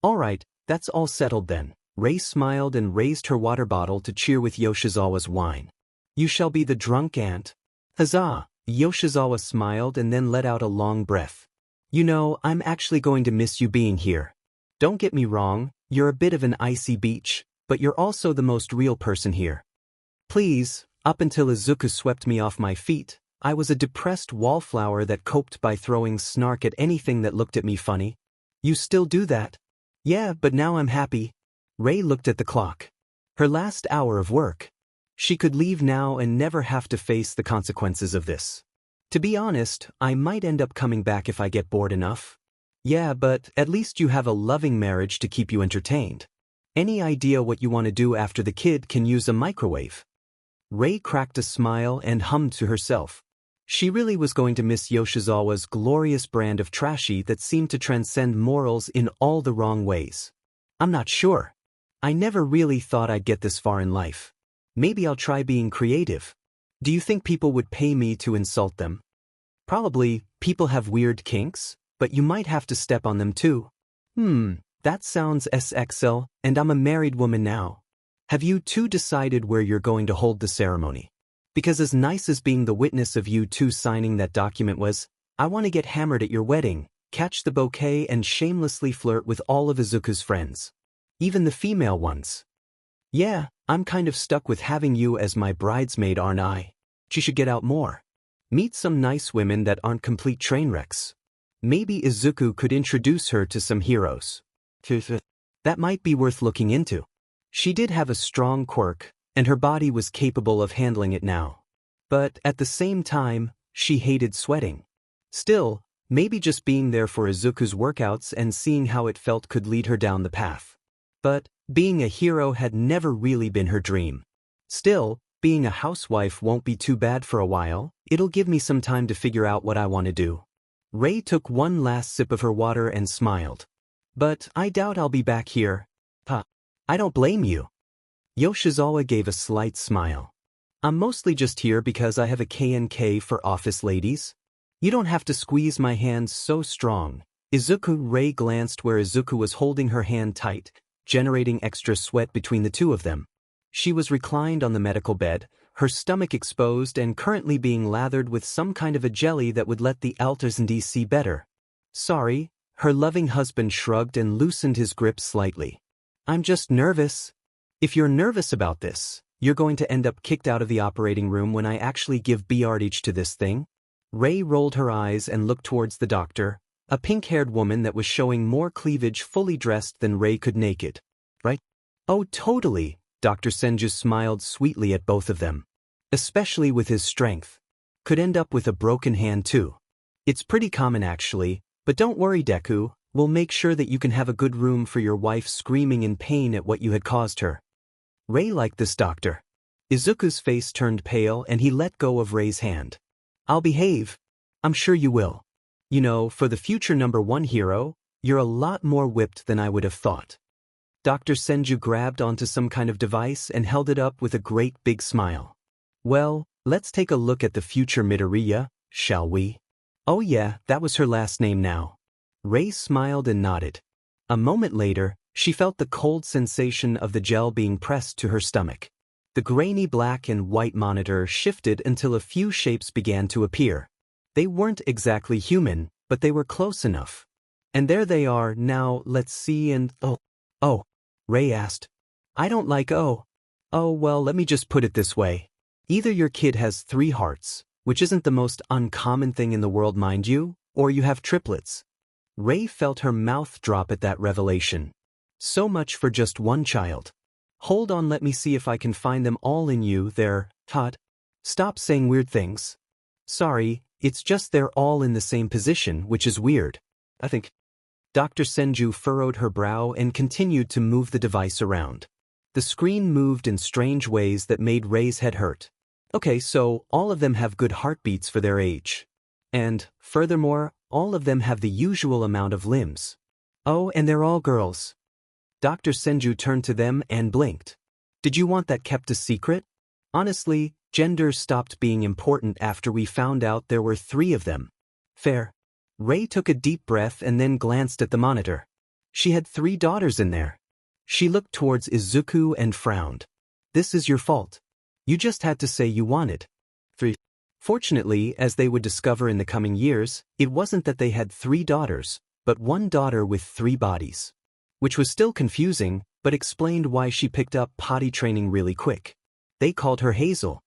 All right, that's all settled then. Rei smiled and raised her water bottle to cheer with Yoshizawa's wine. You shall be the drunk aunt. Huzzah! Yoshizawa smiled and then let out a long breath. You know, I'm actually going to miss you being here. Don't get me wrong, you're a bit of an icy beach, but you're also the most real person here. Please, up until Izuku swept me off my feet, I was a depressed wallflower that coped by throwing snark at anything that looked at me funny. You still do that? Yeah, but now I'm happy. Rei looked at the clock. Her last hour of work. She could leave now and never have to face the consequences of this. To be honest, I might end up coming back if I get bored enough. Yeah, but at least you have a loving marriage to keep you entertained. Any idea what you want to do after the kid can use a microwave? Rei cracked a smile and hummed to herself. She really was going to miss Yoshizawa's glorious brand of trashy that seemed to transcend morals in all the wrong ways. I'm not sure. I never really thought I'd get this far in life. Maybe I'll try being creative. Do you think people would pay me to insult them? Probably, people have weird kinks, but you might have to step on them too. That sounds SXL, and I'm a married woman now. Have you two decided where you're going to hold the ceremony? Because as nice as being the witness of you two signing that document was, I want to get hammered at your wedding, catch the bouquet and shamelessly flirt with all of Izuku's friends. Even the female ones. Yeah, I'm kind of stuck with having you as my bridesmaid, aren't I? She should get out more. Meet some nice women that aren't complete train wrecks. Maybe Izuku could introduce her to some heroes. That might be worth looking into. She did have a strong quirk, and her body was capable of handling it now. But at the same time, she hated sweating. Still, maybe just being there for Izuku's workouts and seeing how it felt could lead her down the path. But being a hero had never really been her dream. Still, being a housewife won't be too bad for a while. It'll give me some time to figure out what I want to do. Rei took one last sip of her water and smiled. But I doubt I'll be back here. I don't blame you. Yoshizawa gave a slight smile. I'm mostly just here because I have a K&K for office ladies. You don't have to squeeze my hands so strong. Rei glanced where Izuku was holding her hand tight, generating extra sweat between the two of them. She was reclined on the medical bed, her stomach exposed and currently being lathered with some kind of a jelly that would let the Altazandi see better. Sorry, her loving husband shrugged and loosened his grip slightly. I'm just nervous. If you're nervous about this, you're going to end up kicked out of the operating room when I actually give BRH to this thing. Rei rolled her eyes and looked towards the doctor, a pink-haired woman that was showing more cleavage fully dressed than Rei could naked. Right? Oh, totally, Dr. Senju smiled sweetly at both of them. Especially with his strength. Could end up with a broken hand too. It's pretty common actually, but don't worry Deku, we'll make sure that you can have a good room for your wife screaming in pain at what you had caused her. Rei liked this doctor. Izuku's face turned pale and he let go of Rei's hand. I'll behave. I'm sure you will. You know, for the future #1 hero, you're a lot more whipped than I would have thought. Dr. Senju grabbed onto some kind of device and held it up with a great big smile. Well, let's take a look at the future Midoriya, shall we? Oh yeah, that was her last name now. Rei smiled and nodded. A moment later, she felt the cold sensation of the gel being pressed to her stomach. The grainy black and white monitor shifted until a few shapes began to appear. They weren't exactly human, but they were close enough. And there they are now, let's see and oh, Rei asked. I don't like oh, well let me just put it this way. Either your kid has 3 hearts, which isn't the most uncommon thing in the world mind you, or you have triplets. Rei felt her mouth drop at that revelation. So much for just one child. Hold on, let me see if I can find them all in you there, Todd. Stop saying weird things. Sorry, it's just they're all in the same position, which is weird. I think. Dr. Senju furrowed her brow and continued to move the device around. The screen moved in strange ways that made Rei's head hurt. Okay, so all of them have good heartbeats for their age. And, furthermore, all of them have the usual amount of limbs. Oh, and they're all girls. Dr. Senju turned to them and blinked. Did you want that kept a secret? Honestly, gender stopped being important after we found out there were 3 of them. Fair. Rei took a deep breath and then glanced at the monitor. She had 3 daughters in there. She looked towards Izuku and frowned. This is your fault. You just had to say you wanted 3. Fortunately, as they would discover in the coming years, it wasn't that they had 3 daughters, but 1 daughter with 3 bodies. Which was still confusing, but explained why she picked up potty training really quick. They called her Hazel.